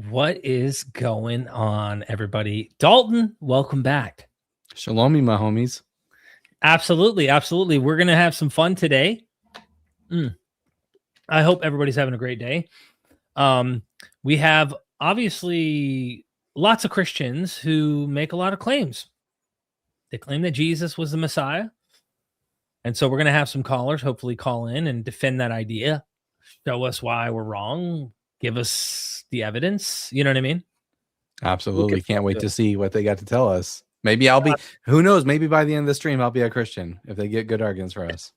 What is going on, everybody? Dalton, welcome back. Shalom, my homies. Absolutely, absolutely. We're going to have some fun today. I hope everybody's having a great day. We have obviously lots of Christians who make a lot of claims. They claim that Jesus was the Messiah. And so we're going to have some callers hopefully call in and defend that idea, show us why we're wrong, give us the evidence. You know what I mean? Absolutely. Can't wait to see what they got to tell us. Maybe I'll be, who knows, maybe by the end of the stream, I'll be a Christian if they get good arguments for us.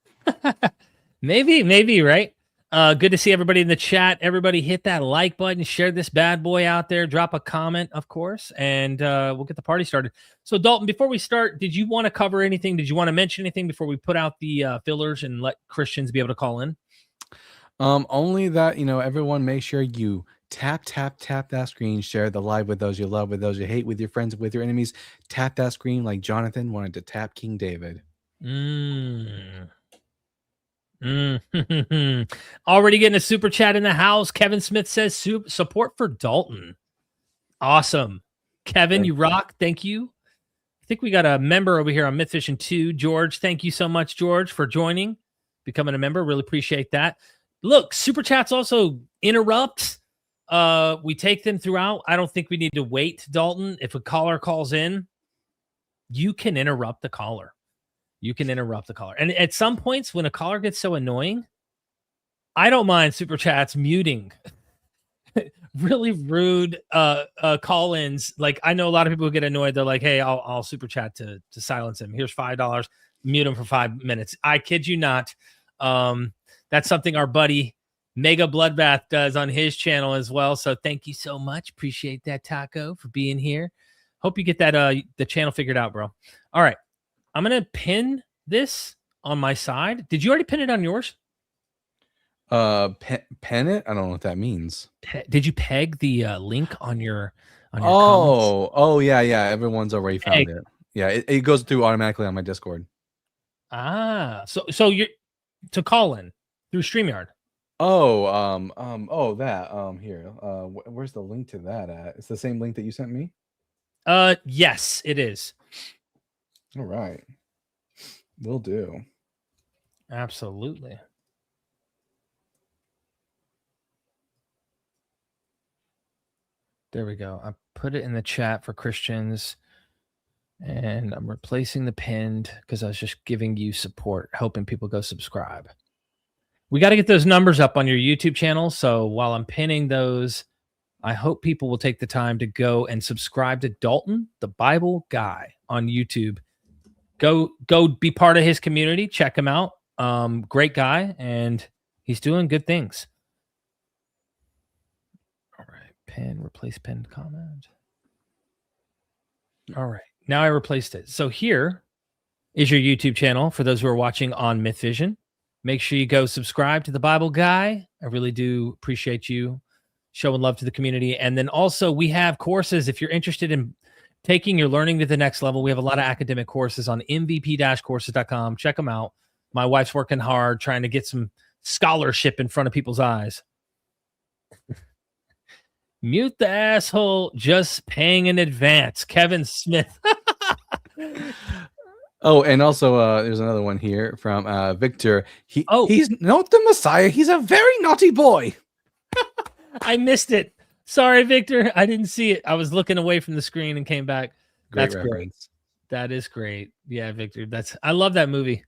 maybe, right? Good to see everybody in the chat. Everybody hit that like button, share this bad boy out there, drop a comment, of course, and we'll get the party started. So, Dalton, before we start, did you want to cover anything? Did you want to mention anything before we put out the fillers and let Christians be able to call in? Only that, everyone make sure you tap that screen, share the live with those you love, with those you hate, with your friends, with your enemies. Tap that screen like Jonathan wanted to tap King David. Already getting a super chat in the house. Kevin Smith says support for Dalton. Awesome. Kevin, you rock. Thank you. I think we got a member over here on MythVision 2. George, thank you so much, George, for joining, becoming a member. Really appreciate that. Look, super chats also interrupt. We take them throughout. I don't think we need to wait, Dalton. If a caller calls in, you can interrupt the caller. And at some points when a caller gets so annoying, I don't mind super chats muting really rude call-ins. Like, I know a lot of people who get annoyed. They're like, hey, I'll super chat to silence him. Here's $5. Mute him for 5 minutes. I kid you not. That's something our buddy Mega Bloodbath does on his channel as well. So thank you so much. Appreciate that, Taco, for being here. Hope you get that the channel figured out, bro. All right. I'm going to pin this on my side. Did you already pin it on yours? Pen it? I don't know what that means. Did you peg the link on your comments? Oh, yeah. Everyone's already found it. Yeah, it goes through automatically on my Discord. So you're to call in through StreamYard. Here. Where's the link to that at? It's the same link that you sent me? Yes, it is. All right. Will do. Absolutely. There we go. I put it in the chat for Christians, and I'm replacing the pinned because I was just giving you support, helping people go subscribe. We got to get those numbers up on your YouTube channel. So while I'm pinning those, I hope people will take the time to go and subscribe to Dalton the Bible Guy on YouTube. Go be part of his community. Check him out. Great guy, and he's doing good things. All right, pin, replace pinned comment. All right, now I replaced it. So here is your YouTube channel for those who are watching on MythVision. Make sure you go subscribe to the Bible Guy. I really do appreciate you showing love to the community. And then also we have courses if you're interested in taking your learning to the next level. We have a lot of academic courses on mvp-courses.com. Check them out. My wife's working hard trying to get some scholarship in front of people's eyes. Mute the asshole just paying in advance. Kevin Smith. Oh, and also there's another one here from Victor. He's not the Messiah. He's a very naughty boy. I missed it. Sorry, Victor. I didn't see it. I was looking away from the screen and came back. That's great. That is great. Yeah, Victor. I love that movie.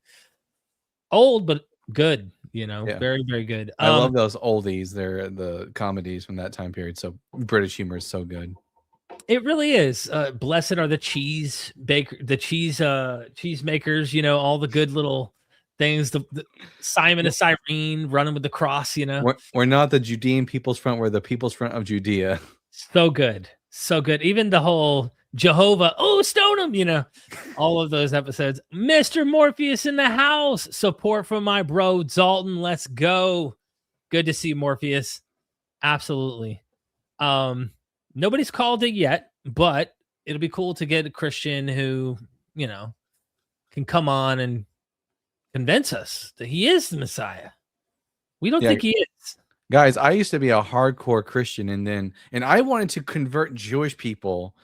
Old, but good. Very, very good. I love those oldies. They're the comedies from that time period. So British humor is so good. It really is. Blessed are the cheese makers. All the good little things. The Simon of Cyrene running with the cross. We're not the Judean People's Front. We're the People's Front of Judea. So good. Even the whole Jehovah, stone him, all of those episodes. Mr. Morpheus in the house. Support from my bro Dalton. Let's go. Good to see Morpheus. Absolutely. Nobody's called it yet, but it'll be cool to get a Christian who, can come on and convince us that he is the Messiah. We don't think he is. Guys, I used to be a hardcore Christian, and I wanted to convert Jewish people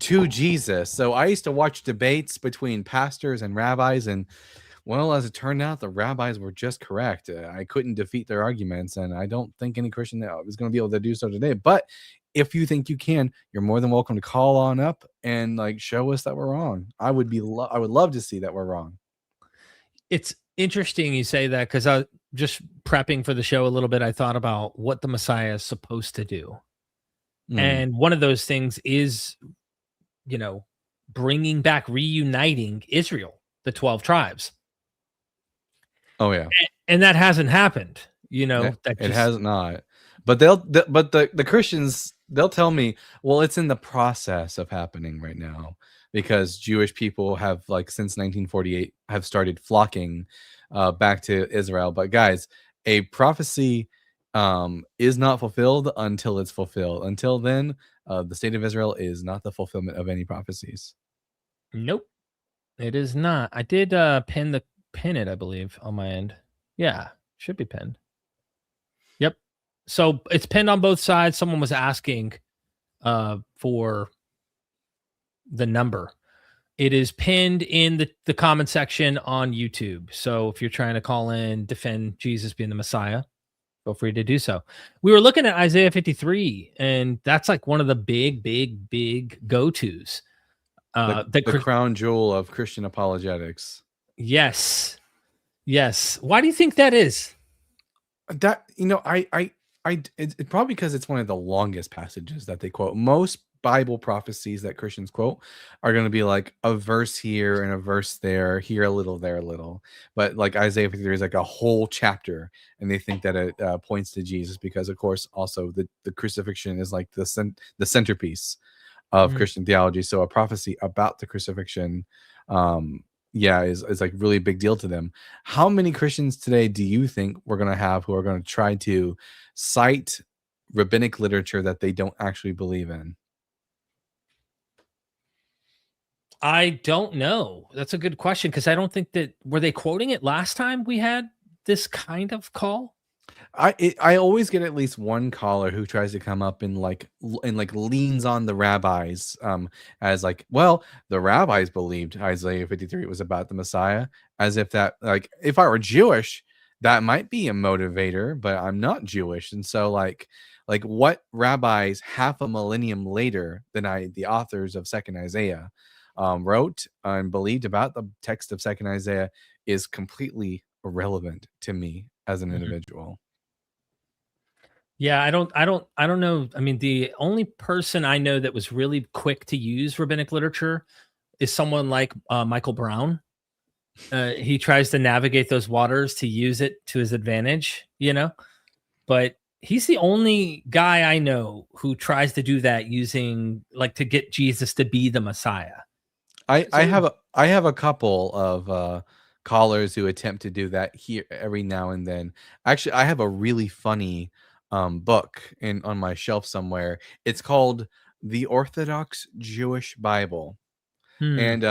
to Jesus. So I used to watch debates between pastors and rabbis, and well, as it turned out, the rabbis were just correct. I couldn't defeat their arguments, and I don't think any Christian is going to be able to do so today. But if you think you can, you're more than welcome to call on up and like show us that we're wrong. I would love to see that we're wrong. It's interesting you say that, because I just prepping for the show a little bit. I thought about what the Messiah is supposed to do. And one of those things is, bringing back, reuniting Israel, the 12 tribes. Oh yeah. And that hasn't happened, It has not. But the Christians, they'll tell me, well, it's in the process of happening right now, because Jewish people have, like, since 1948 have started flocking back to Israel. But guys, a prophecy is not fulfilled until it's fulfilled. Until then, the state of Israel is not the fulfillment of any prophecies. Nope, it is not. I did pin it, I believe, on my end. Yeah, should be pinned. Yep. So it's pinned on both sides. Someone was asking for the number. It is pinned in the comment section on YouTube. So if you're trying to call in, defend Jesus being the Messiah, feel free to do so. We were looking at Isaiah 53, and that's like one of the big go-tos. The crown jewel of Christian apologetics. Yes. Why do you think that is? That, it's probably because it's one of the longest passages that they quote. Most Bible prophecies that Christians quote are going to be like a verse here and a verse there, here a little, there a little. But like Isaiah 53 is like a whole chapter, and they think that it points to Jesus because, of course, also the crucifixion is like the centerpiece of Christian theology. So a prophecy about the crucifixion, is like really big deal to them. How many Christians today do you think we're going to have who are going to try to cite rabbinic literature that they don't actually believe in? I don't know. That's a good question, because I don't think that, were they quoting it last time we had this kind of call? I always get at least one caller who tries to come up and leans on the rabbis as like, well, the rabbis believed Isaiah 53 was about the Messiah, as if that, like, if I were Jewish, that might be a motivator, but I'm not Jewish. And so like what rabbis half a millennium later than the authors of Second Isaiah wrote and believed about the text of Second Isaiah is completely irrelevant to me as an individual. Yeah, I don't know. I mean, the only person I know that was really quick to use rabbinic literature is someone like Michael Brown. He tries to navigate those waters to use it to his advantage, but he's the only guy I know who tries to do that using, like, to get Jesus to be the Messiah. I have a couple of callers who attempt to do that here every now and then. Actually, I have a really funny book on my shelf somewhere. It's called The Orthodox Jewish Bible. And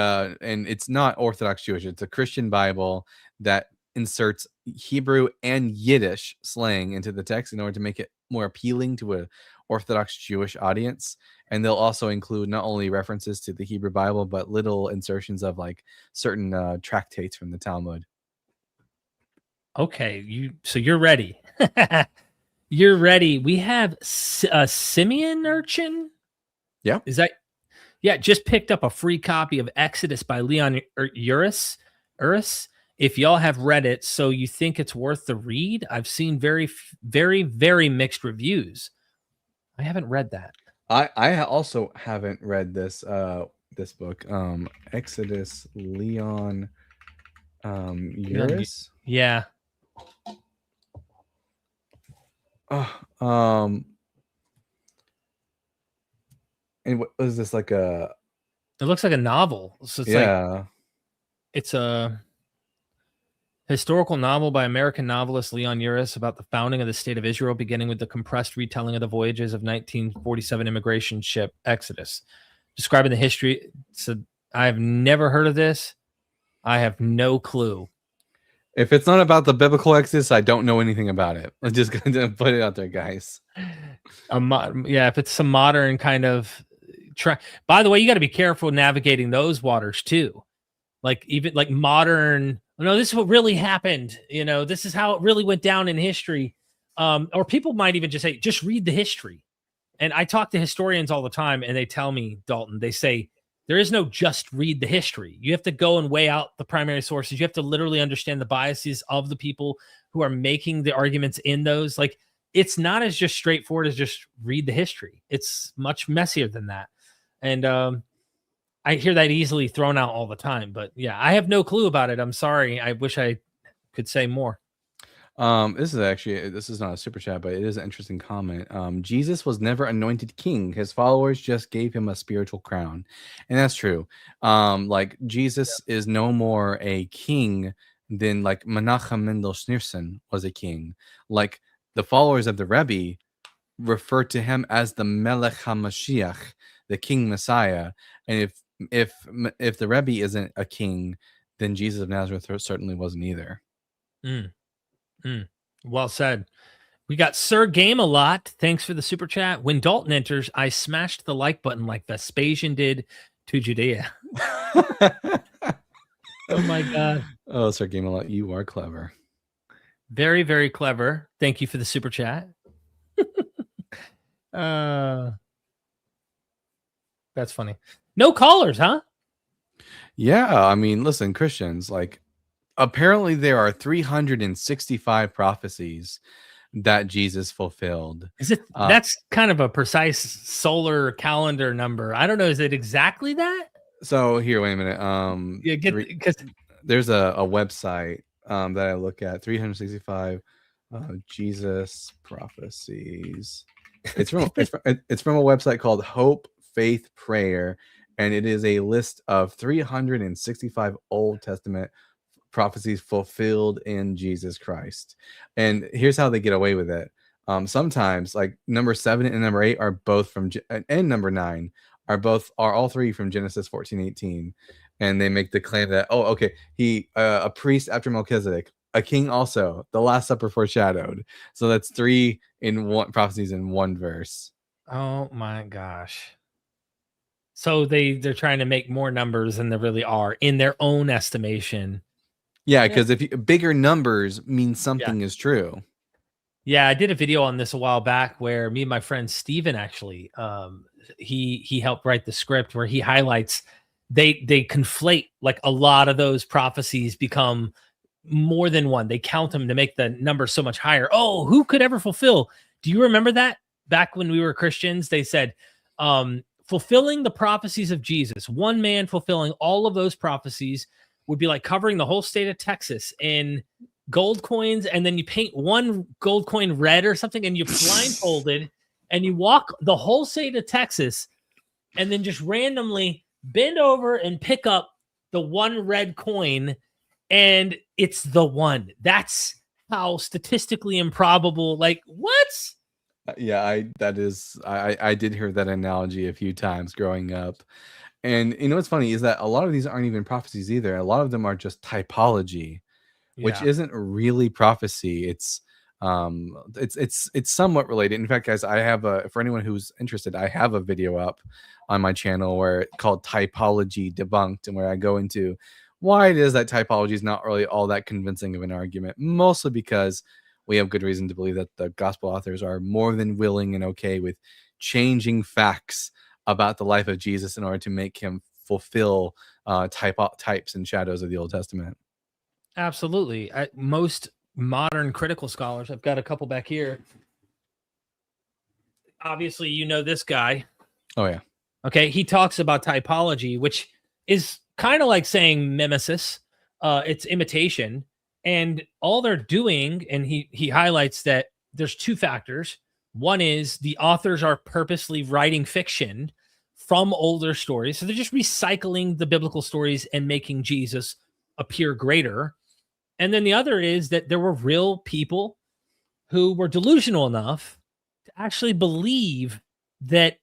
it's not Orthodox Jewish. It's a Christian Bible that inserts Hebrew and Yiddish slang into the text in order to make it more appealing to a Orthodox Jewish audience. And they'll also include not only references to the Hebrew Bible, but little insertions of like certain tractates from the Talmud. Okay, so you're ready. You're ready. We have a Simeon Urchin. Yeah. Is that? Yeah, just picked up a free copy of Exodus by Leon Uris. If y'all have read it, so you think it's worth the read? I've seen very, very, very mixed reviews. I haven't read that. I also haven't read this this book. Exodus Leon Uris. Yeah. And what was this, like a? It looks like a novel. So it's it's a historical novel by American novelist Leon Uris about the founding of the state of Israel, beginning with the compressed retelling of the voyages of 1947 immigration ship Exodus, describing the history. So I've never heard of this. I have no clue. If it's not about the biblical Exodus, I don't know anything about it. I'm just going to put it out there, guys. Yeah, if it's some modern kind of by the way, you got to be careful navigating those waters too. Like even like modern, no, this is what really happened. This is how it really went down in history. Or people might even just say, just read the history. And I talk to historians all the time, and they tell me, Dalton, they say, there is no just read the history. You have to go and weigh out the primary sources. You have to literally understand the biases of the people who are making the arguments in those. Like, it's not as just straightforward as just read the history. It's much messier than that. And I hear that easily thrown out all the time. But yeah, I have no clue about it. I'm sorry. I wish I could say more. This is not a super chat, but it is an interesting comment. Jesus was never anointed king. His followers just gave him a spiritual crown. And that's true. Like Jesus is no more a king than like Menachem Mendel Schneerson was a king. Like the followers of the Rebbe refer to him as the Melech HaMashiach, the King Messiah. And if the Rebbe isn't a king, then Jesus of Nazareth certainly wasn't either. Well said. We got Sir Game a lot. Thanks for the super chat. When Dalton enters, I smashed the like button like Vespasian did to Judea. Oh my God. Oh, Sir Game a lot. You are clever. Very, very clever. Thank you for the super chat. That's funny. No callers, huh? Yeah, I mean, listen, Christians, like apparently there are 365 prophecies that Jesus fulfilled. Is it that's kind of a precise solar calendar number. I don't know, is it exactly that? So here, wait a minute. Yeah, because there's a website that I look at, 365 Jesus prophecies. It's from it's from a website called Hope, Faith, Prayer, and it is a list of 365 Old Testament prophecies fulfilled in Jesus Christ. And here's how they get away with it. Sometimes like number 7 and number 8 are both from, and number 9 are all three from Genesis 14:18. And they make the claim that, oh, okay, he a priest after Melchizedek, a king also, the Last Supper foreshadowed. So that's 3 in one prophecies in one verse. Oh my gosh. So they're trying to make more numbers than there really are in their own estimation. Yeah, because if bigger numbers mean something is true. Yeah, I did a video on this a while back where me and my friend Steven actually he helped write the script where he highlights they conflate, like a lot of those prophecies become more than one. They count them to make the number so much higher. Oh, who could ever fulfill? Do you remember that back when we were Christians? They said fulfilling the prophecies of Jesus, one man fulfilling all of those prophecies would be like covering the whole state of Texas in gold coins, and then you paint one gold coin red or something, and you're blindfolded, and you walk the whole state of Texas, and then just randomly bend over and pick up the one red coin, and it's the one. That's how statistically improbable. Like, what? Yeah, I did hear that analogy a few times growing up. And you know what's funny is that a lot of these aren't even prophecies either. A lot of them are just typology, which isn't really prophecy. It's somewhat related. In fact, guys, I have for anyone who's interested, I have a video up on my channel where it's called Typology Debunked, and where I go into why it is that typology is not really all that convincing of an argument, mostly because we have good reason to believe that the gospel authors are more than willing and okay with changing facts about the life of Jesus in order to make him fulfill types and shadows of the Old Testament. Absolutely. Most modern critical scholars, I've got a couple back here. Obviously, you know this guy. Oh, yeah. Okay. He talks about typology, which is kind of like saying mimesis. It's imitation. And all they're doing, and he highlights that there's two factors. One is the authors are purposely writing fiction from older stories. So they're just recycling the biblical stories and making Jesus appear greater. And then the other is that there were real people who were delusional enough to actually believe that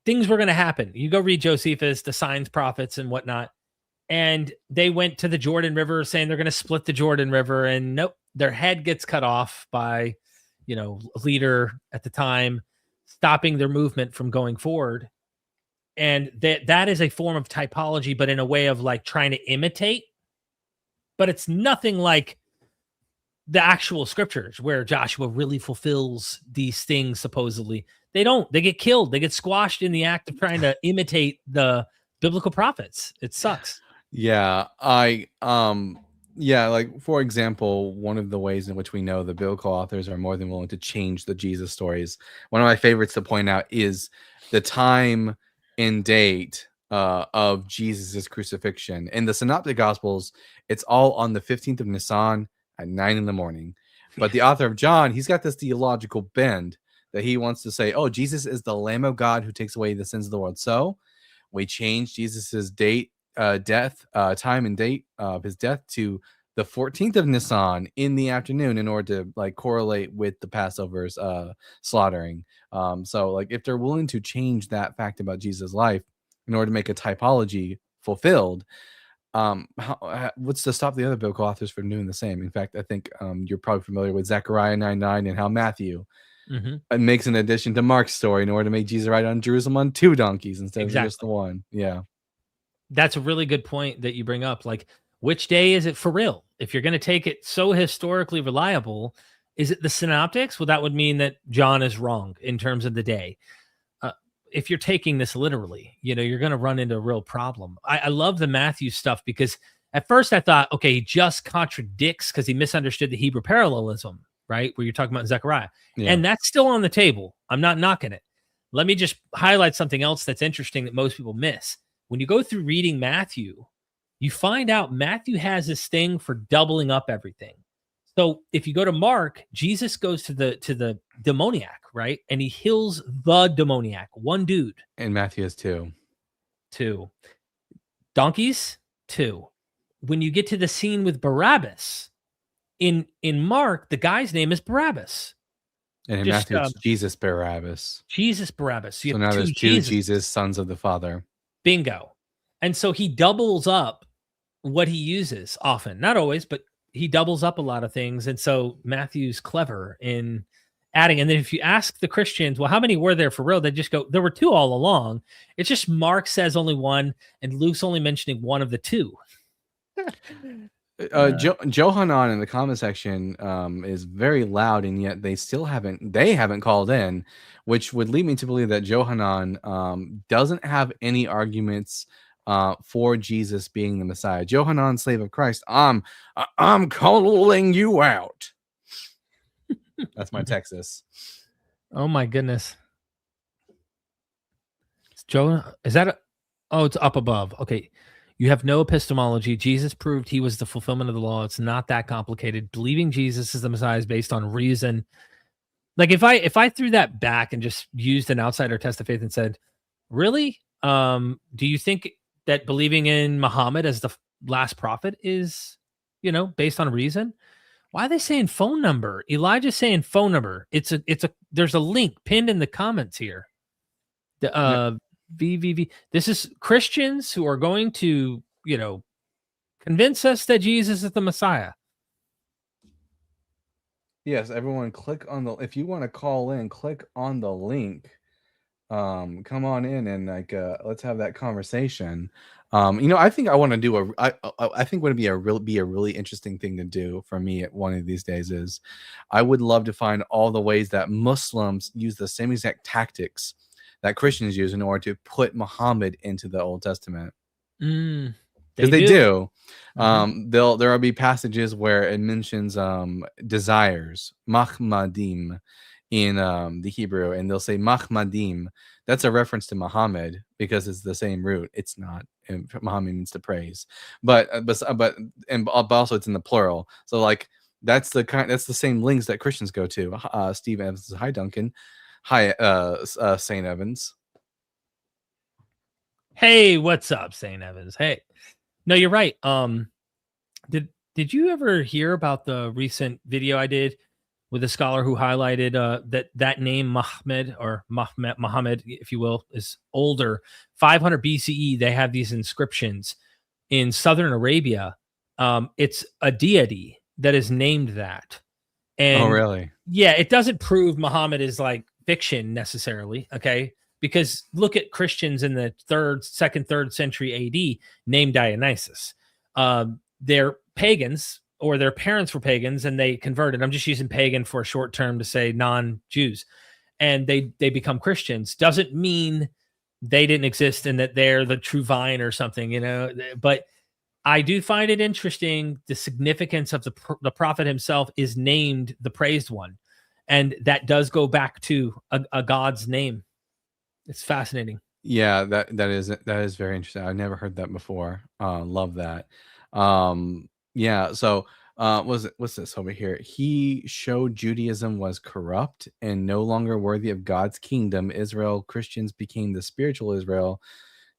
things were going to happen. You go read Josephus, the signs, prophets, and whatnot. And they went to the Jordan River saying they're going to split the Jordan River, and nope, their head gets cut off by, a leader at the time, stopping their movement from going forward. And that is a form of typology, but in a way of like trying to imitate. But it's nothing like the actual scriptures where Joshua really fulfills these things. Supposedly they don't. They get killed. They get squashed in the act of trying to imitate the biblical prophets. It sucks. Yeah, like for example, one of the ways in which we know the biblical authors are more than willing to change the Jesus stories. One of my favorites to point out is the time and date of Jesus's crucifixion. In the Synoptic Gospels, it's all on the 15th of Nisan at 9 in the morning. But the author of John, he's got this theological bend that he wants to say, oh, Jesus is the Lamb of God who takes away the sins of the world. So we change Jesus's time and date of his death to the 14th of Nisan in the afternoon in order to like correlate with the Passover's slaughtering. So like if they're willing to change that fact about Jesus' life in order to make a typology fulfilled, what's to stop the other biblical authors from doing the same? In fact, I think you're probably familiar with Zechariah 9:9 and how Matthew makes an addition to Mark's story in order to make Jesus ride on Jerusalem on 2 donkeys instead of just the one. Yeah. That's a really good point that you bring up. Like, which day is it for real? If you're going to take it so historically reliable, is it the synoptics? Well, that would mean that John is wrong in terms of the day. If you're taking this literally, you're going to run into a real problem. I love the Matthew stuff because at first I thought, okay, he just contradicts because he misunderstood the Hebrew parallelism, right? Where you're talking about Zechariah. Yeah. And that's still on the table. I'm not knocking it. Let me just highlight something else that's interesting that most people miss. When you go through reading Matthew, you find out Matthew has this thing for doubling up everything. So if you go to Mark, Jesus goes to the demoniac, right? And he heals the demoniac, one dude. And Matthew has 2. Donkeys, 2. When you get to the scene with Barabbas, in Mark, the guy's name is Barabbas. And in Matthew, it's Jesus Barabbas. Jesus Barabbas. So now there's 2 Jesus, sons of the Father. Bingo. And so he doubles up what he uses often. Not always, but he doubles up a lot of things. And so Matthew's clever in adding. And then if you ask the Christians, well, how many were there for real? They just go, there were 2 all along. It's just Mark says only 1 and Luke's only mentioning 1 of the 2. Johanan in the comment section is very loud, and yet they haven't called in, which would lead me to believe that Johanan doesn't have any arguments for Jesus being the Messiah. Johanan, slave of Christ, I'm calling you out. That's my Texas. Oh my goodness. Is that it's up above. Okay. You have no epistemology. Jesus proved he was the fulfillment of the law. It's not that complicated. Believing Jesus is the Messiah is based on reason. Like if I threw that back and just used an outsider test of faith and said, really? Do you think that believing in Muhammad as the last prophet is, based on reason? Why are they saying phone number? Elijah's saying phone number. There's a link pinned in the comments here. VVV. This is Christians who are going to, convince us that Jesus is the Messiah. Yes, everyone click on if you want to call in, click on the link. Come on in and let's have that conversation. I think I want to do I think would be a really interesting thing to do for me at one of these days is I would love to find all the ways that Muslims use the same exact tactics that Christians use in order to put Muhammad into the Old Testament. Because they do. There will be passages where it mentions desires, mahmadim, in the Hebrew, and they'll say mahmadim. That's a reference to Muhammad because it's the same root. It's not. Muhammad means to praise, but also it's in the plural. So like that's the same links that Christians go to. Steve Evans says, hi Duncan. Hi, St. Evans. Hey, what's up, St. Evans? Hey, no, you're right. Did you ever hear about the recent video I did with a scholar who highlighted that name Muhammad, if you will, is older, 500 BCE? They have these inscriptions in southern Arabia, it's a deity that is named that. And Oh, really? yeah, it doesn't prove Muhammad is like fiction necessarily, okay? Because look at Christians in the second, third century AD named Dionysus. They're pagans, or their parents were pagans and they converted. I'm just using pagan for a short term to say non-Jews. And they become Christians. Doesn't mean they didn't exist and that they're the true vine or something, you know. But I do find it interesting the significance of the prophet himself is named the praised one, and that does go back to a God's name. It's fascinating. Yeah, that is very interesting. I've never heard that before. Love that. Yeah. So, what's this over here? He showed Judaism was corrupt and no longer worthy of God's kingdom. Israel Christians became the spiritual Israel.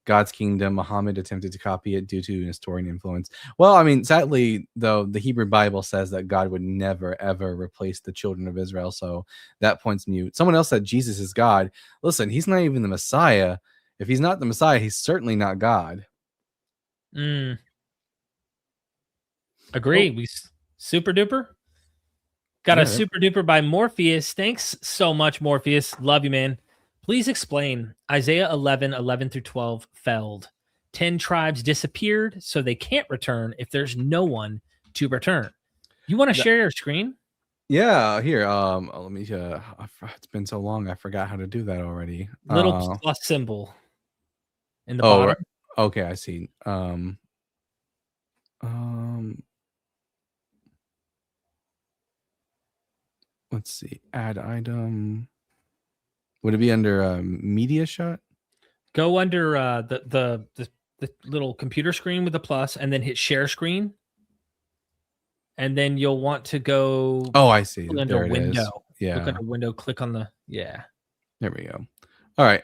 God's kingdom. Muhammad attempted to copy it due to Nestorian influence. Well, I mean, sadly, though, the Hebrew Bible says that God would never, ever replace the children of Israel. So that point's mute. Someone else said Jesus is God. Listen, he's not even the Messiah. If he's not the Messiah, he's certainly not God. Agree. We super duper. Got a super duper by Morpheus. Thanks so much, Morpheus. Love you, man. Please explain Isaiah 11 through 12 felled. 10 tribes disappeared, so they can't return if there's no one to return. You want to share your screen? Yeah, here. Let me. It's been so long, I forgot how to do that already. Little plus symbol in the bottom. Right. Okay, I see. Let's see. Add item. Would it be under media shot? Go under the little computer screen with the plus, and then hit share screen. And then you'll want to go. Oh, I see. Under window. Is. Yeah. Look under window. Click on the. Yeah. There we go. All right.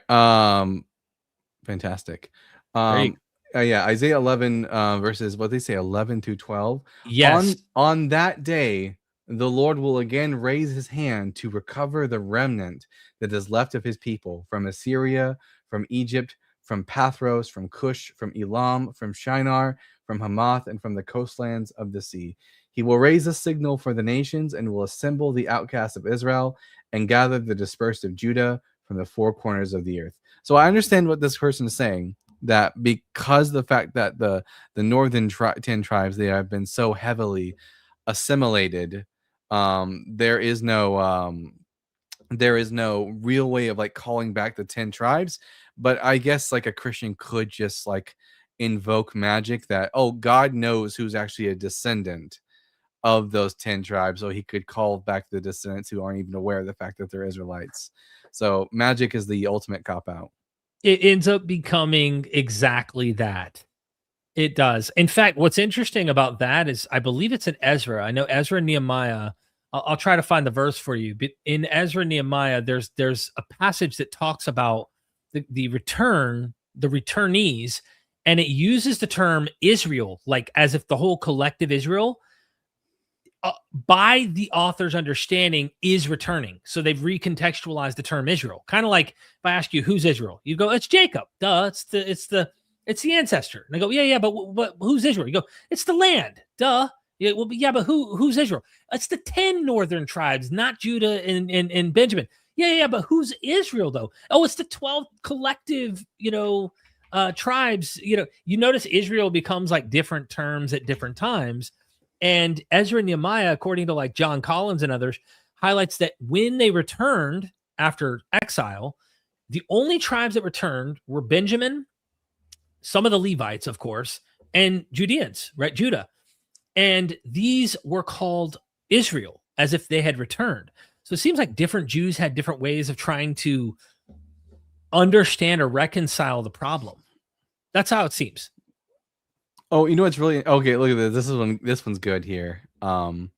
Fantastic. Yeah. Isaiah 11 verses what they say 11 through 12. Yes. On that day, the Lord will again raise his hand to recover the remnant that is left of his people from Assyria, from Egypt, from Pathros, from Cush, from Elam, from Shinar, from Hamath, and from the coastlands of the sea. He will raise a signal for the nations and will assemble the outcasts of Israel and gather the dispersed of Judah from the four corners of the earth. So I understand what this person is saying, that because the fact that the northern 10 tribes, they have been so heavily assimilated, there is no real way of like calling back the 10 tribes. But I guess like a Christian could just like invoke magic that, oh, God knows who's actually a descendant of those 10 tribes, so he could call back the descendants who aren't even aware of the fact that they're Israelites. So magic is the ultimate cop-out. It ends up becoming exactly that. It does. In fact, what's interesting about that is I believe it's in Ezra. I know Ezra and Nehemiah. I'll try to find the verse for you. But in Ezra and Nehemiah, there's a passage that talks about the return, the returnees, and it uses the term Israel, like as if the whole collective Israel, by the author's understanding, is returning. So they've recontextualized the term Israel. Kind of like if I ask you, who's Israel? You go, it's Jacob. Duh, it's the ancestor. And I go, yeah, but who's Israel? You go, it's the land. Duh. Yeah, well, yeah, but who's Israel? It's the 10 northern tribes, not Judah and Benjamin. Yeah, but who's Israel though? Oh, it's the 12 collective, tribes. You notice Israel becomes like different terms at different times. And Ezra and Nehemiah, according to like John Collins and others, highlights that when they returned after exile, the only tribes that returned were Benjamin, some of the Levites, of course, and Judeans, right? Judah. And these were called Israel, as if they had returned. So it seems like different Jews had different ways of trying to understand or reconcile the problem. That's how it seems. Oh, you know what's really okay? Look at this. This one's good here. Laurel.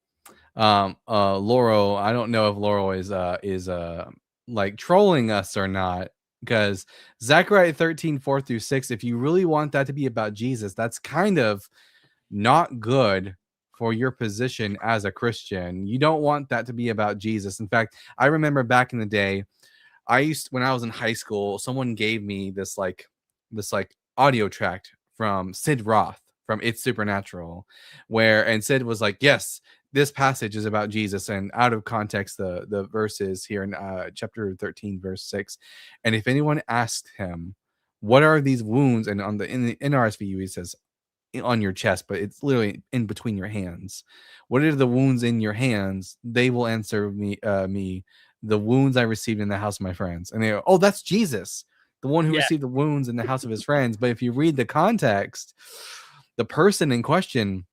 I don't know if Laurel is like trolling us or not, because Zechariah 13:4-6. If you really want that to be about Jesus, that's kind of not good for your position as a Christian. You don't want that to be about Jesus. In fact, I remember back in the day, when I was in high school, someone gave me this audio tract from Sid Roth. from It's Supernatural, and Sid was like, yes, this passage is about Jesus, and out of context, the verses here in chapter 13, verse 6. And if anyone asked him, what are these wounds? And in the NRSV, he says on your chest, but it's literally in between your hands. What are the wounds in your hands? They will answer me, the wounds I received in the house of my friends. And they go, oh, that's Jesus, the one who received the wounds in the house of his friends. But if you read the context, the person in question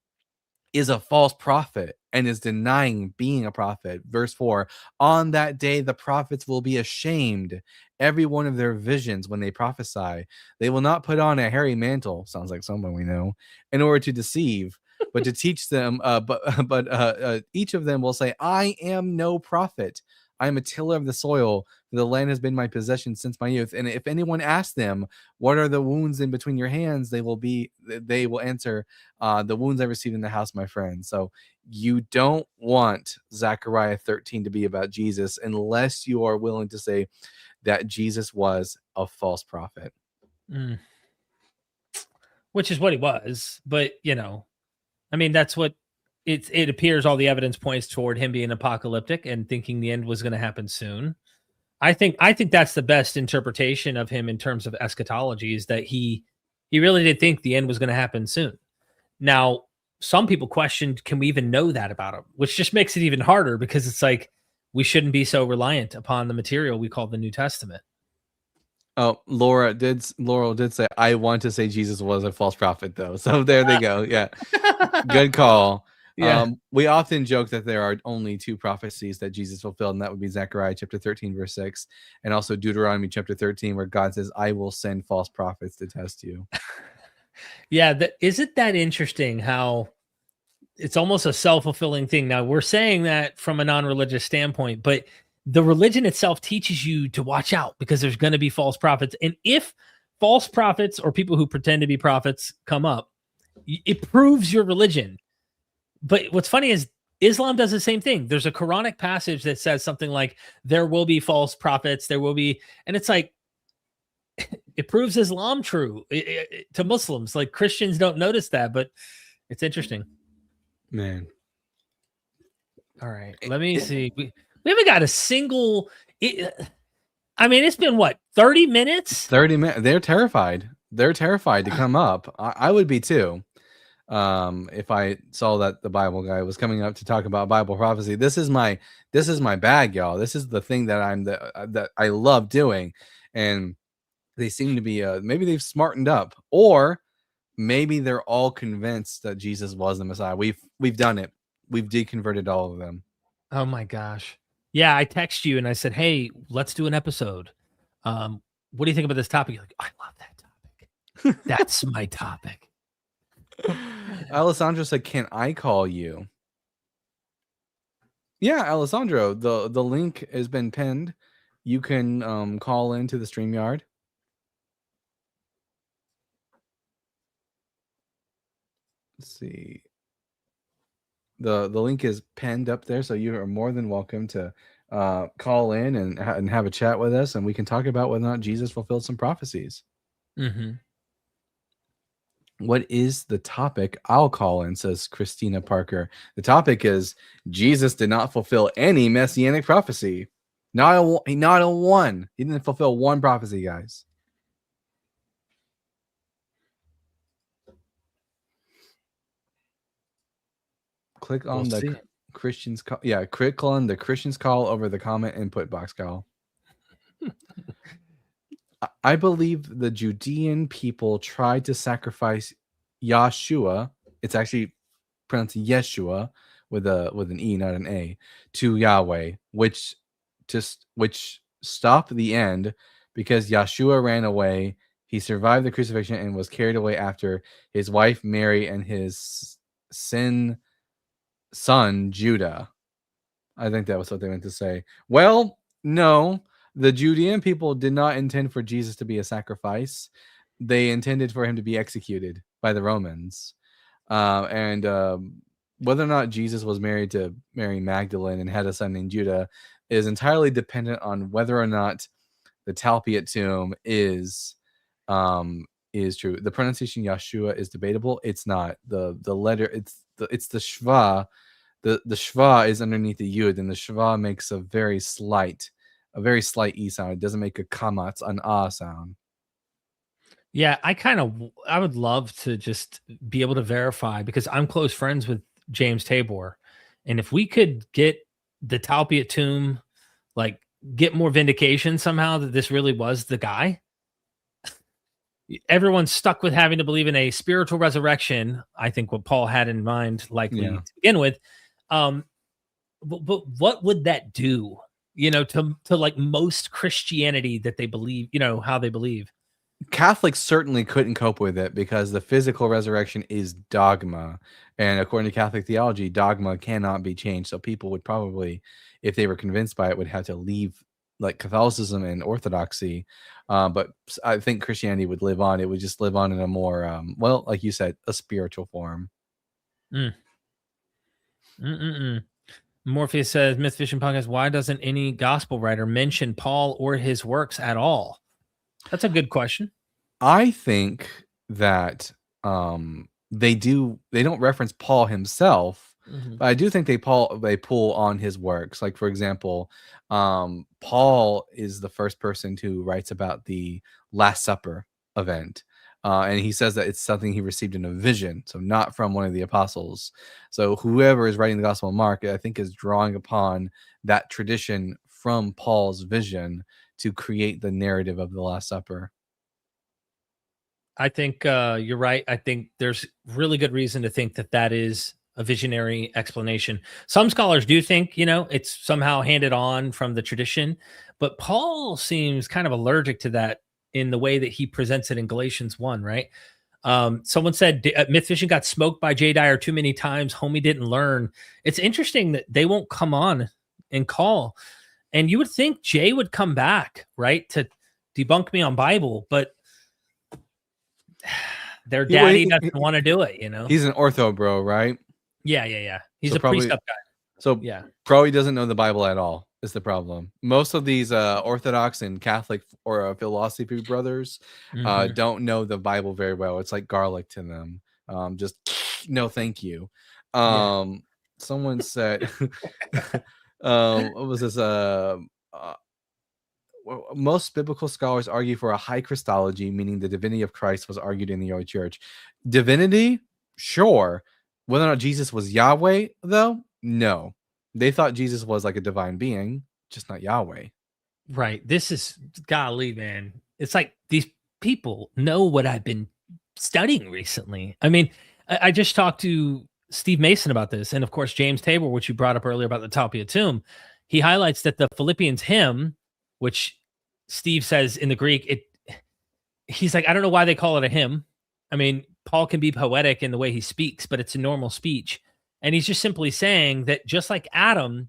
is a false prophet and is denying being a prophet. Verse 4, on that day, the prophets will be ashamed, every one of their visions when they prophesy. They will not put on a hairy mantle, sounds like someone we know, in order to deceive, but to teach them. But each of them will say, I am no prophet. I am a tiller of the soil. The land has been my possession since my youth. And if anyone asks them, what are the wounds in between your hands? They will answer, the wounds I received in the house of my friends. So you don't want Zechariah 13 to be about Jesus unless you are willing to say that Jesus was a false prophet. Which is what he was. But, I mean, that's what it appears all the evidence points toward him being apocalyptic and thinking the end was going to happen soon. I think that's the best interpretation of him in terms of eschatology, is that he really did think the end was going to happen soon. Now, some people questioned, can we even know that about him? Which just makes it even harder, because it's like, we shouldn't be so reliant upon the material we call the New Testament. Oh, Laurel did say, I want to say Jesus was a false prophet, though. So there they go. Yeah. Good call. Yeah. We often joke that there are only two prophecies that Jesus fulfilled, and that would be Zechariah chapter 13, verse 6, and also Deuteronomy chapter 13, where God says, I will send false prophets to test you. Yeah. Isn't that interesting how it's almost a self-fulfilling thing? Now, we're saying that from a non-religious standpoint, but the religion itself teaches you to watch out, because there's going to be false prophets. And if false prophets or people who pretend to be prophets come up, it proves your religion. But what's funny is Islam does the same thing. There's a Quranic passage that says something like, there will be false prophets, there will be, and it's like, it proves Islam true to Muslims. Like, Christians don't notice that, but it's interesting. Man. All right, let me see. We haven't got a single. I mean, it's been what, 30 minutes? 30 minutes. They're terrified. They're terrified to come up. I would be too. If I saw that the Bible guy was coming up to talk about Bible prophecy. This is my bag, y'all. This is the thing that that I love doing. And they seem to be maybe they've smartened up, or maybe they're all convinced that Jesus was the Messiah. We've done it. We've deconverted all of them. Oh my gosh. Yeah, I text you and I said, hey, let's do an episode. What do you think about this topic? You're like, I love that topic. That's my topic. Alessandro said, can I call you? Yeah, Alessandro, the link has been pinned. You can call into the StreamYard. Let's see. The link is pinned up there, so you are more than welcome to call in and have a chat with us, and we can talk about whether or not Jesus fulfilled some prophecies. Mm-hmm. What is the topic? I'll call in, says Christina Parker. The topic is Jesus did not fulfill any messianic prophecy. Not a one. He didn't fulfill one prophecy, guys. Click on Christians call. Yeah, click on the Christians call over the comment input box, Kyle. I believe the Judean people tried to sacrifice Yahshua. It's actually pronounced Yeshua with an E, not an A, to Yahweh, which stopped the end because Yahshua ran away. He survived the crucifixion and was carried away after his wife Mary and his son Judah. I think that was what they meant to say. Well, no. The Judean people did not intend for Jesus to be a sacrifice. They intended for him to be executed by the Romans. And whether or not Jesus was married to Mary Magdalene and had a son named Judah is entirely dependent on whether or not the Talpiot tomb is is true. The pronunciation Yeshua is debatable. It's not the letter. It's the shva. The shva is underneath the yud, and the shva makes a very slight e sound. It doesn't make a kamatz, an ah sound. Yeah, I would love to just be able to verify, because I'm close friends with James Tabor. And if we could get the Talpiot tomb, like get more vindication somehow that this really was the guy. Everyone's stuck with having to believe in a spiritual resurrection. I think what Paul had in mind, likely to begin with. But what would that do, to like most Christianity that they believe, how they believe? Catholics certainly couldn't cope with it because the physical resurrection is dogma. And according to Catholic theology, dogma cannot be changed. So people would probably, if they were convinced by it, would have to leave like Catholicism and Orthodoxy. But I think Christianity would live on. It would just live on in a more, well, like you said, a spiritual form. Morpheus says, MythVision podcast, why doesn't any gospel writer mention Paul or his works at all? That's a good question. I think that they don't reference Paul himself, but I do think they pull on his works. Like, for example, Paul is the first person who writes about the Last Supper event. And he says that it's something he received in a vision, so not from one of the apostles. So whoever is writing the Gospel of Mark, I think, is drawing upon that tradition from Paul's vision to create the narrative of the Last Supper. I think you're right. I think there's really good reason to think that is a visionary explanation. Some scholars do think, it's somehow handed on from the tradition, but Paul seems kind of allergic to that in the way that he presents it in Galatians 1, right? Someone said MythVision got smoked by Jay Dyer too many times. Homie didn't learn. It's interesting that they won't come on and call. And you would think Jay would come back, right, to debunk me on Bible, but their daddy doesn't want to do it, He's an ortho bro, right? Yeah. He's a precept guy. So yeah, probably doesn't know the Bible at all is the problem. Most of these Orthodox and Catholic or philosophy brothers don't know the Bible very well. It's like garlic to them. Just no, thank you. Someone said, what was this? Most biblical scholars argue for a high Christology, meaning the divinity of Christ was argued in the early church. Divinity, sure. Whether or not Jesus was Yahweh, though, no. They thought Jesus was like a divine being, just not Yahweh. Right. This is, golly, man. It's like these people know what I've been studying recently. I mean, I just talked to Steve Mason about this. And of course, James Tabor, which you brought up earlier about the Talpiot tomb, he highlights that the Philippians hymn, which Steve says in the Greek, he's like, I don't know why they call it a hymn. I mean, Paul can be poetic in the way he speaks, but it's a normal speech. And he's just simply saying that just like Adam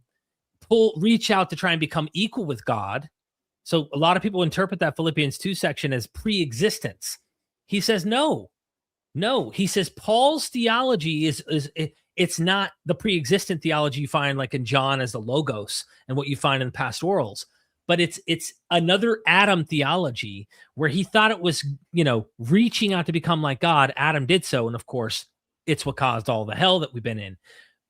reach out to try and become equal with God. So a lot of people interpret that Philippians 2 section as pre-existence. He says, no. He says Paul's theology it's not the pre-existent theology you find like in John as the Logos and what you find in the pastorals, but it's another Adam theology where he thought it was, reaching out to become like God. Adam did so. And of course, it's what caused all the hell that we've been in.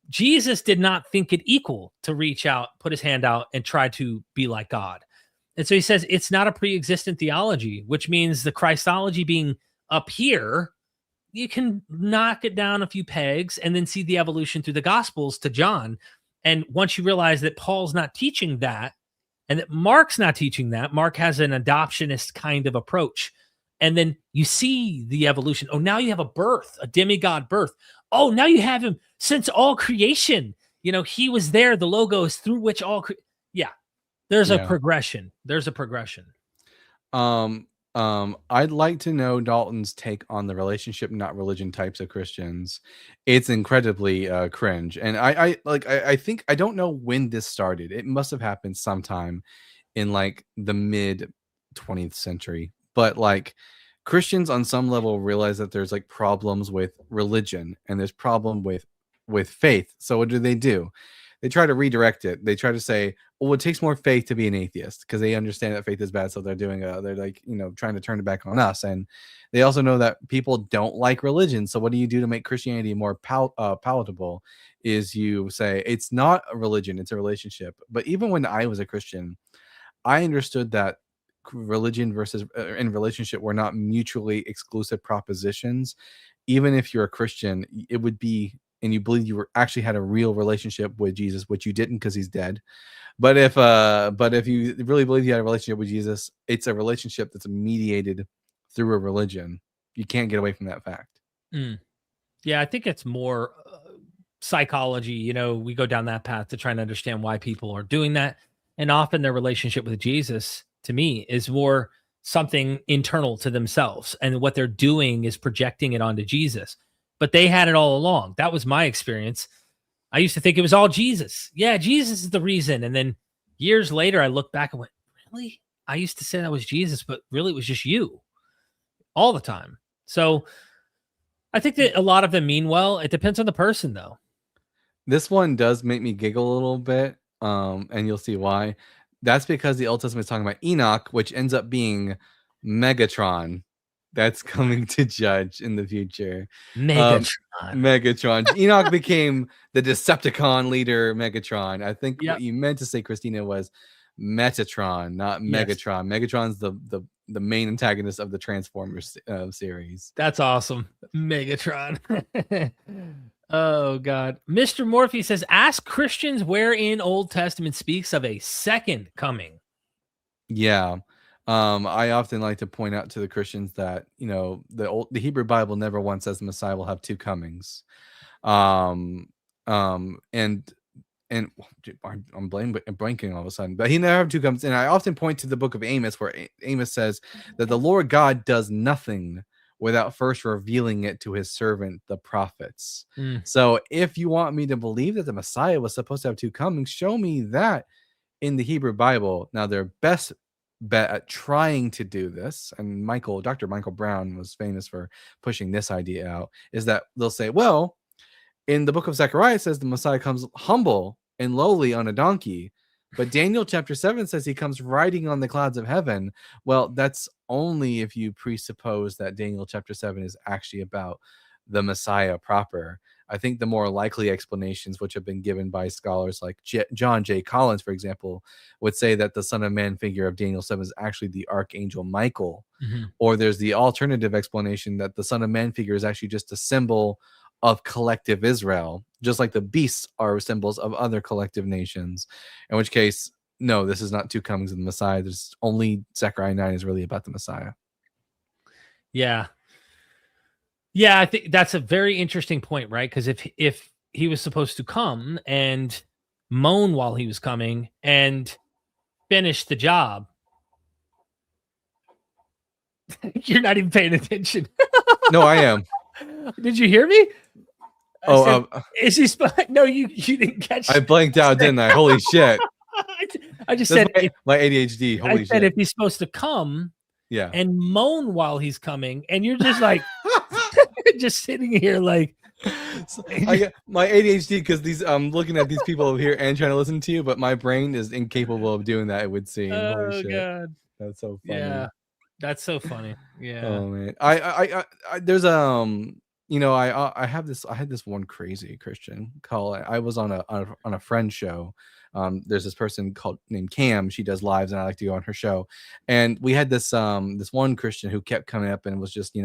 Jesus did not think it equal to reach out, put his hand out, and try to be like God. And so he says it's not a pre-existent theology, which means the Christology being up here, you can knock it down a few pegs and then see the evolution through the Gospels to John. And once you realize that Paul's not teaching that and that Mark's not teaching that, Mark has an adoptionist kind of approach. And then you see the evolution. Oh, now you have a birth, a demigod birth. Oh, now you have him since all creation. He was there, the Logos through which all. There's a progression. I'd like to know Dalton's take on the relationship, not religion types of Christians. It's incredibly cringe. And I think, I don't know when this started. It must have happened sometime in like the mid 20th century. But like Christians on some level realize that there's like problems with religion and there's problem with faith. So what do? they try to redirect it. They try to say, well, it takes more faith to be an atheist because they understand that faith is bad. So they're doing they're like, trying to turn it back on us. And they also know that people don't like religion. So what do you do to make Christianity more palatable? Is you say it's not a religion, it's a relationship. But even when I was a Christian, I understood that religion versus and relationship were not mutually exclusive propositions. Even if you're a Christian, it would be, and you believe you actually had a real relationship with Jesus, which you didn't because he's dead. But if you really believe you had a relationship with Jesus, it's a relationship that's mediated through a religion. You can't get away from that fact. Yeah, I think it's more psychology. We go down that path to try and understand why people are doing that. And often their relationship with Jesus, to me, is more something internal to themselves. And what they're doing is projecting it onto Jesus. But they had it all along. That was my experience. I used to think it was all Jesus. Yeah, Jesus is the reason. And then years later, I look back and went, really? I used to say that was Jesus, but really it was just you all the time. So I think that a lot of them mean well. It depends on the person, though. This one does make me giggle a little bit, and you'll see why. That's because the Old Testament is talking about Enoch, which ends up being Megatron. That's coming to judge in the future. Megatron. Enoch became the Decepticon leader, Megatron. I think what you meant to say, Christina, was Metatron, not Megatron. Yes. Megatron's the main antagonist of the Transformers series. That's awesome. Megatron. Oh, God. Mr. Morphy says, ask Christians wherein Old Testament speaks of a second coming. Yeah. I often like to point out to the Christians that, the Hebrew Bible never once says the Messiah will have two comings. And I'm blanking all of a sudden, but he never have two comings. And I often point to the book of Amos, where Amos says that the Lord God does nothing without first revealing it to his servant, the prophets. So if you want me to believe that the Messiah was supposed to have two comings, show me that in the Hebrew Bible. Now, their best bet at trying to do this, and Dr. Michael Brown was famous for pushing this idea out, is that they'll say, well, in the book of Zechariah, it says the Messiah comes humble and lowly on a donkey, but Daniel chapter 7 says he comes riding on the clouds of heaven. Well, that's only if you presuppose that Daniel chapter 7 is actually about the Messiah proper. I think the more likely explanations, which have been given by scholars like John J. Collins, for example, would say that the Son of Man figure of Daniel 7 is actually the Archangel Michael. Or there's the alternative explanation that the Son of Man figure is actually just a symbol of collective Israel, just like the beasts are symbols of other collective nations. In which case, no, this is not two comings of the Messiah. There's only Zechariah 9 is really about the Messiah. Yeah. Yeah, I think that's a very interesting point, right? Because if he was supposed to come and moan while he was coming and finish the job, you're not even paying attention. No, I am. Did you hear me? Is he? No, you didn't catch. I blanked out, didn't I? Holy shit! I just said my ADHD. Holy shit! I said if he's supposed to come, and moan while he's coming, and you're just like. Just sitting here like I get my ADHD because I'm looking at these people over here and trying to listen to you, but my brain is incapable of doing that. It would seem. Oh God, that's so funny. Yeah, that's so funny. Yeah. Oh man, I there's I had this one crazy Christian call. I was on a friend show. There's this person named Cam. She does lives, and I like to go on her show. And we had this one Christian who kept coming up and was just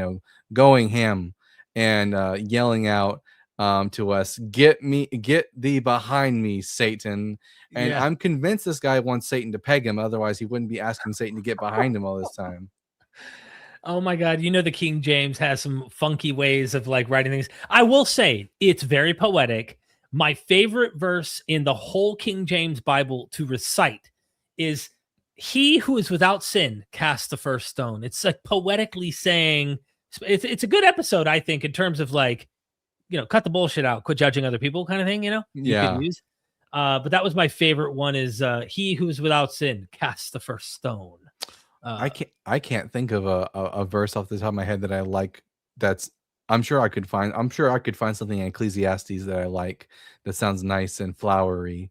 going ham and yelling out to us, get thee behind me, Satan. And I'm convinced this guy wants Satan to peg him, otherwise he wouldn't be asking Satan to get behind him all this time. Oh my God. The King James has some funky ways of writing things. I will say it's very poetic. My favorite verse in the whole King James Bible to recite is he who is without sin cast the first stone. It's like poetically saying it's a good episode, I think, in terms of cut the bullshit out, quit judging other people kind of thing, Yeah. You could use. But that was my favorite one is he who is without sin cast the first stone. I can't think of a verse off the top of my head that I like that's I'm sure I could find something in Ecclesiastes that I like that sounds nice and flowery.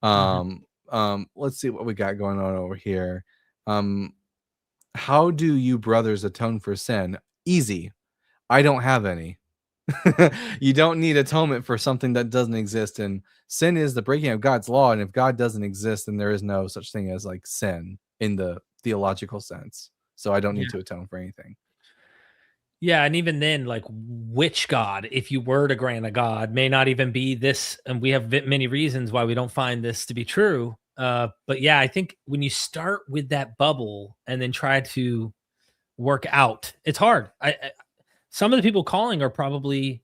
Let's see what we got going on over here. How do you brothers atone for sin? Easy. I don't have any. You don't need atonement for something that doesn't exist, and sin is the breaking of God's law, and if God doesn't exist, then there is no such thing as like sin in the theological sense. So I don't need to atone for anything. Yeah, and even then, like, which God, if you were to grant a God, may not even be this, and we have many reasons why we don't find this to be true. But yeah, I think when you start with that bubble and then try to work out, it's hard. Some of the people calling are probably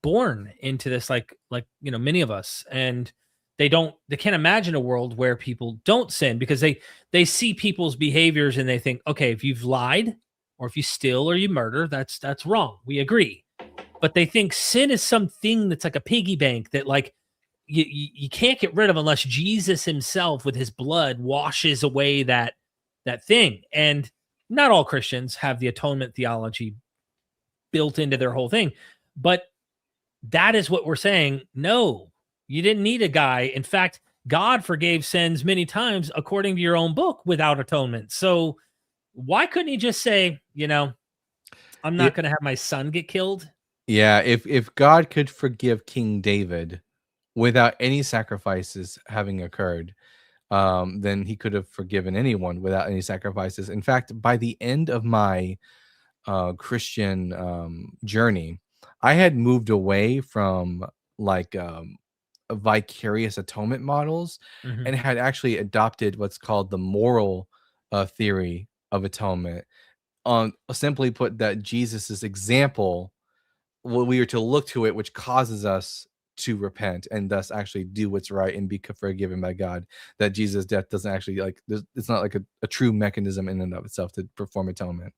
born into this, like many of us, and they can't imagine a world where people don't sin, because they see people's behaviors and they think, okay, if you've lied or if you steal or you murder, that's wrong. We agree. But they think sin is something that's like a piggy bank that like you can't get rid of unless Jesus himself with his blood washes away that thing. And not all Christians have the atonement theology built into their whole thing. But that is what we're saying. No, you didn't need a guy. In fact, God forgave sins many times according to your own book without atonement. So why couldn't he just say, I'm not going to have my son get killed? Yeah, if God could forgive King David without any sacrifices having occurred, then he could have forgiven anyone without any sacrifices. In fact, by the end of my Christian journey, I had moved away from like vicarious atonement models and had actually adopted what's called the moral theory of atonement. Simply put, that Jesus's example, we are to look to it, which causes us to repent and thus actually do what's right and be forgiven by God. That Jesus' death doesn't actually it's not like a true mechanism in and of itself to perform atonement.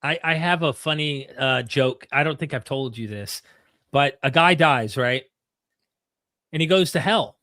I have a funny joke. I don't think I've told you this, but a guy dies, right? And he goes to hell.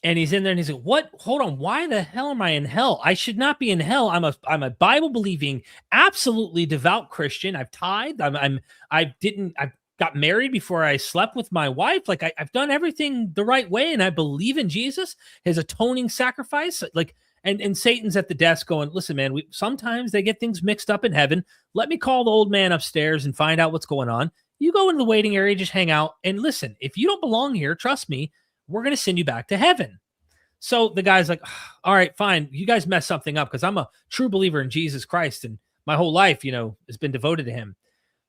And he's in there and he's like, what? Hold on. Why the hell am I in hell? I should not be in hell. I'm a Bible believing, absolutely devout Christian. I've tithed. I got married before I slept with my wife. Like I've done everything the right way. And I believe in Jesus, his atoning sacrifice. Like, and Satan's at the desk going, listen, man, sometimes they get things mixed up in heaven. Let me call the old man upstairs and find out what's going on. You go into the waiting area, just hang out and listen. If you don't belong here, trust me, we're going to send you back to heaven. So the guy's like, all right, fine. You guys mess something up because I'm a true believer in Jesus Christ. And my whole life, has been devoted to him.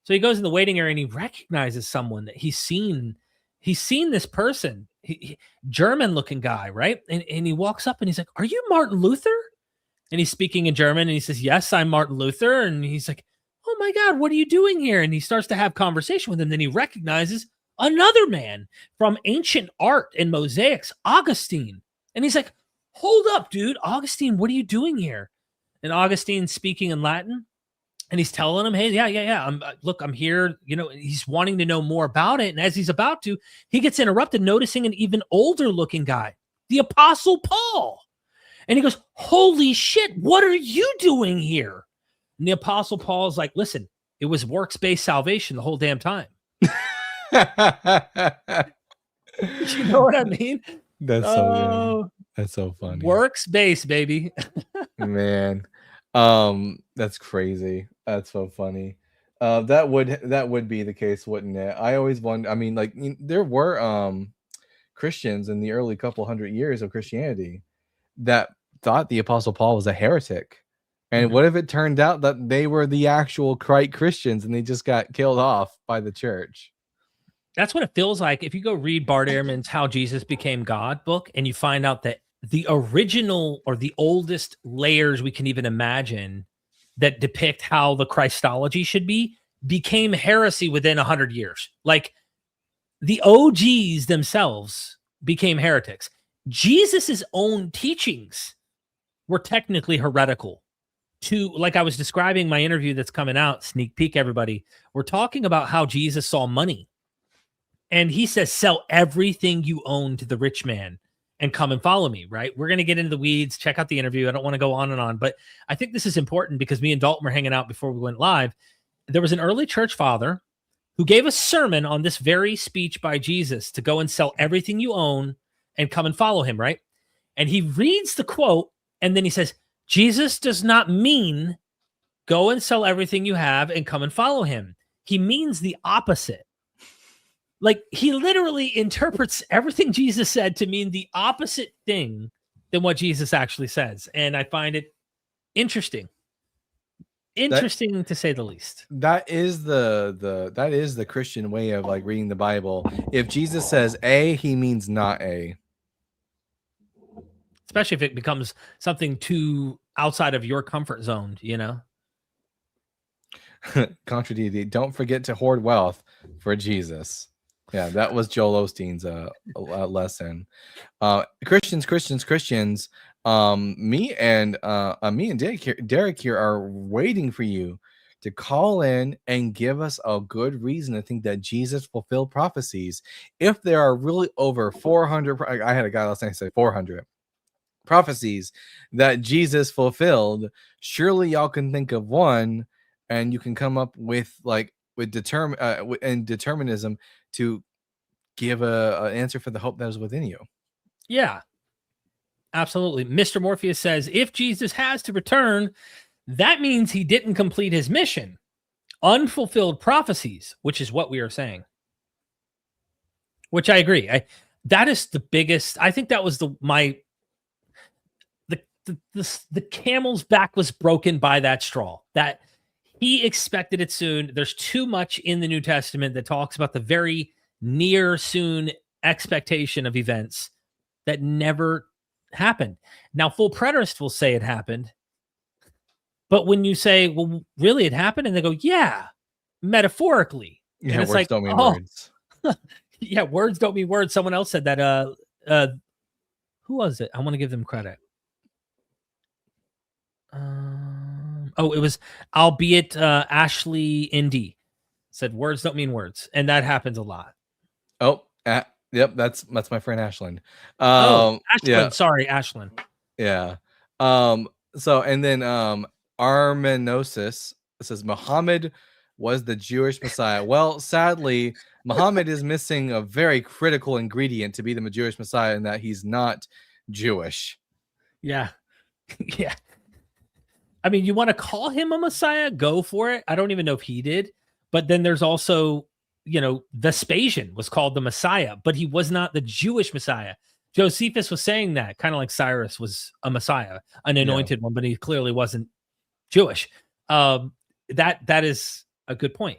So he goes in the waiting area and he recognizes someone that he's seen this person, German looking guy. Right. And he walks up and he's like, are you Martin Luther? And he's speaking in German and he says, yes, I'm Martin Luther. And he's like, oh my God, what are you doing here? And he starts to have conversation with him. Then he recognizes another man from ancient art and mosaics, Augustine. And he's like, hold up, dude. Augustine, what are you doing here? And Augustine's speaking in Latin. And he's telling him, hey, yeah. I'm here. He's wanting to know more about it. And as he's about to, he gets interrupted, noticing an even older looking guy, the Apostle Paul. And he goes, holy shit, what are you doing here? And the Apostle Paul is like, listen, it was works-based salvation the whole damn time. You know what I mean? That's so good. That's so funny. Works-based, baby. Man. That's crazy. That's so funny. That would be the case, wouldn't it? I always wonder. I mean, like, there were Christians in the early couple hundred years of Christianity that thought the Apostle Paul was a heretic. And what if it turned out that they were the actual Christians and they just got killed off by the church? That's what it feels like. If you go read Bart Ehrman's How Jesus Became God book, and you find out that the original or the oldest layers we can even imagine that depict how the Christology should be became heresy within 100 years. Like the OGs themselves became heretics. Jesus's own teachings were technically heretical. Like I was describing my interview that's coming out, sneak peek, everybody. We're talking about how Jesus saw money. And he says, sell everything you own to the rich man and come and follow me, right? We're going to get into the weeds. Check out the interview. I don't want to go on and on, but I think this is important because me and Dalton were hanging out before we went live. There was an early church father who gave a sermon on this very speech by Jesus to go and sell everything you own and come and follow him, right? And he reads the quote, and then he says, Jesus does not mean go and sell everything you have and come and follow him. He means the opposite. Like, he literally interprets everything Jesus said to mean the opposite thing than what Jesus actually says. And I find it interesting. Interesting to say the least. That is the Christian way of like reading the Bible. If Jesus says A, he means not A. Especially if it becomes something too outside of your comfort zone, you know? Contradictory. Don't forget to hoard wealth for Jesus. Yeah, that was Joel Osteen's lesson. Christians. Me and Derek here are waiting for you to call in and give us a good reason to think that Jesus fulfilled prophecies. If there are really over 400, I had a guy last night say 400 prophecies that Jesus fulfilled, surely y'all can think of one, and you can come up with determinism to give an answer for the hope that is within you. Yeah, absolutely. Mr. Morpheus says, if Jesus has to return, that means he didn't complete his mission. Unfulfilled prophecies, which is what we are saying. Which I agree. That is the biggest. I think that was the camel's back was broken by that straw. That he expected it soon. There's too much in the New Testament that talks about the very near soon expectation of events that never happened. Now, full preterists will say it happened. But when you say, well, really it happened? And they go, yeah, metaphorically. Yeah, and it's words like, don't mean words. Yeah, words don't mean words. Someone else said that. Who was it? I want to give them credit. It was albeit Ashley Indy said words don't mean words, and that happens a lot. Yep, that's my friend Ashlyn. Ashlyn, yeah. Sorry, Ashlyn. Yeah. So and then Armenosis says Muhammad was the Jewish Messiah. Well, sadly, Muhammad is missing a very critical ingredient to be the Jewish Messiah, in that he's not Jewish. Yeah. Yeah. I mean, you want to call him a Messiah? Go for it. I don't even know if he did. But then there's also, Vespasian was called the Messiah, but he was not the Jewish Messiah. Josephus was saying that, kind of like Cyrus was a Messiah, an anointed one, but he clearly wasn't Jewish. That is a good point.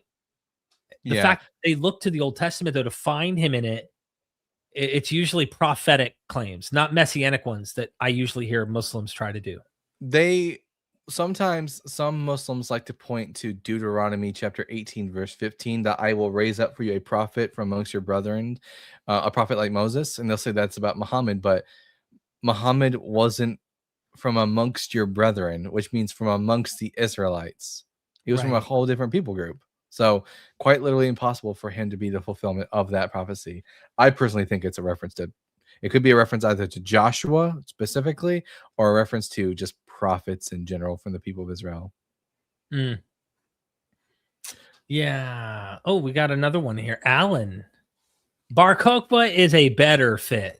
The fact that they look to the Old Testament, though, to find him in it, it's usually prophetic claims, not messianic ones that I usually hear Muslims try to do. Sometimes some Muslims like to point to Deuteronomy chapter 18, verse 15, that I will raise up for you a prophet from amongst your brethren, a prophet like Moses. And they'll say that's about Muhammad, but Muhammad wasn't from amongst your brethren, which means from amongst the Israelites. He was from a whole different people group. So quite literally impossible for him to be the fulfillment of that prophecy. I personally think it's a reference to, it could be a reference either to Joshua specifically, or a reference to just prophets in general from the people of Israel. Yeah. Oh, we got another one here. Alan. Bar Kokhba is a better fit.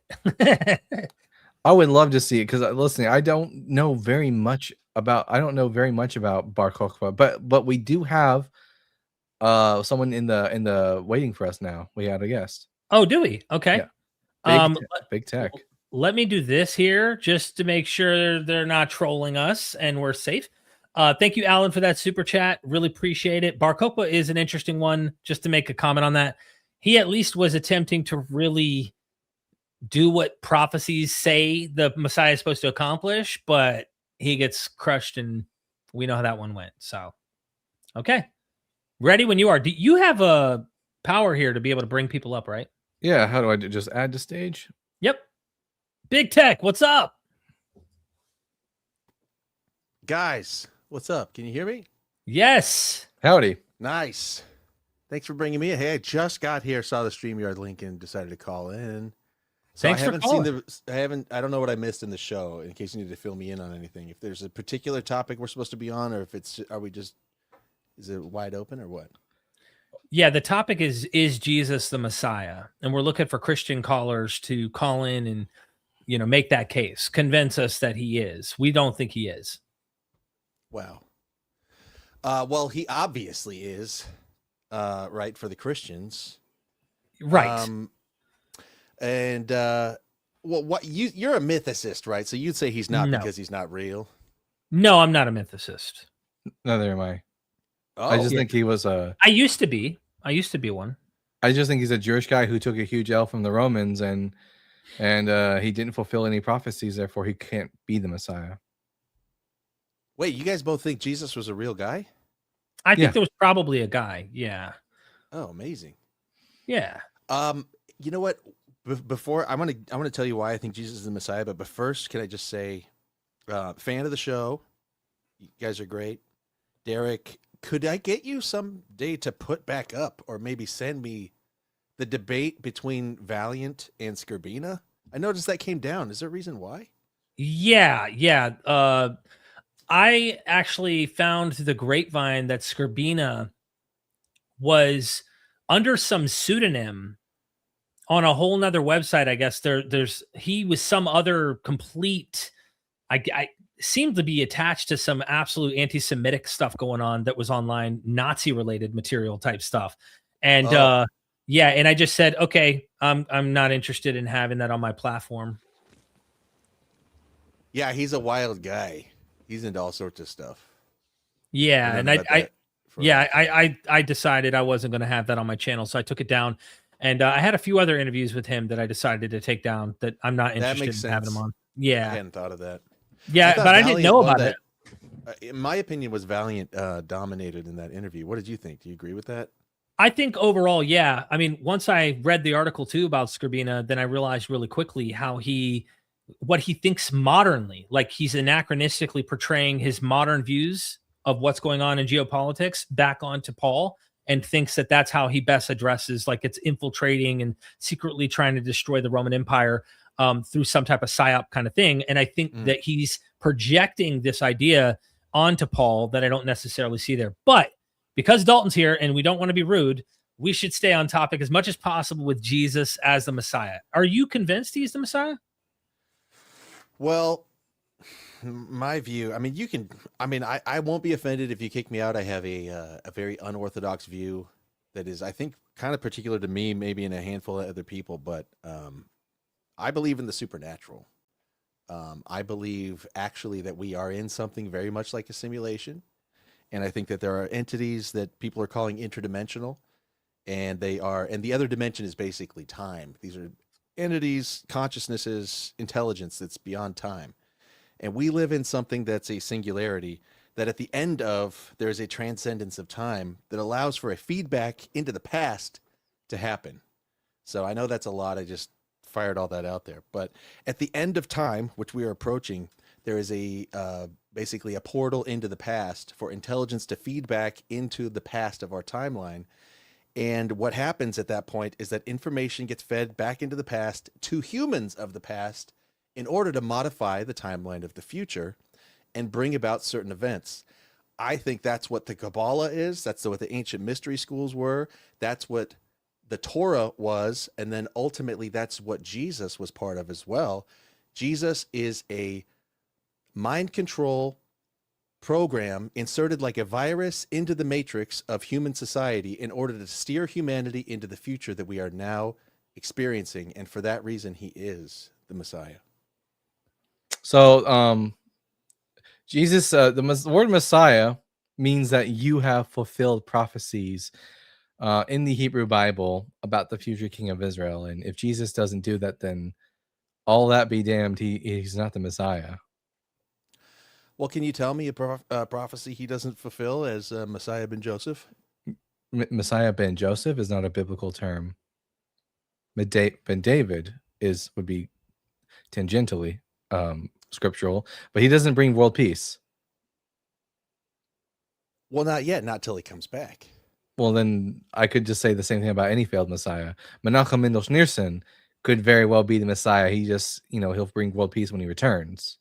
I would love to see it, because listening, I don't know very much about Bar Kokhba, but we do have someone in the waiting for us now. We had a guest. Oh, do we? Okay. Yeah. Big tech. Let me do this here just to make sure they're not trolling us and we're safe. Thank you, Alan, for that super chat. Really appreciate it. Bar Kokhba is an interesting one. Just to make a comment on that, he at least was attempting to really do what prophecies say the Messiah is supposed to accomplish, but he gets crushed, and we know how that one went. So, okay. Ready when you are. Do you have a power here to be able to bring people up, right? Yeah. How do I do? Just add to stage? Yep. Big Tech, what's up? Guys, what's up? Can you hear me? Yes. Howdy. Nice. Thanks for bringing me. Hey, I just got here, saw the StreamYard link, and decided to call in. So Thanks for calling. I don't know what I missed in the show, in case you need to fill me in on anything. If there's a particular topic we're supposed to be on, or if is it wide open or what? Yeah, the topic is Jesus the Messiah? And we're looking for Christian callers to call in and, make that case, convince us that he is. We don't think he is. Wow. Well, he obviously is, right, for the Christians. Right. And well, what you're a mythicist, right? So you'd say he's not No. because he's not real. No, I'm not a mythicist. Neither am I. Oh, I just think he was a. I used to be one. I just think he's a Jewish guy who took a huge L from the Romans, and he didn't fulfill any prophecies. Therefore, he can't be the Messiah. Wait, you guys both think Jesus was a real guy? I think there was probably a guy. Yeah. Oh, amazing. Yeah. You know what? Before I want to tell you why I think Jesus is the Messiah, but first, can I just say, fan of the show, you guys are great. Derek, could I get you someday to put back up, or maybe send me the debate between Valiant and Scorbina? I noticed that came down. Is there a reason why? Yeah. I actually found the grapevine that Scorbina was under some pseudonym on a whole nother website. I guess he was some other complete. I seemed to be attached to some absolute anti-Semitic stuff going on that was online, Nazi-related material type stuff, and and I just said, okay, I'm not interested in having that on my platform. Yeah, he's a wild guy. He's into all sorts of stuff. Yeah, and I decided I wasn't going to have that on my channel, so I took it down. And I had a few other interviews with him that I decided to take down that I'm not interested in having him on. Yeah, I hadn't thought of that. Yeah, but I didn't know about it. In my opinion, was Valiant dominated in that interview. What did you think? Do you agree with that? I think overall, yeah. I mean, once I read the article too about Scorbina, then I realized really quickly what he thinks modernly. Like he's anachronistically portraying his modern views of what's going on in geopolitics back onto Paul, and thinks that that's how he best addresses, like, it's infiltrating and secretly trying to destroy the Roman Empire through some type of psyop kind of thing. And I think that he's projecting this idea onto Paul that I don't necessarily see there. But because Dalton's here and we don't want to be rude, we should stay on topic as much as possible with Jesus as the Messiah. Are you convinced he's the Messiah? Well, my view, I mean, I won't be offended if you kick me out. I have a very unorthodox view that is, I think, kind of particular to me, maybe in a handful of other people, but I believe in the supernatural. I believe actually that we are in something very much like a simulation. And I think that there are entities that people are calling interdimensional, and the other dimension is basically time. These are entities, consciousnesses, intelligence that's beyond time. And we live in something that's a singularity, that at the end of, there's a transcendence of time that allows for a feedback into the past to happen. So I know that's a lot. I just fired all that out there. But at the end of time, which we are approaching, there is basically a portal into the past for intelligence to feed back into the past of our timeline. And what happens at that point is that information gets fed back into the past to humans of the past in order to modify the timeline of the future and bring about certain events. I think that's what the Kabbalah is. That's what the ancient mystery schools were. That's what the Torah was. And then ultimately that's what Jesus was part of as well. Jesus is a mind control program inserted like a virus into the matrix of human society in order to steer humanity into the future that we are now experiencing. And for that reason, he is the Messiah. So, Jesus, the word Messiah means that you have fulfilled prophecies in the Hebrew Bible about the future king of Israel. And if Jesus doesn't do that, then all that be damned, he's not the Messiah. Well, can you tell me a prophecy he doesn't fulfill as Messiah ben Joseph? Messiah ben Joseph is not a biblical term. Ben David would be tangentially scriptural, but he doesn't bring world peace. Well, not yet, not till he comes back. Well, then I could just say the same thing about any failed Messiah. Menachem Mendel Schneerson could very well be the Messiah. He just, he'll bring world peace when he returns.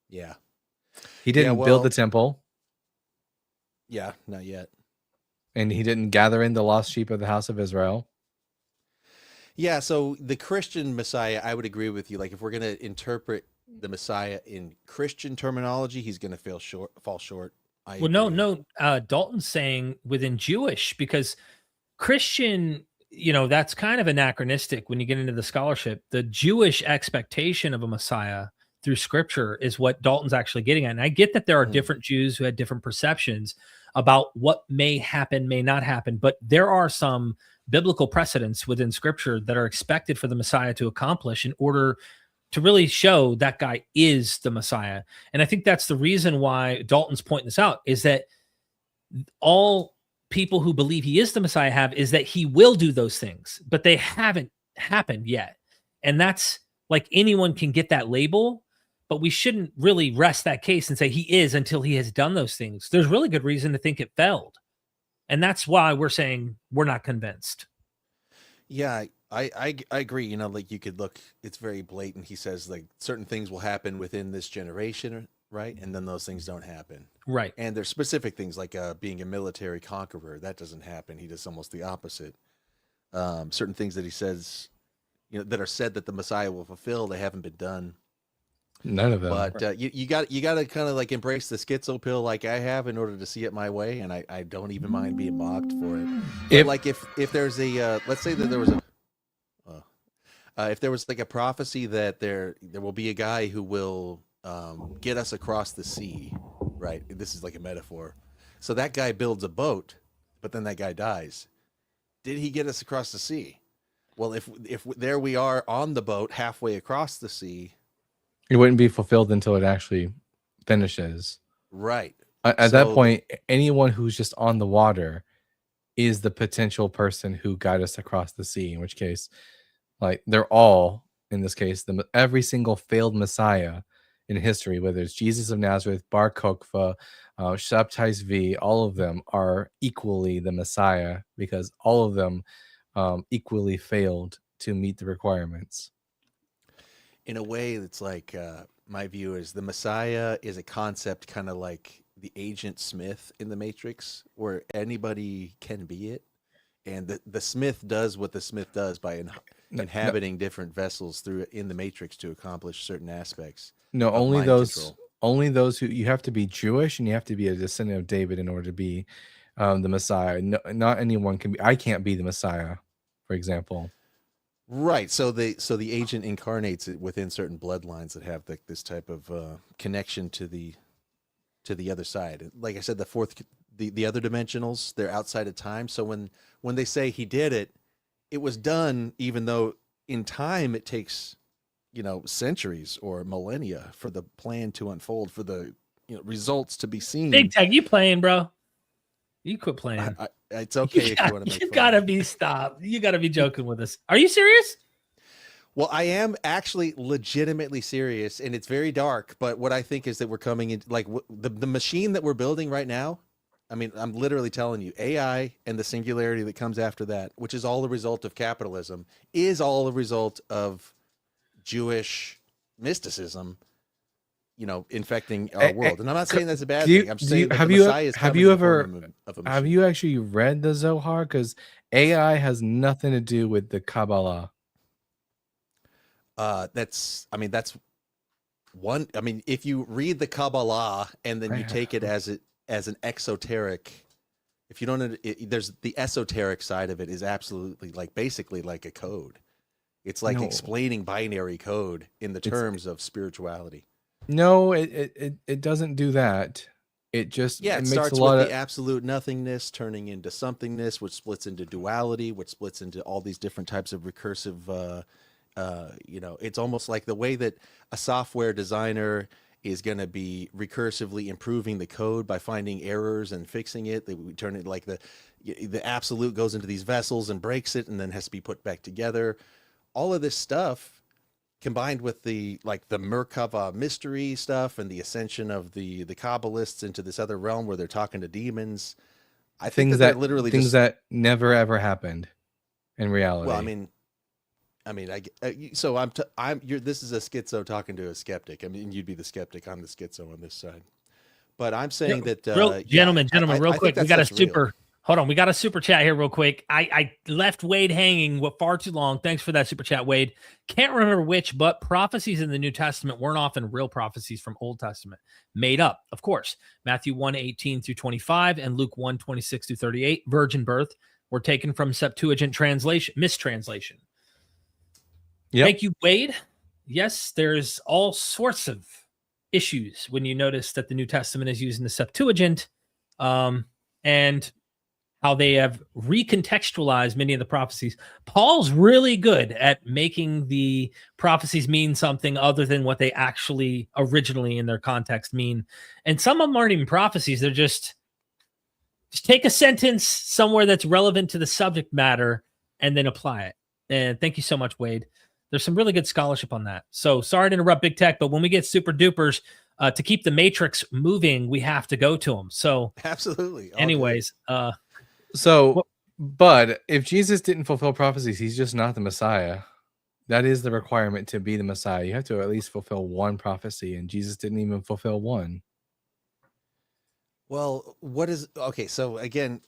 Yeah. He didn't build the temple. Yeah, not yet. And he didn't gather in the lost sheep of the house of Israel. Yeah, so the Christian Messiah, I would agree with you. Like, if we're going to interpret the Messiah in Christian terminology, he's going to fall short. Well, no. Dalton's saying within Jewish, because Christian, that's kind of anachronistic when you get into the scholarship. The Jewish expectation of a Messiah through Scripture is what Dalton's actually getting at. And I get that there are different Jews who had different perceptions about what may happen, may not happen, but there are some biblical precedents within Scripture that are expected for the Messiah to accomplish in order to really show that guy is the Messiah. And I think that's the reason why Dalton's pointing this out, is that all people who believe he is the Messiah have is that he will do those things, but they haven't happened yet. And that's like, anyone can get that label, but we shouldn't really rest that case and say he is until he has done those things. There's really good reason to think it failed. And that's why we're saying we're not convinced. Yeah, I agree. Like, you could look, it's very blatant. He says, like, certain things will happen within this generation, right? And then those things don't happen. Right. And there's specific things like being a military conqueror. That doesn't happen. He does almost the opposite. Certain things that he says, that are said that the Messiah will fulfill, they haven't been done. None of them. But you got to kind of like embrace the schizo pill like I have in order to see it my way, and I don't even mind being mocked for it. But if there's a let's say that there was if there was like a prophecy that there will be a guy who will get us across the sea, right? This is like a metaphor. So that guy builds a boat, but then that guy dies. Did he get us across the sea? Well, if there we are on the boat halfway across the sea. It wouldn't be fulfilled until it actually finishes. Right. At that point, anyone who's just on the water is the potential person who got us across the sea, in which case, like, they're all, in this case, every single failed Messiah in history, whether it's Jesus of Nazareth, Bar Kokhba, Shabtai Zvi, all of them are equally the Messiah, because all of them equally failed to meet the requirements. In a way, it's like, my view is the Messiah is a concept kind of like the Agent Smith in the Matrix, where anybody can be it. And the Smith does what the Smith does by inhabiting different vessels in the Matrix to accomplish certain aspects. No, only those who, you have to be Jewish and you have to be a descendant of David in order to be the Messiah. No, not anyone can be. I can't be the Messiah, for example. Right. So the agent incarnates it within certain bloodlines that have this type of connection to the other side. Like I said, the other dimensionals, they're outside of time. So when they say he did it, it was done, even though in time it takes, centuries or millennia for the plan to unfold, for the results to be seen. Big Tech, you playing, bro? You quit playing. It's okay if you want to make fun. You gotta be stopped. You gotta be joking with us. Are you serious? Well, I am actually legitimately serious, and it's very dark. But what I think is that we're coming in, like, the machine that we're building right now. I mean, I'm literally telling you, AI and the singularity that comes after that, which is all the result of capitalism, is all the result of Jewish mysticism, infecting our world. And I'm not saying that's a bad thing. I'm saying that the Messiah is coming in the form of a machine. Have you actually read the Zohar? Because AI has nothing to do with the Kabbalah. That's one. I mean, if you read the Kabbalah and then you take it as an exoteric, if you don't, there's the esoteric side of it is absolutely basically like a code. It's like explaining binary code in the terms of spirituality. No, it doesn't do that. It just it starts with the absolute nothingness turning into somethingness, which splits into duality, which splits into all these different types of recursive. It's almost like the way that a software designer is going to be recursively improving the code by finding errors and fixing it. They turn it like the absolute goes into these vessels and breaks it and then has to be put back together. All of this stuff combined with the Merkava mystery stuff and the ascension of the Kabbalists into this other realm where they're talking to demons. I think that literally things that never ever happened in reality. Well, this is a schizo talking to a skeptic. I mean, you'd be the skeptic. I'm the schizo on this side. But I'm saying that gentlemen, real quick, we got a Hold on, we got a super chat here real quick. I left Wade hanging far too long. Thanks for that super chat, Wade. Can't remember which, but prophecies in the New Testament weren't often real prophecies from Old Testament. Made up, of course. Matthew 1:18 through 25 and Luke 1:26 through 38, virgin birth, were taken from Septuagint translation, mistranslation. Yep. Thank you, Wade. Yes, there's all sorts of issues when you notice that the New Testament is using the Septuagint, and how they have recontextualized many of the prophecies. Paul's really good at making the prophecies mean something other than what they actually originally in their context mean. And some of them aren't even prophecies. They're just take a sentence somewhere that's relevant to the subject matter and then apply it. And thank you so much, Wade. There's some really good scholarship on that. So sorry to interrupt Big Tech, but when we get super dupers, to keep the matrix moving, we have to go to them. So absolutely. Anyways, but if Jesus didn't fulfill prophecies, he's just not the Messiah. That is the requirement to be the Messiah. You have to at least fulfill one prophecy, and Jesus didn't even fulfill one. Well, okay? So again,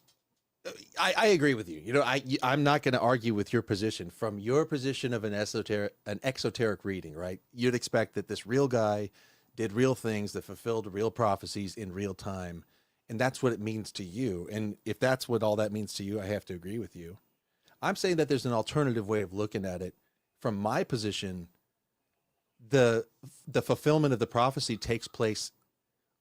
I agree with you. You know, I'm not going to argue with your position. From your position of an exoteric reading, right? You'd expect that this real guy did real things that fulfilled real prophecies in real time. And that's what it means to you. And if that's what all that means to you, I have to agree with you. I'm saying that there's an alternative way of looking at it. From my position, the fulfillment of the prophecy takes place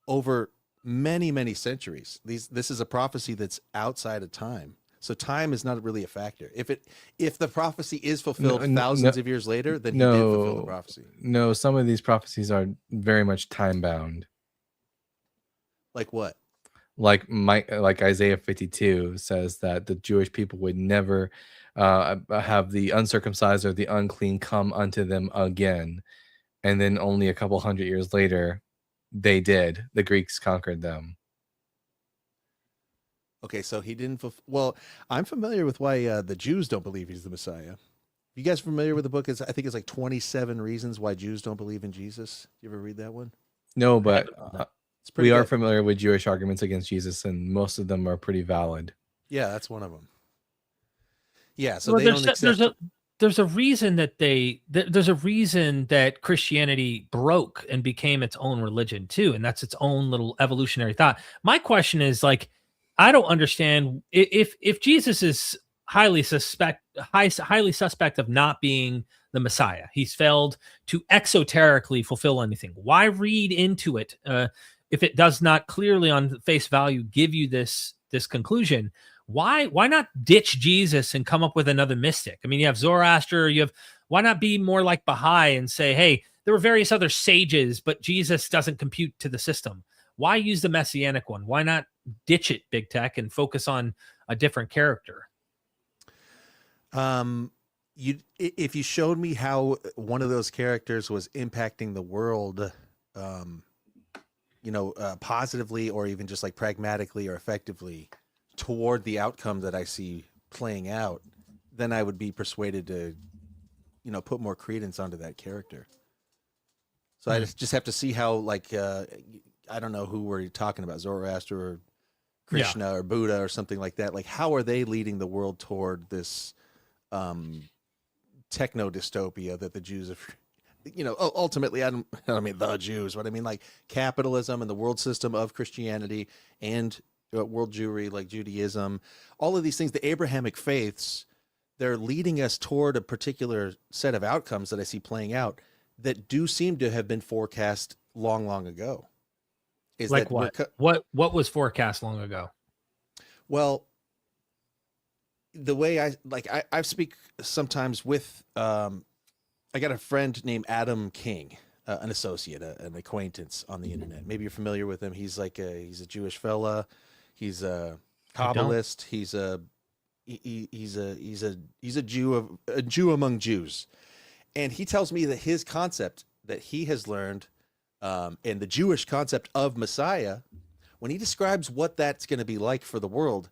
over many, many centuries. This is a prophecy that's outside of time. So time is not really a factor. If the prophecy is fulfilled thousands of years later, then he did fulfill the prophecy. No, some of these prophecies are very much time bound. Like what? Like Isaiah 52 says that the Jewish people would never have the uncircumcised or the unclean come unto them again. And then only a couple hundred years later, they did. The Greeks conquered them. Okay, so he didn't well, I'm familiar with why the Jews don't believe he's the Messiah. You guys familiar with the book? I think it's like 27 Reasons Why Jews Don't Believe in Jesus. You ever read that one? No, but we are good. familiar with Jewish arguments against Jesus, and most of them are pretty valid. Yeah, that's one of them. Yeah, so they don't accept... There's a reason that there's a reason that Christianity broke and became its own religion too, and that's its own little evolutionary thought. My question is, like, I don't understand if Jesus is highly suspect of not being the Messiah. He's failed to exoterically fulfill anything. Why read into it if it does not clearly on face value give you this conclusion? Why not ditch Jesus and come up with another mystic? I mean, you have Zoroaster, why not be more like Baha'i and say, hey, there were various other sages, but Jesus doesn't compute to the system. Why use the Messianic one? Why not ditch it, Big Tech, and focus on a different character? If you showed me how one of those characters was impacting the world, positively or even just like pragmatically or effectively toward the outcome that I see playing out, then I would be persuaded to, put more credence onto that character. So I just have to see how, like, I don't know who we're talking about, Zoroaster or Krishna or Buddha or something like that. Like, how are they leading the world toward this techno dystopia that the Jews have, ultimately, I don't mean the Jews, but I mean like capitalism and the world system of Christianity and world Jewry, like Judaism, all of these things, the Abrahamic faiths, they're leading us toward a particular set of outcomes that I see playing out that do seem to have been forecast long, long ago. Is like that what was forecast long ago? Well, the way I speak sometimes with, I got a friend named Adam King, an associate, an acquaintance on the internet. Maybe you're familiar with him. He's he's a Jewish fella. He's a Kabbalist. He's a Jew among Jews. And he tells me that his concept that he has learned, and the Jewish concept of Messiah, when he describes what that's going to be like for the world,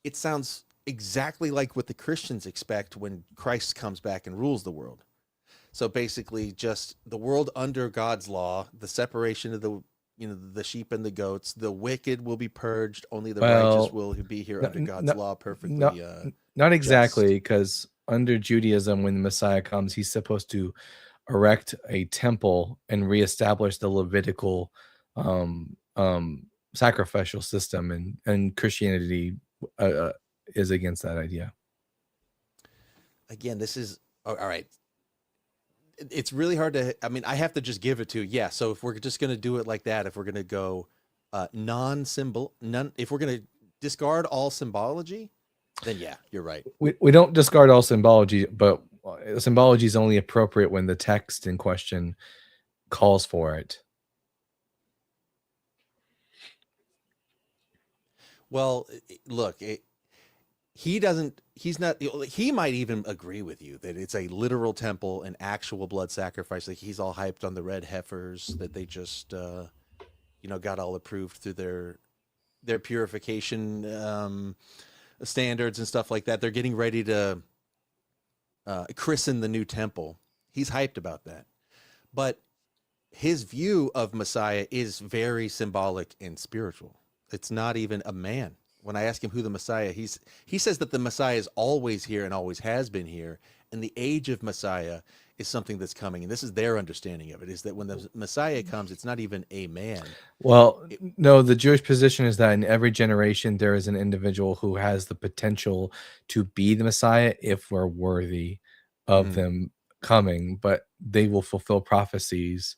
it sounds exactly like what the Christians expect when Christ comes back and rules the world. So basically just the world under God's law, the separation of the, the sheep and the goats. The wicked will be purged. Only the Well, righteous will be here under God's law perfectly. Not exactly, because under Judaism, when the Messiah comes, he's supposed to erect a temple and reestablish the Levitical sacrificial system, and Christianity is against that idea. Again, this is all right. It's really hard to. I mean, I have to just give it to yeah. So if we're just going to do it like that, if we're going to go non-symbol, if we're going to discard all symbology, then yeah, you're right. We don't discard all symbology, but symbology is only appropriate when the text in question calls for it. Well, look, he might even agree with you that it's a literal temple, an actual blood sacrifice. Like he's all hyped on the red heifers that they just, got all approved through their purification standards and stuff like that. They're getting ready to christen the new temple. He's hyped about that. But his view of Messiah is very symbolic and spiritual. It's not even a man. When I ask him who the Messiah, he says that the Messiah is always here and always has been here. And the age of Messiah is something that's coming. And this is their understanding of it, is that when the Messiah comes, it's not even a man. Well, no, the Jewish position is that in every generation, there is an individual who has the potential to be the Messiah if we're worthy of them coming, but they will fulfill prophecies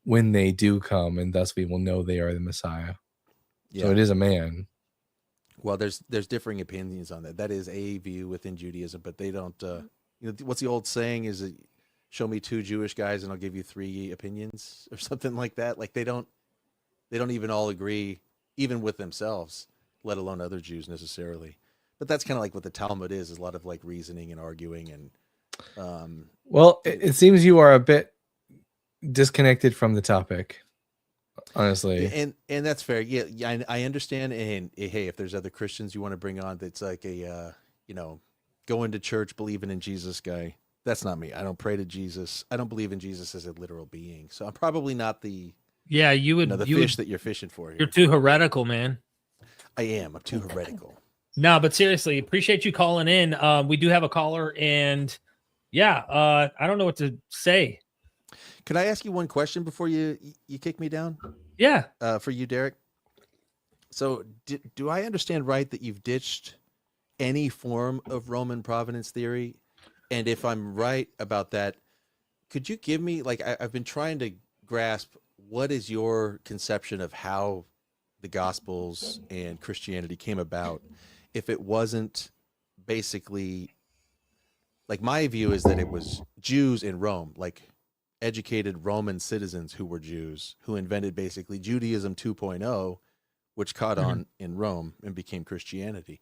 when they do come. And thus we will know they are the Messiah. Yeah. So it is a man. Well, there's differing opinions on that. That is a view within Judaism, but they don't. What's the old saying? Is it show me 2 Jewish guys and I'll give you 3 opinions or something like that? Like they don't even all agree, even with themselves, let alone other Jews necessarily. But that's kind of like what the Talmud is a lot of like reasoning and arguing and. Well, it seems you are a bit disconnected from the topic. Honestly, and that's fair. Yeah, I understand. And hey, if there's other Christians you want to bring on, that's like a going to church, believing in Jesus guy. That's not me. I don't pray to Jesus. I don't believe in Jesus as a literal being. So I'm probably not the you would the fish that you're fishing for here. You're too heretical, man. I am. I'm too heretical. No, but seriously, appreciate you calling in. We do have a caller, and I don't know what to say. Could I ask you one question before you kick me down? Yeah. For you, Derek. So do I understand right that you've ditched any form of Roman providence theory? And if I'm right about that, could you give me, like, I've been trying to grasp what is your conception of how the Gospels and Christianity came about, if it wasn't basically, like, my view is that it was Jews in Rome, like educated Roman citizens who were Jews, who invented basically Judaism 2.0, which caught on in Rome and became Christianity.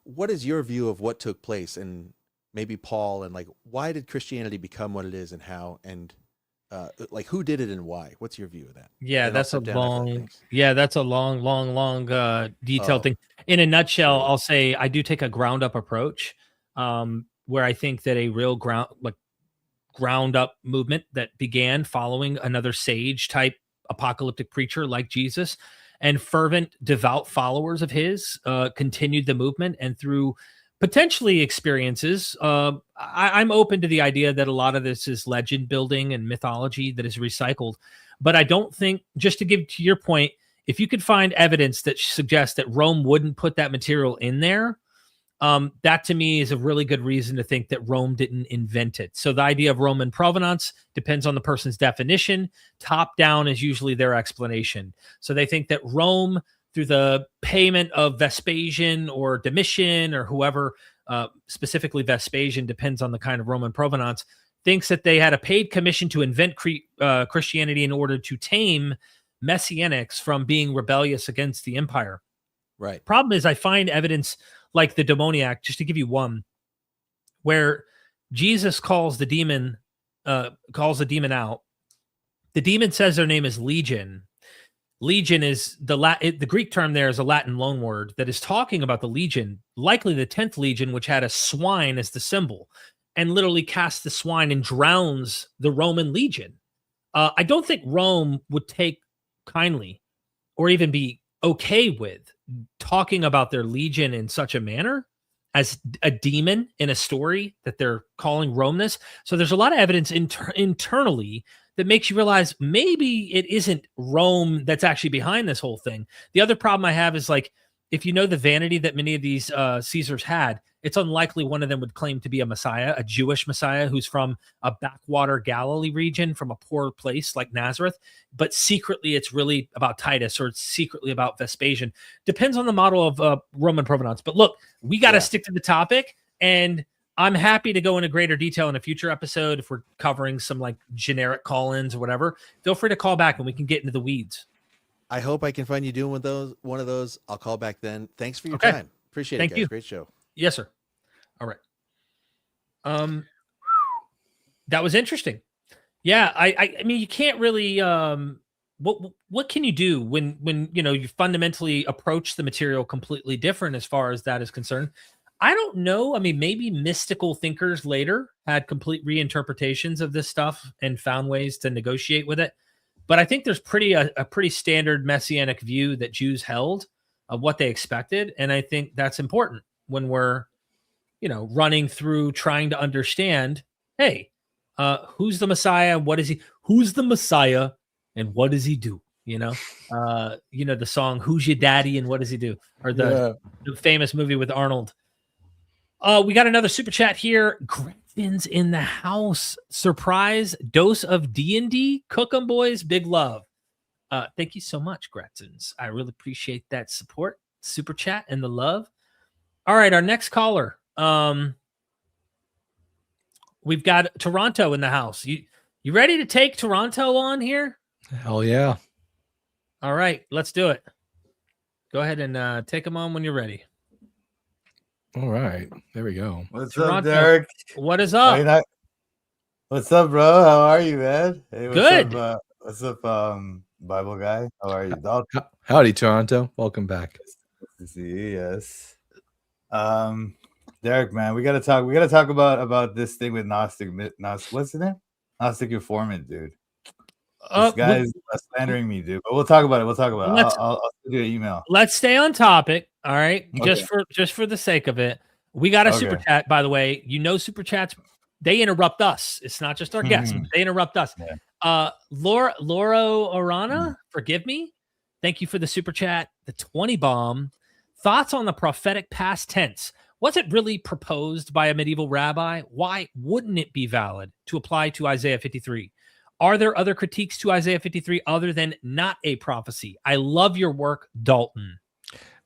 What is your view of what took place, and maybe Paul, and like, why did Christianity become what it is, and how, and like, who did it and why? What's your view of that? Yeah, that's a long, detailed thing. In a nutshell, I'll say I do take a ground up approach, where I think that a real ground up movement that began following another sage type apocalyptic preacher like Jesus, and fervent devout followers of his continued the movement, and through potentially experiences, I'm open to the idea that a lot of this is legend building and mythology that is recycled. But I don't think, just to give to your point, if you could find evidence that suggests that Rome wouldn't put that material in there, that to me is a really good reason to think that Rome didn't invent it. So the idea of Roman provenance depends on the person's definition. Top down is usually their explanation. So they think that Rome, through the payment of Vespasian or Domitian or whoever, specifically Vespasian, depends on the kind of Roman provenance, thinks that they had a paid commission to invent Christianity in order to tame Messianics from being rebellious against the empire. Right. Problem is, I find evidence like the demoniac, just to give you one, where Jesus calls the demon out. The demon says their name is Legion. Legion is the Greek term. There is a Latin loan word that is talking about the legion, likely the 10th legion, which had a swine as the symbol, and literally casts the swine and drowns the Roman legion. I don't think Rome would take kindly or even be okay with talking about their legion in such a manner as a demon in a story that they're calling Rome this. So there's a lot of evidence internally that makes you realize maybe it isn't Rome that's actually behind this whole thing. The other problem I have is like, if you know the vanity that many of these Caesars had, it's unlikely one of them would claim to be a Messiah, a Jewish Messiah who's from a backwater Galilee region, from a poor place like Nazareth, but secretly it's really about Titus or it's secretly about Vespasian. Depends on the model of Roman provenance. But look, we got to stick to the topic, and I'm happy to go into greater detail in a future episode if we're covering some like generic call-ins or whatever. Feel free to call back and we can get into the weeds. I hope I can find you doing one of those. I'll call back then. Thanks for your time. Appreciate it, guys. Great show. Yes, sir. All right. That was interesting. Yeah, I mean, you can't really what can you do when you know you fundamentally approach the material completely different as far as that is concerned? I don't know. I mean, maybe mystical thinkers later had complete reinterpretations of this stuff and found ways to negotiate with it. But I think there's a pretty standard Messianic view that Jews held of what they expected. And I think that's important when we're, you know, running through trying to understand, hey, who's the Messiah? What is he? Who's the Messiah and what does he do? You know, the song, Who's Your Daddy and What Does He Do? Or the famous movie with Arnold. We got another super chat here. Griffin's in the house. Surprise dose of D&D. Cook 'em, boys. Big love. Thank you so much, Gretzins. I really appreciate that support, super chat, and the love. All right, our next caller. We've got Toronto in the house. You ready to take Toronto on here? Hell yeah. All right, let's do it. Go ahead and take him on when you're ready. All right, there we go. What's Toronto, up, Derek? What is up? What's up, bro? How are you, man? Hey, good. What's up, Bible guy? How are you, dog? Howdy, Toronto. Welcome back. Good to see you. Yes. Derek, man, we gotta talk. We gotta talk about this thing with Gnostic. What's the name? Gnostic informant, dude. This guy's slandering me, dude. But we'll talk about it. I'll send you an email. Let's stay on topic. All right. Okay. Just for the sake of it. We got a super chat, by the way. You know, super chats, they interrupt us. It's not just our guests. They interrupt us. Yeah. Laura Orana, forgive me. Thank you for the super chat. The 20 bomb. Thoughts on the prophetic past tense. Was it really proposed by a medieval rabbi? Why wouldn't it be valid to apply to Isaiah 53? Are there other critiques to Isaiah 53 other than not a prophecy? I love your work, Dalton.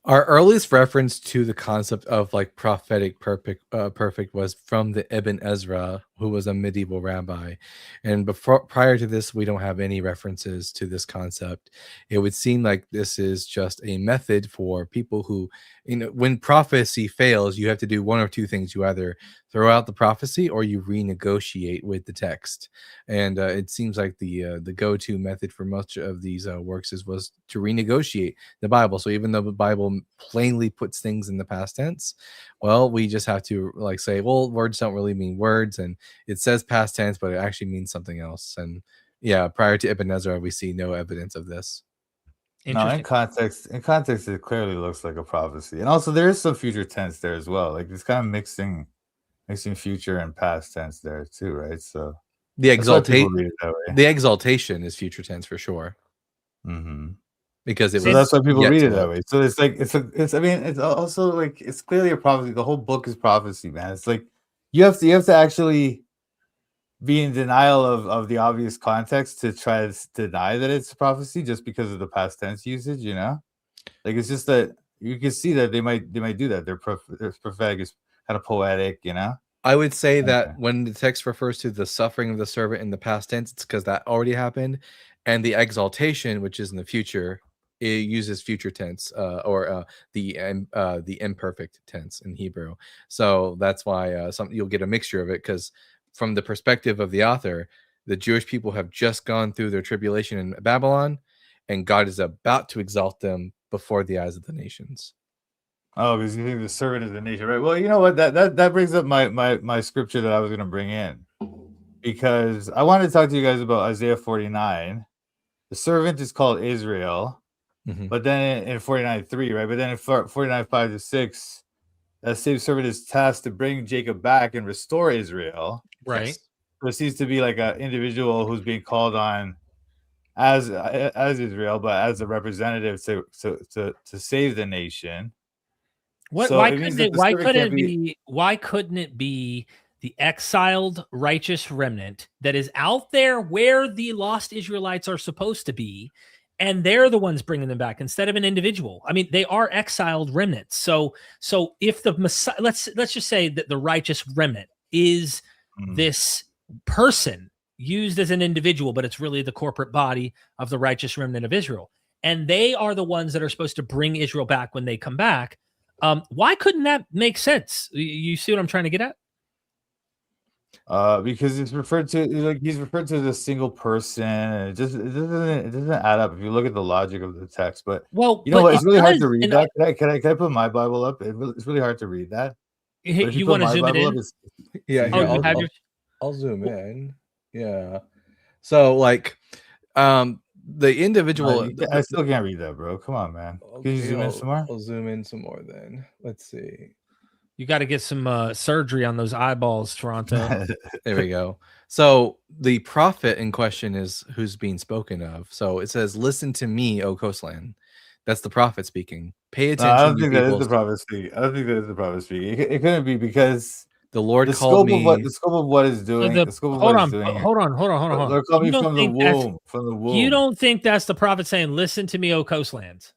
Our earliest reference to the concept of like prophetic perfect was from the Ibn Ezra, who was a medieval rabbi. And prior to this, we don't have any references to this concept. It would seem like this is just a method for people who, you know, when prophecy fails, you have to do one or two things. You either throw out the prophecy or you renegotiate with the text. And it seems like the go-to method for much of these works was to renegotiate the Bible. So even though the Bible plainly puts things in the past tense, well, we just have to like say, well, words don't really mean words, and it says past tense, but it actually means something else. And yeah, prior to Ibn Ezra, we see no evidence of this. No, in context, it clearly looks like a prophecy, and also there is some future tense there as well. Like it's kind of mixing future and past tense there too, right? So the exaltation is future tense for sure. Because that's why people read it that way. So it's like it's I mean it's also like it's clearly a prophecy. The whole book is prophecy, man. It's like you have to actually be in denial of the obvious context to try to deny that it's a prophecy just because of the past tense usage, you know? Like it's just that you can see that they might do that. Their prophetic is kind of poetic, you know? I would say that when the text refers to the suffering of the servant in the past tense, it's because that already happened. And the exaltation, which is in the future, it uses future tense or the imperfect tense in Hebrew. So that's why you'll get a mixture of it, because from the perspective of the author, the Jewish people have just gone through their tribulation in Babylon, and God is about to exalt them before the eyes of the nations. Oh, because you think the servant is the nation, right? Well, you know what? That brings up my scripture that I was going to bring in, because I wanted to talk to you guys about Isaiah 49. the servant is called Israel. But then in 49:3, right? But then in 49:5-6, that same servant is tasked to bring Jacob back and restore Israel. Right. Yes. So it seems to be like an individual who's being called on as Israel, but as a representative to save the nation. What? So Why it means couldn't that it? the Why servant couldn't can't it be? Why couldn't it be the exiled righteous remnant that is out there where the lost Israelites are supposed to be, and they're the ones bringing them back instead of an individual? I mean, they are exiled remnants. So if the Messiah, let's just say that the righteous remnant is this person used as an individual, but it's really the corporate body of the righteous remnant of Israel, and they are the ones that are supposed to bring Israel back when they come back. Why couldn't that make sense? You see what I'm trying to get at? Because he's referred to as a single person, and it doesn't add up if you look at the logic of the text. But well, you know what? It's really hard to does, read that. Can I put my Bible up? It's really hard to read that. But if you put want to my zoom Bible it up, in? it's Yeah, Oh, here, you have your. I'll zoom in. Yeah. So like, the individual. I still can't read that, bro. Come on, man. Can you zoom in some more? I'll zoom in some more then. Let's see. You got to get some surgery on those eyeballs, Toronto. There we go. So the prophet in question is who's being spoken of. So it says, "Listen to me, O coastland." That's the prophet speaking. Pay attention. I don't think that is the prophet speaking. I don't think that is the prophet speaking. It couldn't be because the Lord the called scope me. Of the scope of what is doing. The scope of what is doing. Hold on. They're coming from the womb. From the womb. You don't think that's the prophet saying, "Listen to me, O coastlands"?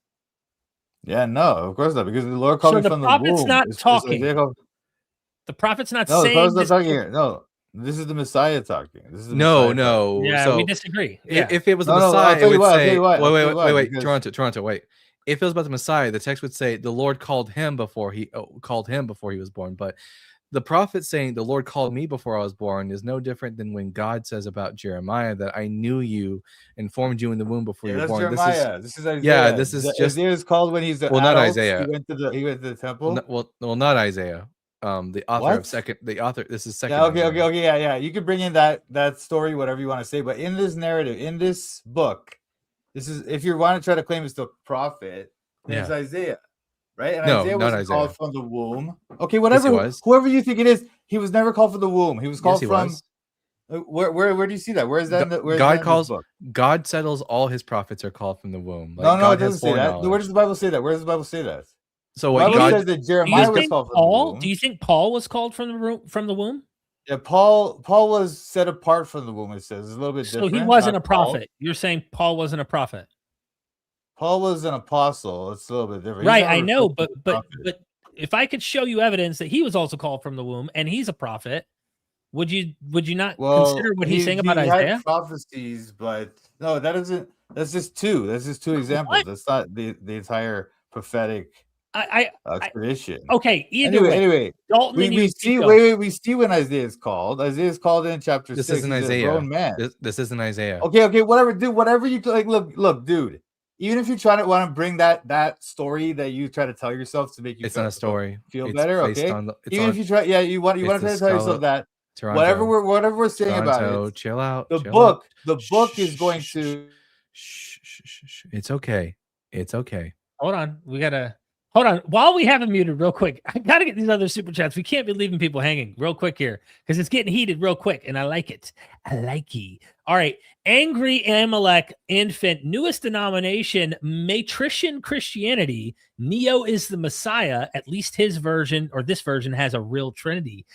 Yeah, no, of course not, because the Lord called me from the womb. The prophet's not talking. The prophet's not saying. No, the prophet's not talking here. No, this is the Messiah talking. This is the no. Messiah talking. Yeah, so we disagree. Yeah. If it was the Messiah, it would say, wait, because... Toronto, wait. If it was about the Messiah, the text would say the Lord called him before he was born. But the prophet saying the Lord called me before I was born is no different than when God says about Jeremiah that I knew you and formed you in the womb before you were born. Jeremiah. This is Isaiah. Yeah, this is just Isaiah is called when he's not Isaiah. He went to the temple. Well, not Isaiah. The author of second. The author. This is second. Yeah, okay. Yeah. You can bring in that story, whatever you want to say, but in this narrative, in this book, this is if you want to try to claim it's the prophet, then it's Isaiah. Right? And Isaiah was called from the womb. Okay, whatever. Yes, whoever you think it is, he was never called from the womb. He was called from. Where do you see that? Where is that? God settles all his prophets are called from the womb. Like no, it doesn't say that. Where does the Bible say that? Where does the Bible say that? So what God says that Jeremiah was called from the womb. Do you think Paul was called from the womb? Yeah, Paul was set apart from the womb. It says it's a little bit different. So he wasn't a prophet. You're saying Paul wasn't a prophet. Paul was an apostle. It's a little bit different. Right, I know, but if I could show you evidence that he was also called from the womb and he's a prophet, would you not consider what he's saying about Isaiah? Had prophecies, but no, that isn't. That's just two. That's just two examples. What? That's not the entire prophetic tradition. Okay. Anyway, Dalton, we see when Isaiah is called. Isaiah is called in chapter 6. This isn't Isaiah. Grown man. This isn't Isaiah. Okay, whatever. Do whatever you like. Look, dude. Even if you want to bring that story that you try to tell yourself to make you not a story. Feel better, okay? Even if you try, you want to try to tell yourself that Toronto, whatever we're saying about it. Chill out. The book is going to. It's okay. It's okay. Hold on. While we have him muted, real quick, I gotta get these other super chats. We can't be leaving people hanging real quick here because it's getting heated real quick, and I like it. I like it. All right. Angry Amalek infant, newest denomination, Matrician Christianity. Neo is the Messiah. At least his version or this version has a real Trinity.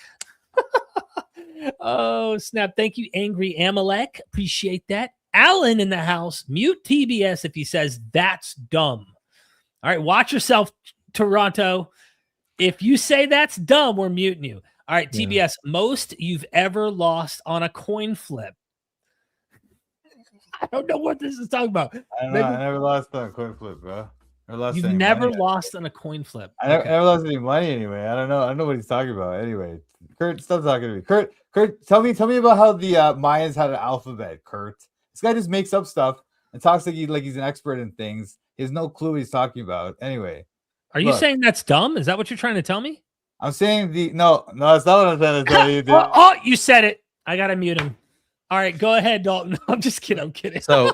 Oh, snap. Thank you, Angry Amalek. Appreciate that. Alan in the house. Mute TBS if he says that's dumb. All right, watch yourself, Toronto. If you say that's dumb, we're muting you. All right, TBS, most you've ever lost on a coin flip. I don't know what this is talking about. I never lost on a coin flip, bro. You've never lost on a coin flip. I never lost any money anyway. I don't know what he's talking about. Anyway, Kurt, stop talking to me. Kurt, tell me about how the Mayans had an alphabet, Kurt. This guy just makes up stuff and talks like he's an expert in things. He has no clue what he's talking about. Anyway. Are you saying that's dumb? Is that what you're trying to tell me? I'm saying no, that's not what I'm trying to tell you, dude. Oh, you said it. I gotta mute him. All right, go ahead, Dalton. I'm just kidding. So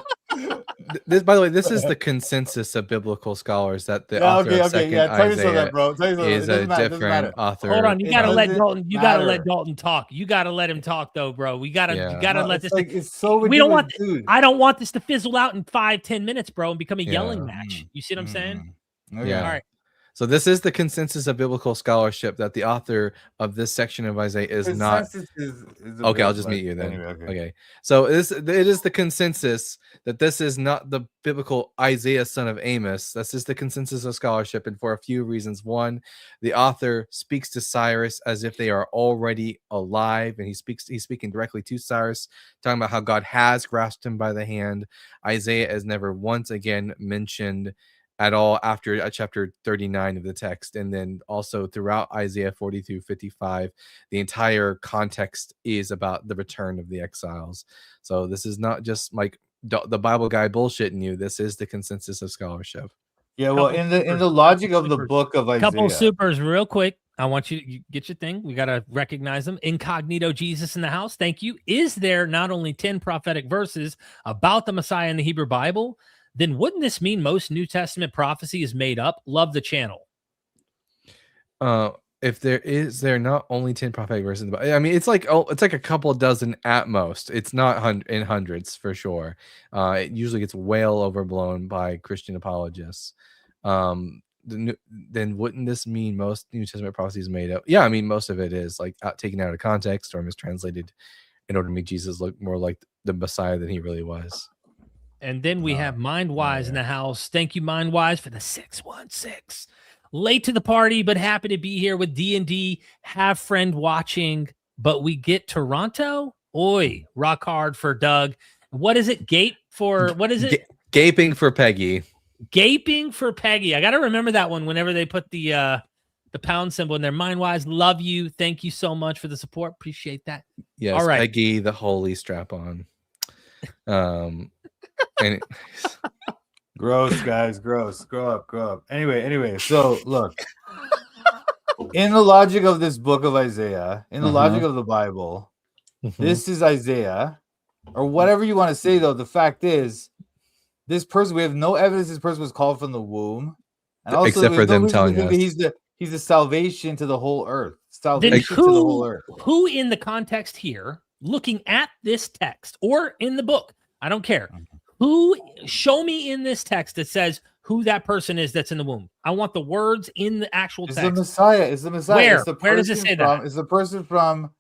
This, by the way, this is the consensus of biblical scholars that the Yeah, author okay, of okay, Second yeah. Tell me some of Isaiah that, bro. Tell me some of that. is It doesn't a matter. It doesn't matter. different author. Hold on, you It gotta let doesn't Dalton. You gotta let matter. Dalton talk. You gotta let him talk, though, bro. You gotta Yeah. let It's this. like it's so We don't ridiculous, want. dude. I don't want this to fizzle out in 5-10 minutes, bro, and become a yelling Yeah. match. You see what I'm saying? Okay. Yeah. All right. So this is the consensus of biblical scholarship that the author of this section of Isaiah is not. Consensus is a Okay, bit, I'll just but mute you then. anyway, Okay. So it is the consensus that this is not the biblical Isaiah son of Amos. This is the consensus of scholarship, and for a few reasons. One, the author speaks to Cyrus as if they are already alive, and he's speaking directly to Cyrus, talking about how God has grasped him by the hand. Isaiah is never once again mentioned at all after chapter 39 of the text, and then also throughout Isaiah 40 through 55, the entire context is about the return of the exiles. So this is not just like the Bible guy bullshitting you. This is the consensus of scholarship. Yeah, well, Couple in the supers, logic couple of the supers. book of Isaiah, Couple supers, real quick. I want you get your thing. We gotta recognize them. Incognito Jesus in the house. Thank you. Is there not only 10 prophetic verses about the Messiah in the Hebrew Bible? Then wouldn't this mean most New Testament prophecy is made up? Love the channel. If there not only 10 prophetic verses, but I mean it's like a couple dozen at most. It's not in hundreds for sure. It usually gets well overblown by Christian apologists. Then wouldn't this mean most New Testament prophecy is made up? Yeah, I mean most of it is like taken out of context or mistranslated in order to make Jesus look more like the Messiah than he really was. And then we have MindWise in the house. Thank you, MindWise, for the 616. Late to the party, but happy to be here with D&D. Have friend watching, but we get Toronto. Oi, rock hard for Doug. What is it? Gape for what is it? Gaping for Peggy. Gaping for Peggy. I got to remember that one whenever they put the pound symbol in there. MindWise, love you. Thank you so much for the support. Appreciate that. Yes, all right. Peggy, the holy strap-on. And gross, guys, gross. Grow up. Anyway. So look, in the logic of this book of Isaiah, in the logic of the Bible, this is Isaiah, or whatever you want to say. Though the fact is, this person, we have no evidence this person was called from the womb, and also except for them telling us he's the salvation to the whole earth. Salvation to the whole earth. Who in the context here, looking at this text or in the book, I don't care. Who show me in this text that says who that person is that's in the womb? I want the words in the actual text. It's the Messiah. It's the Messiah. Where does it say that? It's the person from.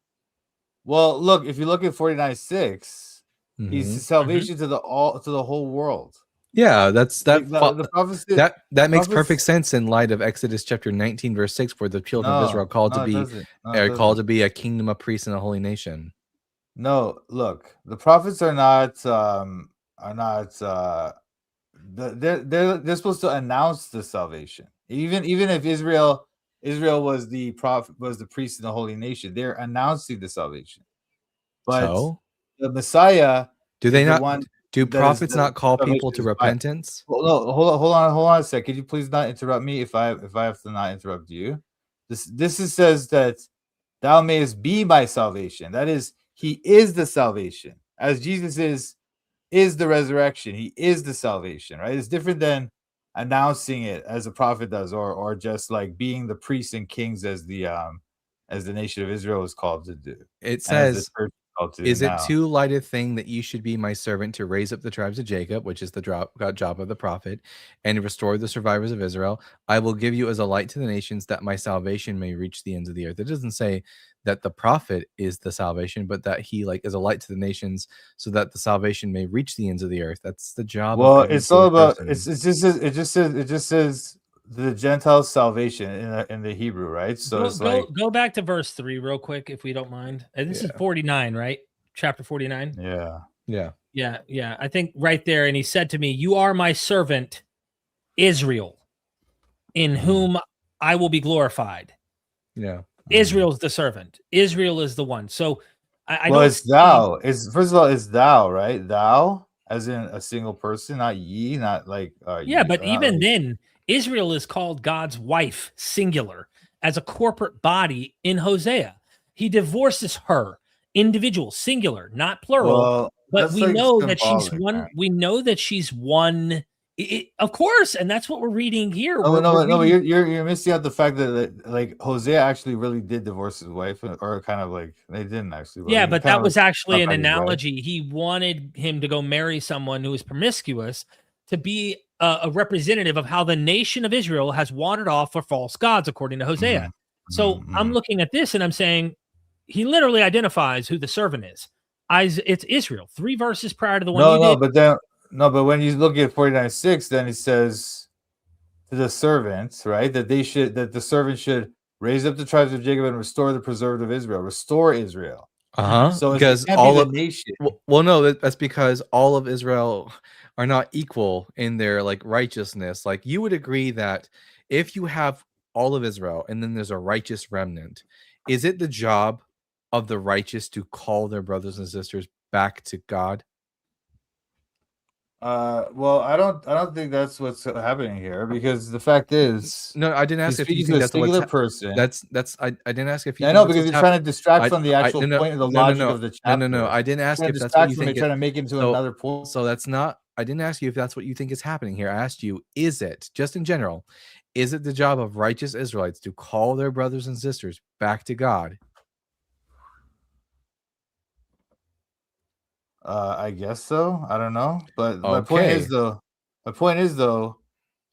Well, look, if you look at 49:6, he's the salvation to the whole world. Yeah, that's that. The prophecy, that makes perfect sense in light of Exodus chapter 19, verse 6, where the children of Israel called to be a kingdom of priests and a holy nation. No, look, the prophets are not they're supposed to announce the salvation. Even if Israel was the priest in the holy nation, they're announcing the salvation. But the Messiah, do prophets not call people to repentance? Well, no, hold on a sec. Could you please not interrupt me if I have to not interrupt you? This says that thou mayest be my salvation. That is, he is the salvation, as Jesus is the resurrection. He is the salvation, right? It's different than announcing it as a prophet does, or just like being the priests and kings as the nation of Israel is called to do. It says, is it too light a thing that you should be my servant to raise up the tribes of Jacob, which is the job of the prophet, and restore the survivors of Israel? I will give you as a light to the nations, that my salvation may reach the ends of the earth. It doesn't say that the prophet is the salvation, but that he is a light to the nations, so that the salvation may reach the ends of the earth. That's the job. Well, it's all about it just says the Gentiles' salvation in the Hebrew, right? So go back to verse 3 real quick, if we don't mind. And this is 49, right? Chapter 49. Yeah. I think right there. And he said to me, "You are my servant, Israel, in whom I will be glorified." Yeah. Israel's the servant. Israel is the one. So it's thou. First of all, it's thou, right? Thou, as in a single person, not ye, not like yeah. But even then, Israel is called God's wife, singular, as a corporate body in Hosea. He divorces her, individual, singular, not plural. But we like know that she's symbolic, one. man. We know that she's one. Of course, and that's what we're reading here. No, We're but reading- you're missing out the fact that like Hosea actually really did divorce his wife, or kind of like they didn't actually. Yeah, he but kind that of, was like, actually an stuck on his wife. analogy. He wanted him to go marry someone who was promiscuous to be a representative of how the nation of Israel has wandered off for false gods, according to Hosea. Mhm, So I'm looking at this and I'm saying he literally identifies who the servant is. It's Israel. 3 verses prior to the one you did. But when you look at 49:6, then it says to the servants, right, that the servant should raise up the tribes of Jacob and restore the preserved of Israel. Restore Israel. So Because it can't all be of the nation. well, no, that's because all of Israel are not equal in their like righteousness. Like you would agree that if you have all of Israel and then there's a righteous remnant, is it the job of the righteous to call their brothers and sisters back to God? Well, I don't think that's what's happening here, because the fact is, No, I didn't ask he's if you speaking think to a that's what's singular person. I didn't ask if you I think know, that's because what's you're trying to distract I- from the actual no, point of the no, logic no, of the chapter. no. I didn't ask Trying if to that's what distract you from think. it, trying to make it into another point. So that's not. I didn't ask you if that's what you think is happening here. I asked you, is it just in general? Is it the job of righteous Israelites to call their brothers and sisters back to God? I guess so. I don't know, but my Okay. point is though,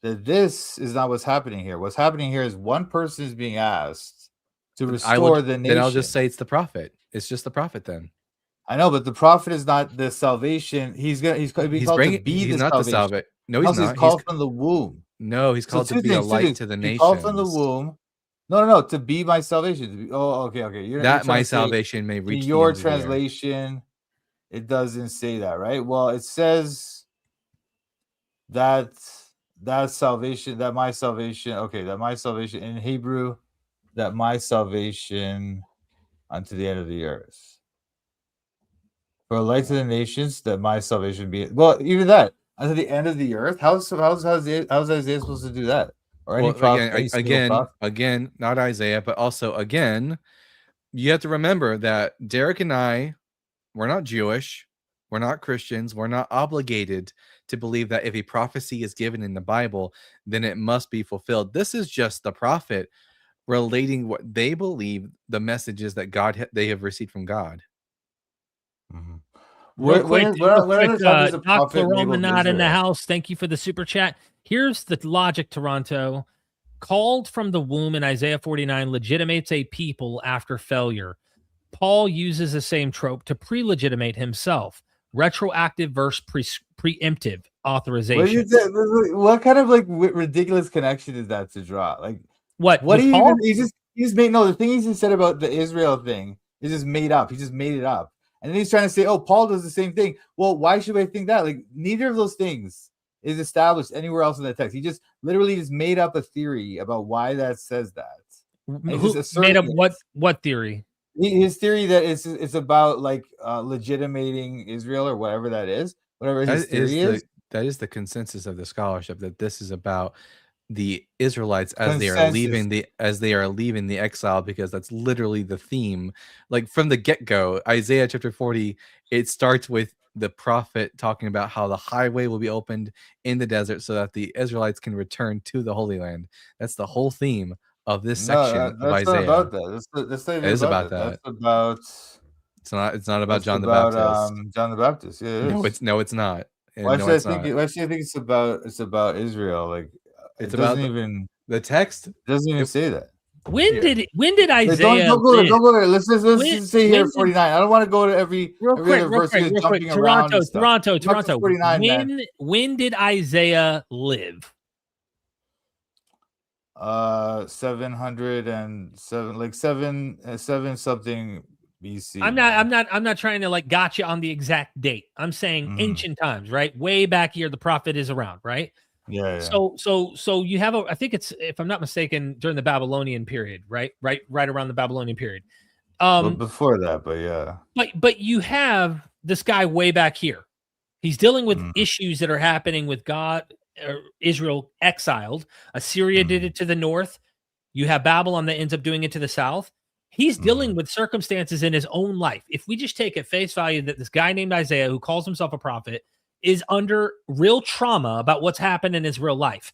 that this is not what's happening here. What's happening here is one person is being asked to restore the nation. Then I'll just say it's the prophet. It's just the prophet then. I know, but the prophet is not the salvation. He's going to be called to be he's the not salvation. the salvation. No, he's Also, not. he's called from the womb. No, he's called So to be a two light things. to the He's nations. called from the womb. No, to be my salvation. To be, okay. You're That trying my to say salvation may reach in the your ends of the earth. translation. It doesn't say that, right? Well, it says that salvation, that my salvation. Okay, that my salvation in Hebrew, that my salvation unto the end of the earth. For a light to the nations, that my salvation be. Well, even that unto the end of the earth. How's Isaiah supposed to do that? Or any prophet? Again, not Isaiah, but also again, you have to remember that Derek and I, we're not Jewish, we're not Christians, we're not obligated to believe that if a prophecy is given in the Bible, then it must be fulfilled. This is just the prophet relating what they believe, the messages that they have received from God. Mm-hmm. Real quick, Dr. Romanat in the house. Thank you for the super chat. Here's the logic, Toronto. Called from the womb in Isaiah 49 legitimates a people after failure. Paul uses the same trope to pre-legitimate himself. Retroactive versus preemptive authorization. What kind of like ridiculous connection is that to draw? Like what do you Paul? even? He just made the thing he just said about the Israel thing is just made up. He just made it up, and then he's trying to say, "Oh, Paul does the same thing." Well, why should I think that? Like neither of those things is established anywhere else in the text. He just literally just made up a theory about why that says that. Who made up what theory? His theory that it's about like legitimating Israel or whatever that is. Whatever his theory is. That is the consensus of the scholarship, that this is about the Israelites as they are leaving the exile, because that's literally the theme. Like from the get-go, Isaiah chapter 40, it starts with the prophet talking about how the highway will be opened in the desert so that the Israelites can return to the Holy Land. That's the whole theme of this section of Isaiah. Not about that. That's not it is about that. That's about. It's not about John the Baptist. John the Baptist. Yeah, no, it's not. Why should I think it's about Israel? Like it's about the text doesn't even say that. When did Isaiah? Don't go there. Let's just say here 49. I don't want to go to every other verse. Toronto. 49. When did Isaiah live? 707, like seven something BC. I'm not trying to like gotcha on the exact date. I'm saying ancient times, right? Way back here, the prophet is around, right? Yeah. So you have I think it's, if I'm not mistaken, during the Babylonian period, right around the Babylonian period. Well, before that, but yeah. But you have this guy way back here. He's dealing with issues that are happening with God, Israel exiled. Assyria did it to the north. You have Babylon that ends up doing it to the south. He's dealing with circumstances in his own life. If we just take at face value that this guy named Isaiah, who calls himself a prophet, is under real trauma about what's happened in his real life.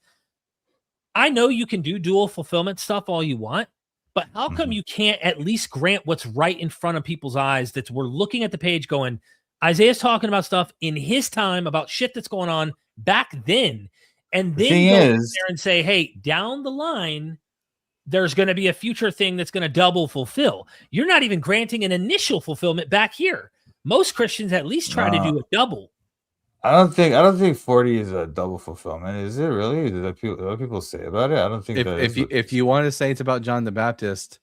I know you can do dual fulfillment stuff all you want, but how come you can't at least grant what's right in front of people's eyes that we're looking at the page going, Isaiah's talking about stuff in his time about shit that's going on back then. And then go in there and say, hey, down the line, there's going to be a future thing that's going to double fulfill. You're not even granting an initial fulfillment back here. Most Christians at least try to do a double. I don't think 40 is a double fulfillment. Is it really? What people say about it? I don't think if you want to say it's about John the Baptist,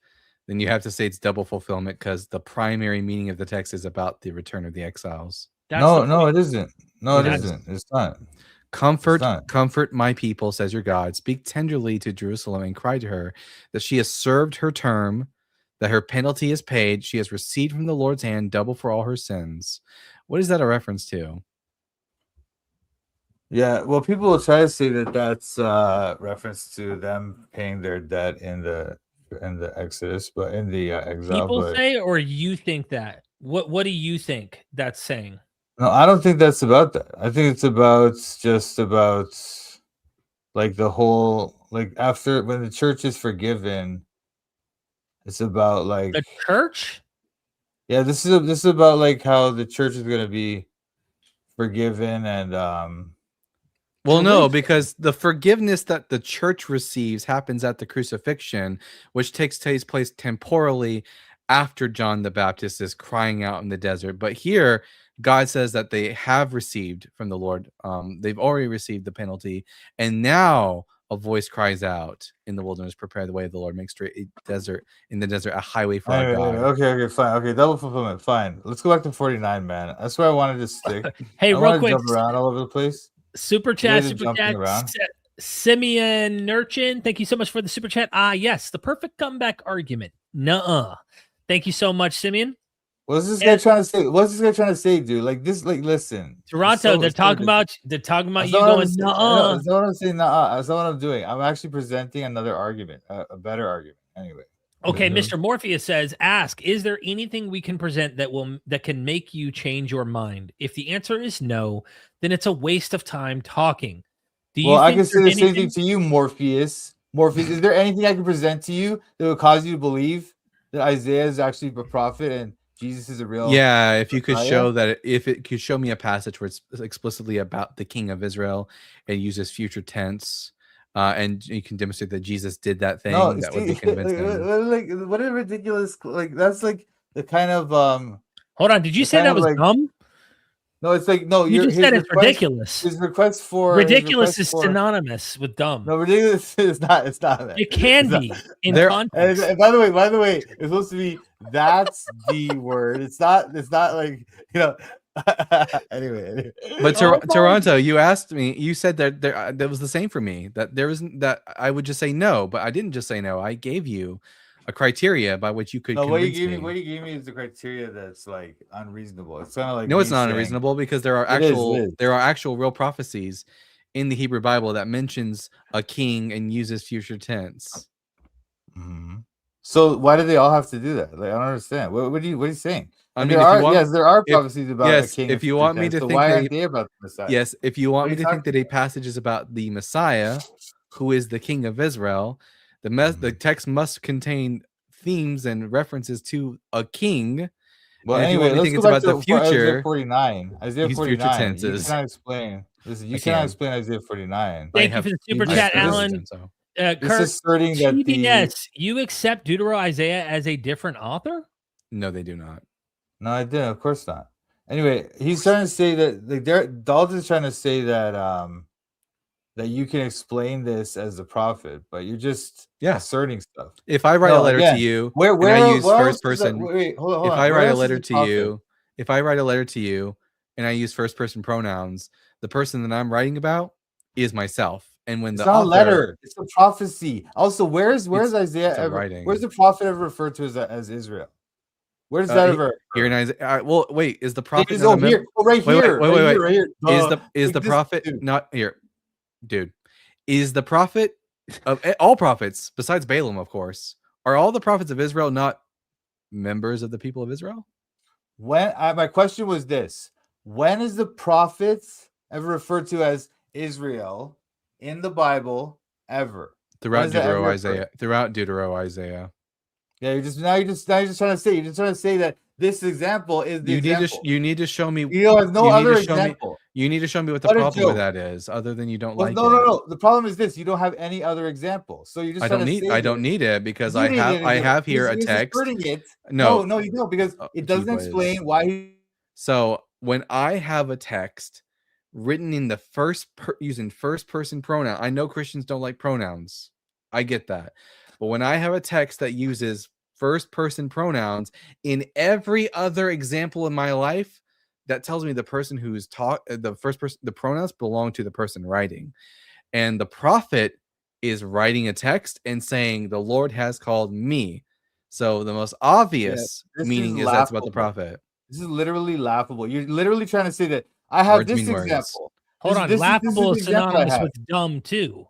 then you have to say it's double fulfillment because the primary meaning of the text is about the return of the exiles. No, it isn't. No, it isn't. It's not. Comfort my people, says your God. Speak tenderly to Jerusalem and cry to her that she has served her term, that her penalty is paid. She has received from the Lord's hand double for all her sins. What is that a reference to? Yeah, well, people will try to say that that's reference to them paying their debt in the Exodus, but in the exile. People say, or you think that? What do you think that's saying? No, I don't think that's about that. I think it's about like the whole, like after when the church is forgiven, it's about like the church. Yeah, this is about like how the church is going to be forgiven and Well, no, because the forgiveness that the church receives happens at the crucifixion, which takes place temporally after John the Baptist is crying out in the desert. But here, God says that they have received from the Lord. They've already received the penalty. And now a voice cries out in the wilderness, prepare the way of the Lord, make straight in the desert a highway for our God. Okay, fine. Okay, double fulfillment, fine. Let's go back to 49, man. That's where I wanted to stick. Hey, real quick. Jump around all over the place. Super chat. Simeon Nurchin, thank you so much for the super chat. Yes, the perfect comeback argument. Nuh-uh. Thank you so much, Simeon. What's this guy trying to say? What's this guy trying to say, dude? Like this, like listen. Toronto, they're talking about you going nuh-uh. That's not what I'm saying. Nuh-uh. That's not what I'm doing. I'm actually presenting another argument, a better argument. Anyway. Okay, Mr. Morpheus says, ask, is there anything we can present that can make you change your mind? If the answer is no, then it's a waste of time talking. I can say the same thing to you, Morpheus. Morpheus, is there anything I can present to you that would cause you to believe that Isaiah is actually a prophet and Jesus is a real? Yeah, if you could show that, if it could show me a passage where it's explicitly about the King of Israel and uses future tense. And you can demonstrate that Jesus did that thing. That would be convincing. Like, what a ridiculous! Like, that's like the kind of Hold on, did you say that was dumb? No, it's like no. You just said it's ridiculous. His request for ridiculous is synonymous with dumb. No, ridiculous is not. It's not that. It can be in context. And by the way, it's supposed to be that's the word. It's not. It's not like Anyway. But Toronto, you asked me. You said that that was the same for me. That there isn't that I would just say no, but I didn't just say no. I gave you a criteria by which you could. No, what you gave me is the criteria that's like unreasonable. It's kind of like no, it's not unreasonable because there are actual real prophecies in the Hebrew Bible that mentions a king and uses future tense. Mm-hmm. So why do they all have to do that? Like I don't understand. What are you saying? I mean, there are prophecies about a king. If you want me to think, why aren't they about the Messiah? Yes, if you want me to think that a passage is about the Messiah, who is the King of Israel, the text must contain themes and references to a king. Well, anyway, let's go back to the future. Isaiah 49. Isaiah 49. You cannot explain. You cannot explain Isaiah 49. Thank you for the super chat, Alan. This is asserting that you accept Isaiah as a different author? No, they do not. No, I didn't. Of course not. Anyway, he's trying to say that Dalton's trying to say that that you can explain this as a prophet, but you're just asserting stuff. If I write a letter to you, and I use first person. If I write a letter to you, and I use first person pronouns, the person that I'm writing about is myself. And when it's not a letter, it's a prophecy. Also, where's Isaiah ever? Where's the prophet ever referred to as Israel? Where's that ever? Here in Isaiah. Well, wait. Is the prophet here? Right here. Right here. Is the prophet not here, dude? Is the prophet of all prophets besides Balaam, of course? Are all the prophets of Israel not members of the people of Israel? When my question was this: when is the prophets ever referred to as Israel in the Bible ever? Throughout Deutero Isaiah. Yeah, you're just trying to say that this example is the example. You need to show me. You have no other example. You need to show me what the What a problem with joke. that is, other than you don't Well, like it. no. The problem is this: you don't have any other example. So you just I don't need it because You need it I again. have here a He's text. asserting it. No, No, you don't, because it doesn't gee whiz. explain why. So when I have a text written in the using first person pronoun, I know Christians don't like pronouns. I get that. But when I have a text that uses first person pronouns in every other example in my life, that tells me the person who's the pronouns belong to the person writing. And the prophet is writing a text and saying, the Lord has called me. So the most obvious meaning is that's about the prophet. This is literally laughable. You're literally trying to say that I have Words this mean words. example. Hold on, This laughable the is example I synonymous have. with dumb too.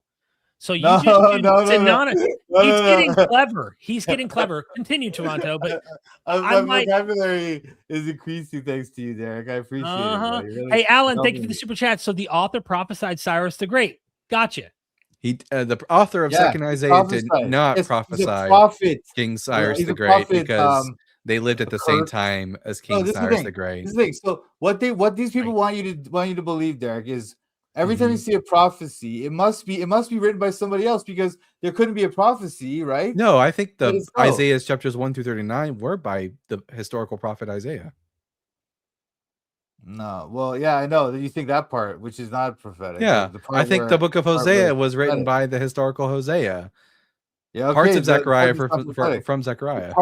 So you No, just used no. synonymous. No, He's no. getting clever. He's getting clever. Continue, Toronto. But My vocabulary is increasing thanks to you, Derek. I appreciate it. Really, hey, Alan, thank you for the super chat. So the author prophesied Cyrus the Great. Gotcha. The author of 2nd Isaiah did not prophesy King Cyrus the Great because they lived at the same time as King Cyrus the Great. This is the thing. So what these people want you to believe, Derek, is every time you see a prophecy, it must be written by somebody else, because there couldn't be a prophecy, right? No, I think Isaiah's chapters 1 through 39 were by the historical prophet Isaiah. No, well, yeah, I know that you think that part, which is not prophetic. Yeah, I think the book of Hosea was written by the historical Hosea. Yeah, okay, parts of Zechariah from Zechariah.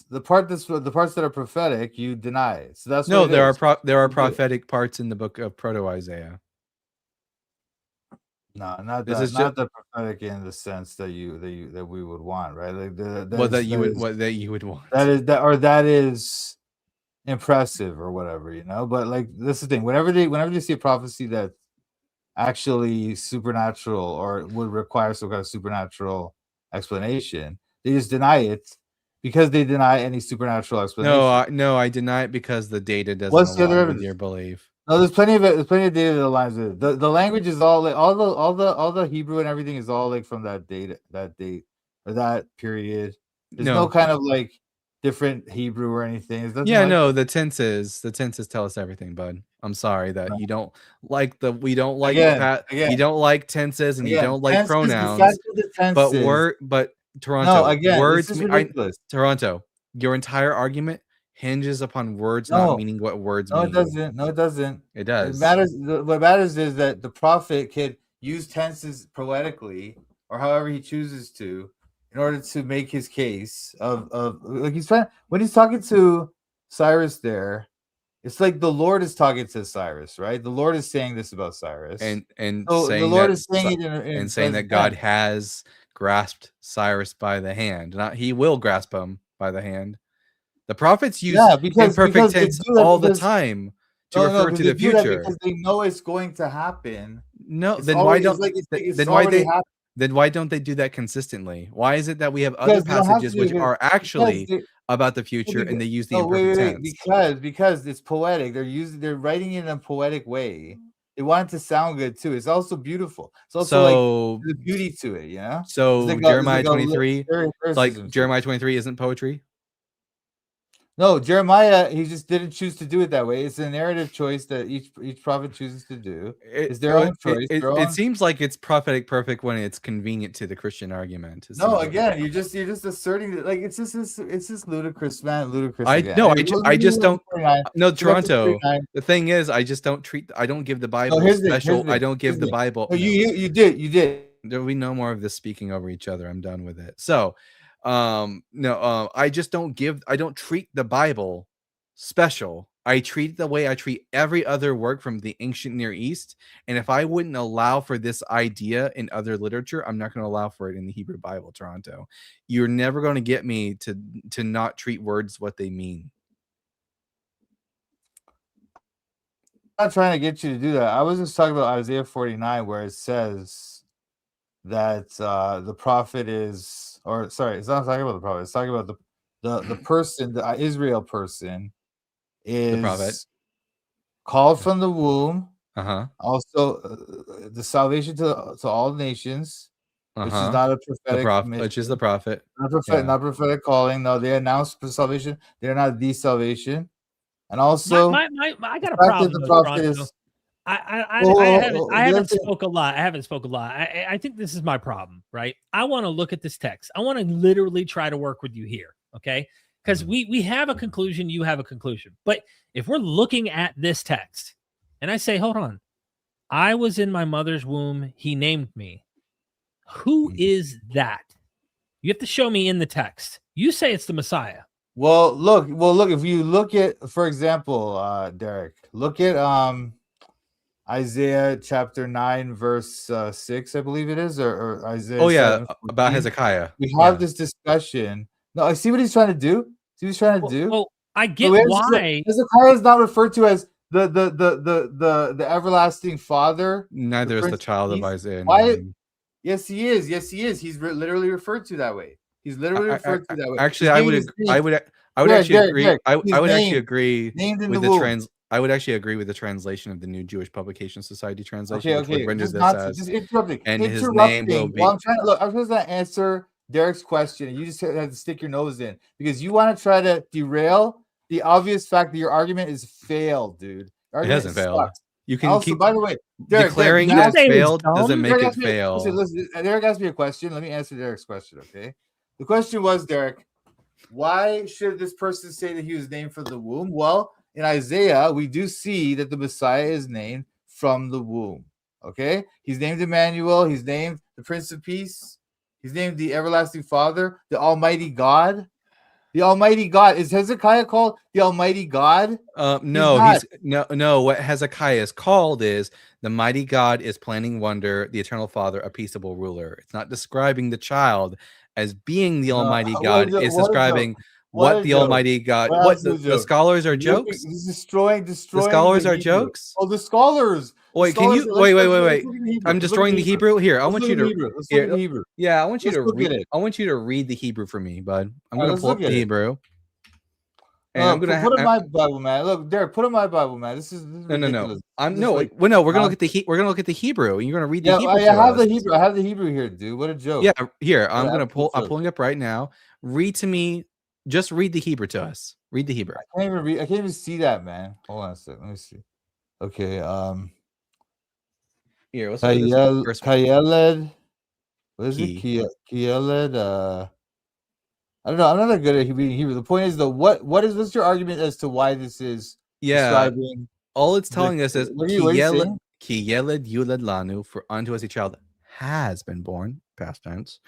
The parts that are prophetic, you deny. So that's there are prophetic parts in the book of Proto Isaiah. No, not the prophetic in the sense that we would want, right? Like that you would want. That is impressive or whatever, you know. But like, this is the thing. Whenever you see a prophecy that's actually supernatural or would require some kind of supernatural explanation, they just deny it because they deny any supernatural explanation. No, I deny it because the data doesn't align with your belief. No, there's plenty of data that aligns with it. The language is all like all the Hebrew and everything is all like from that date or that period. There's no kind of like different Hebrew or anything. The tenses tell us everything, bud. I'm sorry that you don't like you don't like tenses and you don't like pronouns. But Toronto, words. Toronto, your entire argument hinges upon words not meaning what words mean. No, it doesn't. It does. What matters is that the prophet could use tenses poetically or however he chooses to in order to make his case of like when he's talking to Cyrus there, it's like the Lord is talking to Cyrus, right? The Lord is saying this about Cyrus, and so saying the Lord that, is saying it saying that God has grasped Cyrus by the hand. Not he will grasp him by the hand. The prophets use imperfect tense all the time to refer to the future because they know it's going to happen. No, then why don't they do that consistently? Why is it that we have other passages which are actually about the future and they use the imperfect tense? Because it's poetic. They're writing it in a poetic way. They want it to sound good too. It's also beautiful. It's also like the beauty to it, you know. So Jeremiah 23, Jeremiah 23 isn't poetry. No, Jeremiah, he just didn't choose to do it that way. It's a narrative choice that each prophet chooses to do. It's their own choice. It seems like it's prophetic perfect when it's convenient to the Christian argument. No, again, you're just asserting that, like, it's just ludicrous, man. Ludicrous. I just don't. No, Toronto. The thing is, I just don't give the Bible special. I don't give the Bible. No, you did. There'll be no more of this speaking over each other. I'm done with it. So. I just don't treat the Bible special. I treat it the way I treat every other work from the ancient Near East. And if I wouldn't allow for this idea in other literature, I'm not going to allow for it in the Hebrew Bible, Toronto. You're never going to get me to not treat words what they mean. I'm not trying to get you to do that. I was just talking about Isaiah 49, where it says that the prophet is. Or sorry, it's not talking about the prophet. It's talking about the person, the Israel person, The prophet. is called from the womb. Uh-huh. Also, the salvation to all nations, which is Uh-huh. not a The prophetic prophet, which is the prophet. not prophetic, Yeah. not prophetic calling. No, they announced the salvation. They're not the salvation. And also, I got a the fact that problem the though, prophet Toronto. is I the other haven't thing. spoke a lot. I haven't spoke a lot. I think this is my problem, right? I want to look at this text. I want to literally try to work with you here, okay? Because we have a conclusion, you have a conclusion. But if we're looking at this text, and I say, hold on, I was in my mother's womb, he named me. Who is that? You have to show me in the text. You say it's the Messiah. Well, look. If you look at, for example, Derek, look at Isaiah chapter 9, verse 6, I believe it is, or Isaiah. Oh yeah, 7, about Hezekiah. We have this discussion. No, I see what he's trying to do. See what he's trying to do. Well, I get So why Hezekiah is not referred to as the everlasting father. Neither is the Prince of child of Peace. Isaiah. Why? Yes, he is. Yes, he is. He's literally referred to that way. He's literally referred to that way. Actually, His name is I would Derek, actually agree. Derek, I his would actually name agree named in with the the womb. I would actually agree with the translation of the New Jewish Publication Society translation, which would render Just this not as, just interrupting. and his name will be. Well, I'm trying to look. I'm supposed to answer Derek's question, and you just have to stick your nose in because you want to try to derail the obvious fact that your argument is failed, dude. It hasn't failed. You can Also, keep by the way, Derek, declaring you that say it's failed dumb? doesn't make Derek it fail. Listen, Derek asked me a question. Let me answer Derek's question, okay? The question was, Derek, why should this person say that he was named from the womb? Well, in Isaiah, we do see that the Messiah is named from the womb, okay? He's named Emmanuel. He's named the Prince of Peace. He's named the Everlasting Father, the Almighty God. The Almighty God. Is Hezekiah called the Almighty God? No. What Hezekiah is called is the mighty God is planning wonder, the eternal Father, a peaceable ruler. It's not describing the child as being the Almighty God. It's describing what the Almighty God. What the scholars are jokes. He's destroying. The scholars are jokes. Oh, the scholars. Wait, can you wait? I'm destroying the Hebrew here. I want you to. Yeah, I want you to read. I want you to read the Hebrew for me, bud. I'm gonna pull up the Hebrew. And I'm gonna put in my Bible, man. Look, Derek, put in my Bible, man. This is ridiculous. No. We're gonna look at the we're gonna look at the Hebrew, and you're gonna read the Hebrew. I have the Hebrew. I have the Hebrew here, dude. What a joke. Yeah, here I'm pulling up right now. Read to me. Just read the Hebrew to us. Read the Hebrew. I can't even read. I can't even see that, man. Hold on a second. Let me see. Okay. Here, let's Kayeled. What is it? Kayeled. I don't know. I'm not that good at Hebrew. The point is, though, what's your argument as to why this is describing? All it's telling us is Kiyeled yulad lanu, for unto us a child has been born, past tense.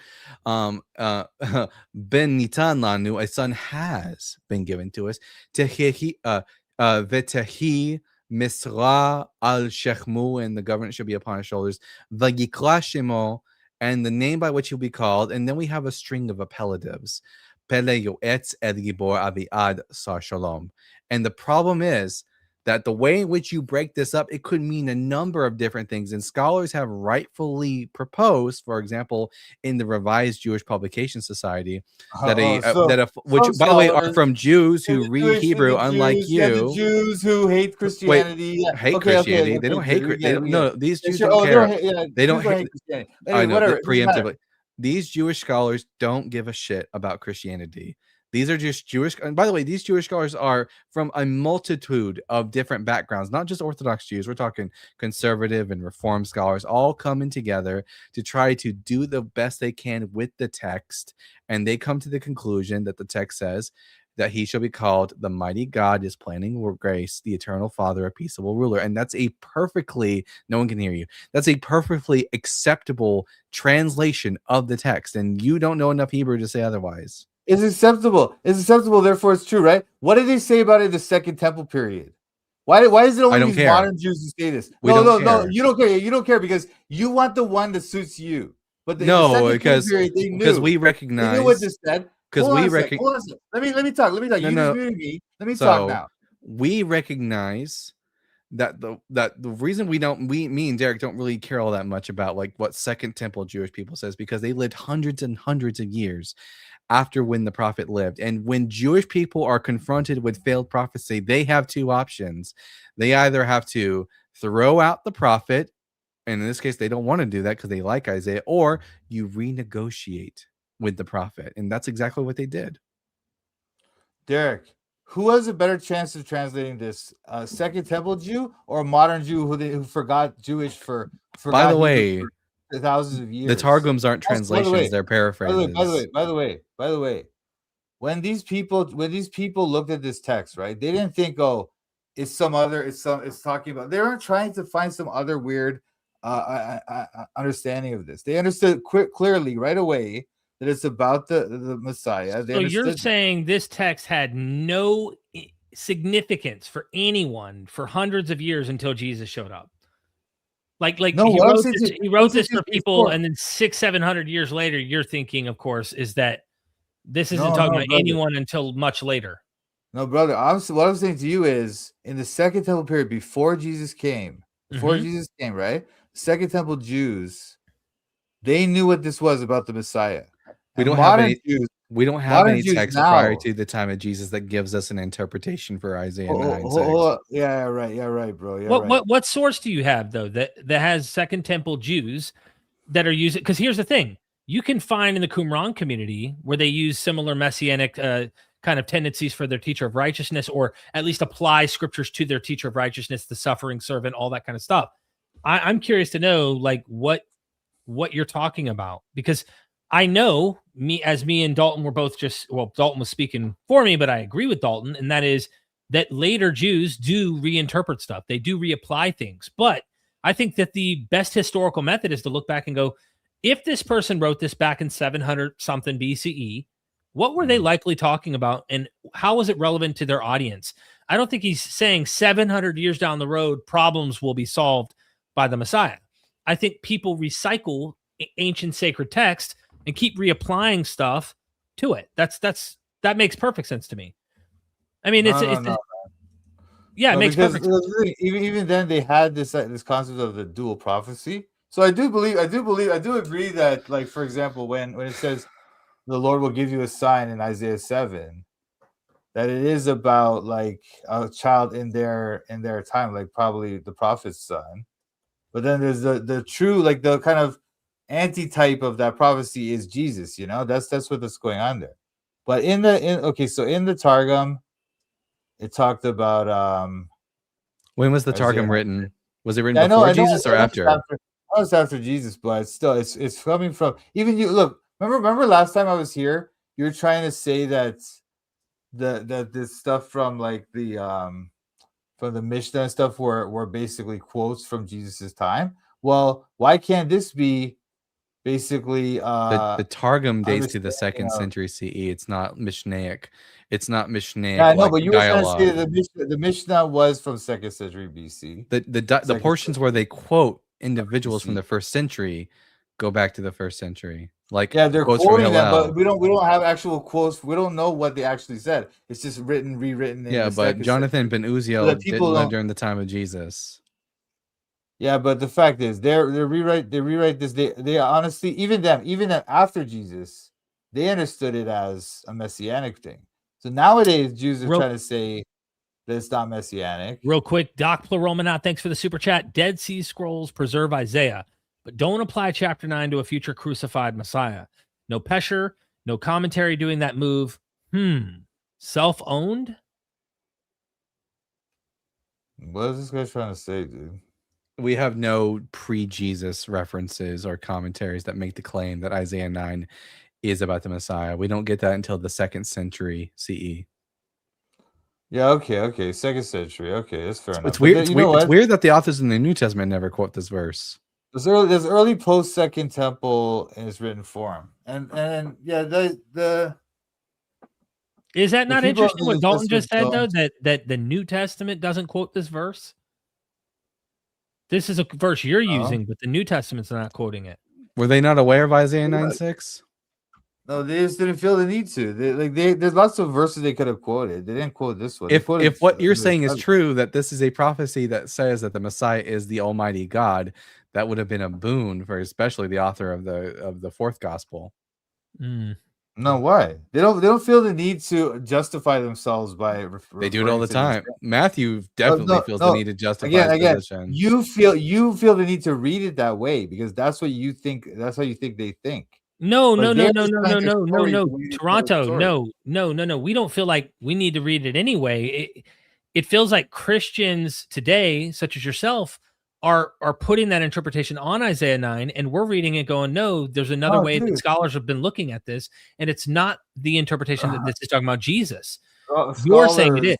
Ben nitan lanu, a son has been given to us. V'tehi misra al shechmu, and the government should be upon his shoulders. V'yikra shemo, and the name by which he'll be called. And then we have a string of appellatives. Pele yoetz el gibor aviad sar shalom. And the problem is that the way in which you break this up, it could mean a number of different things. And scholars have rightfully proposed, for example, in the Revised Jewish Publication Society, which, by the way, are from Jews who read Hebrew, unlike you. The Jews who hate Christianity. Hate Christianity. They don't hate Christianity. No, these Jews don't care. They don't hate Christianity. I know, preemptively. These Jewish scholars don't give a shit about Christianity. These are just Jewish. And by the way, these Jewish scholars are from a multitude of different backgrounds, not just Orthodox Jews. We're talking conservative and Reform scholars, all coming together to try to do the best they can with the text. And they come to the conclusion that the text says that he shall be called the mighty God is planning grace, the eternal Father, a peaceable ruler. And that's a perfectly, no one can hear you. That's a perfectly acceptable translation of the text. And you don't know enough Hebrew to say otherwise. It's acceptable. It's acceptable. Therefore, it's true, right? What did they say about it in the Second Temple period? Why is it only these modern Jews who say this? No. You don't care. You don't care because you want the one that suits you. But because we recognize. They knew what this said. Because we recognize. Let me talk. You just muted me. Let me talk now. We recognize that the reason me and Derek don't really care all that much about like what Second Temple Jewish people says, because they lived hundreds and hundreds of years after when the prophet lived. And when Jewish people are confronted with failed prophecy, they have two options. They either have to throw out the prophet, and in this case, they don't want to do that because they like Isaiah, or you renegotiate with the prophet. And that's exactly what they did. Derek, who has a better chance of translating this? Second Temple Jew or a modern Jew who forgot Jewish for By the way, for thousands of years? The Targums aren't translations; they're paraphrases. By the way, when these people looked at this text, right, they didn't think, oh, it's talking about. They weren't trying to find some other weird understanding of this. They understood clearly right away that it's about the Messiah. So you're saying this text had no significance for anyone for hundreds of years until Jesus showed up? Like no, he wrote this for people, and then 600-700 years later, you're thinking, of course, is that this isn't talking about anyone until much later. No, brother. What I'm saying to you is, in the Second Temple period, before Jesus came, right? Second Temple Jews, they knew what this was about the Messiah. We don't have any text prior to the time of Jesus that gives us an interpretation for Isaiah 9:6. Yeah, right, bro. What source do you have though that has Second Temple Jews that are using? Because here's the thing: you can find in the Qumran community where they use similar messianic kind of tendencies for their teacher of righteousness, or at least apply scriptures to their teacher of righteousness, the suffering servant, all that kind of stuff. I'm curious to know like what you're talking about, because I know me and Dalton were both Dalton was speaking for me, but I agree with Dalton. And that is that later Jews do reinterpret stuff. They do reapply things. But I think that the best historical method is to look back and go, if this person wrote this back in 700 something BCE, what were they likely talking about? And how was it relevant to their audience? I don't think he's saying 700 years down the road, problems will be solved by the Messiah. I think people recycle ancient sacred text and keep reapplying stuff to it. That makes perfect sense to me. I mean, it makes perfect sense. Even then they had this concept of the dual prophecy. So I do agree that, like, for example, when it says the Lord will give you a sign in Isaiah 7, that it is about like a child in their time, like probably the prophet's son. But then there's the true, like the kind of antitype of that prophecy is Jesus, that's what's going on there. But in the Targum, it talked about when was the Targum written? Was it written before Jesus or after? It's after Jesus, but still it's coming from, even you look, remember last time I was here, you were trying to say that this stuff from like the from the Mishnah and stuff were basically quotes from Jesus's time. Well, why can't this be basically the Targum dates to the 2nd century CE? It's not Mishnaic. It's not Mishnaic. Yeah, I know, but you were trying to say that the Mishnah was from 2nd century BC. The portions where they quote individuals from the 1st century go back to the 1st century. Like, yeah, they're quoting them, but we don't have actual quotes. We don't know what they actually said. It's just rewritten. Yeah, but Jonathan ben Uziel didn't live during the time of Jesus. Yeah, but the fact is, they rewrite this. They honestly, even them after Jesus, they understood it as a messianic thing. So nowadays, Jews are trying to say that it's not messianic. Real quick, Doc Pluromanaut, thanks for the super chat. Dead Sea Scrolls preserve Isaiah, but don't apply chapter 9 to a future crucified Messiah. No Pesher, no commentary doing that move. Self-owned? What is this guy trying to say, dude? We have no pre-Jesus references or commentaries that make the claim that Isaiah 9 is about the Messiah. We don't get that until the 2nd century CE. Yeah, okay. 2nd century. Okay, that's fair enough. It's weird. It's weird that the authors in the New Testament never quote this verse. There's early post Second Temple in its written form, and yeah, the is that not interesting? What Dalton just said, though, that the New Testament doesn't quote this verse. This is a verse you're using, but the New Testament's not quoting it. Were they not aware of Isaiah 9:6? No, they just didn't feel the need to. There's lots of verses they could have quoted. They didn't quote this one. If what you're saying is true, that this is a prophecy that says that the Messiah is the Almighty God, that would have been a boon for especially the author of the fourth gospel. No, why? They don't feel the need to justify themselves by. They do it all the time. Matthew definitely feels the need to justify his position. You feel the need to read it that way because that's what you think. That's how you think they think. No. Toronto, no. We don't feel like we need to read it anyway. It feels like Christians today, such as yourself, are putting that interpretation on Isaiah 9, and we're reading it going, no, there's another way that scholars have been looking at this, and it's not the interpretation that this is talking about Jesus. You're saying it is.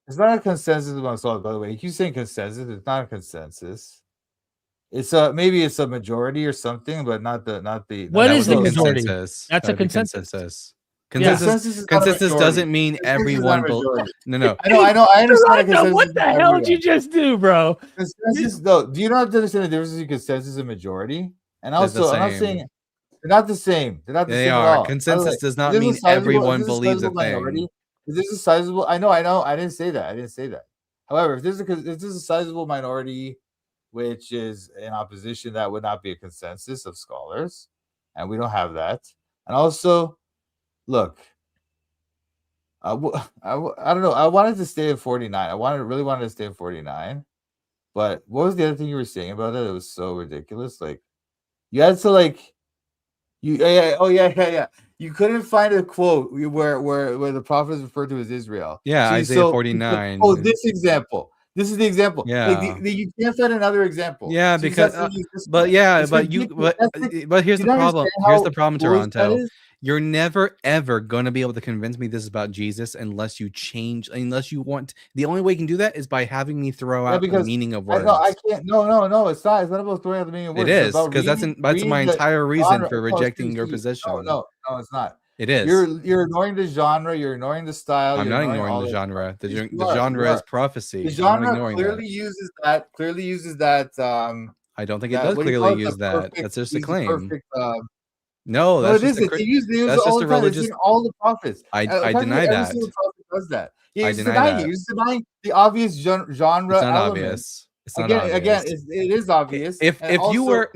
It's not a consensus among scholars, by the way. You keep saying consensus. It's not a consensus. It's maybe it's a majority or something, but not the. What is the majority? Consensus. That's a consensus. Consensus doesn't mean everyone. No. I know. I understand. What the hell did you just do, bro? Consensus, though. Do you not understand the difference between consensus and majority? And also, I'm not saying they're not the same. They're not the same at all. Consensus does not mean everyone believes a thing. If there's a sizable, I know. I didn't say that. However, if there's a sizable minority which is in opposition, that would not be a consensus of scholars, and we don't have that. And also, look, I don't know. I wanted to stay at 49. Really wanted to stay at 49. But what was the other thing you were saying about it? It was so ridiculous. Like, you had to yeah. You couldn't find a quote where the prophet is referred to as Israel. Yeah, Isaiah 49. Oh, this example. This is the example. Yeah, you can't find another example. Yeah, so because but here's the problem. Here's the problem, Toronto. You're never ever going to be able to convince me this is about Jesus unless you change. Unless you want. The only way you can do that is by having me throw out the meaning of words. I can't. No. It's not about throwing out the meaning of words. It is because that's my entire reason for rejecting your position. No, it's not. It is. You're ignoring the genre. You're ignoring the style. I'm not ignoring the genre. The genre is prophecy. The genre clearly uses that. I don't think it does clearly use that. That's just a claim. No, it isn't. They use it all the time. It's in all the prophets. I deny that. Every single prophet does that. He's denying the obvious genre. It's not obvious. It's not obvious. Again, it is obvious. If you were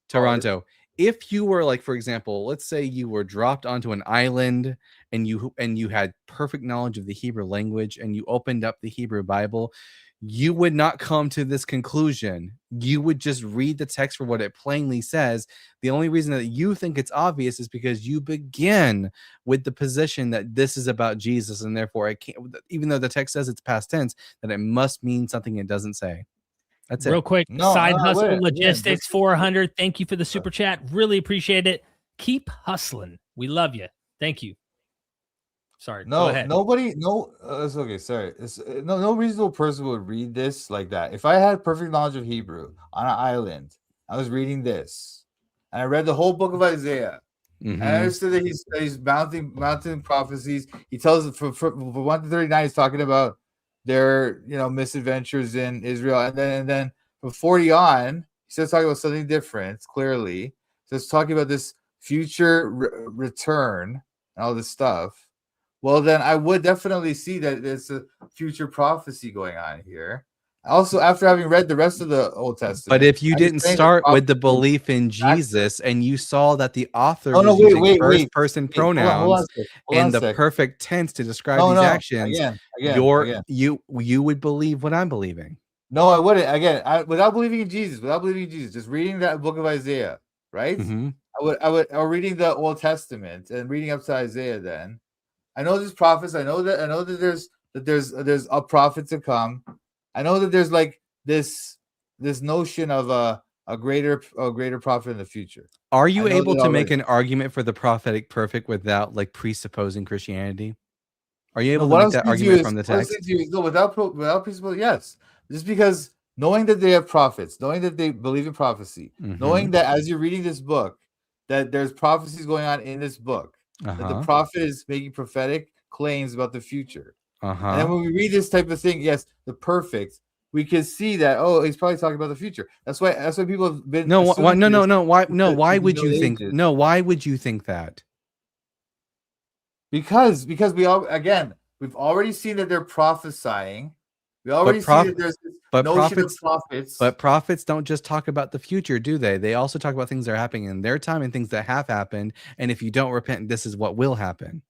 Toronto. If you were, like, for example, let's say you were dropped onto an island and you had perfect knowledge of the Hebrew language and you opened up the Hebrew Bible, you would not come to this conclusion. You would just read the text for what it plainly says. The only reason that you think it's obvious is because you begin with the position that this is about Jesus, and therefore it can't, even though the text says it's past tense, that it must mean something it doesn't say. That's it. Real quick, Side Hustle Logistics 400. Thank you for the super chat. Really appreciate it. Keep hustling. We love you. Thank you. Sorry. No, nobody. No, it's okay. Sorry. No reasonable person would read this like that. If I had perfect knowledge of Hebrew on an island, I was reading this, and I read the whole book of Isaiah. And I understood that he's mounting prophecies. He tells us for 1 to 39, he's talking about their misadventures in Israel, and then from 40 on, he starts talking about something different. Clearly, so it's talking about this future return and all this stuff. Well, then I would definitely see that there's a future prophecy going on here. Also, after having read the rest of the Old Testament, but if you didn't start with the belief in Jesus and you saw that the author was using first-person pronouns in the perfect tense to describe these actions, you would believe what I'm believing. No, I wouldn't. Again, without believing in Jesus, just reading that book of Isaiah, right? Or reading the Old Testament and reading up to Isaiah. Then I know there's prophets. I know that there's a prophet to come. I know that there's like this notion of a greater prophet in the future. Are you able to make an argument for the prophetic perfect without like presupposing Christianity? Are you able to make that argument from the text? No, without presupposing, yes. Just because knowing that they have prophets, knowing that they believe in prophecy, knowing that as you're reading this book, that there's prophecies going on in this book, that the prophet is making prophetic claims about the future. And then when we read this type of thing, yes, the perfect, we could see that he's probably talking about the future. That's why people have been No, why, assuming this why would you Middle think Ages. no? Why would you think that? Because we've already seen that they're prophesying. We already see that there's this notion of prophets. But prophets don't just talk about the future, do they? They also talk about things that are happening in their time and things that have happened. And if you don't repent, this is what will happen.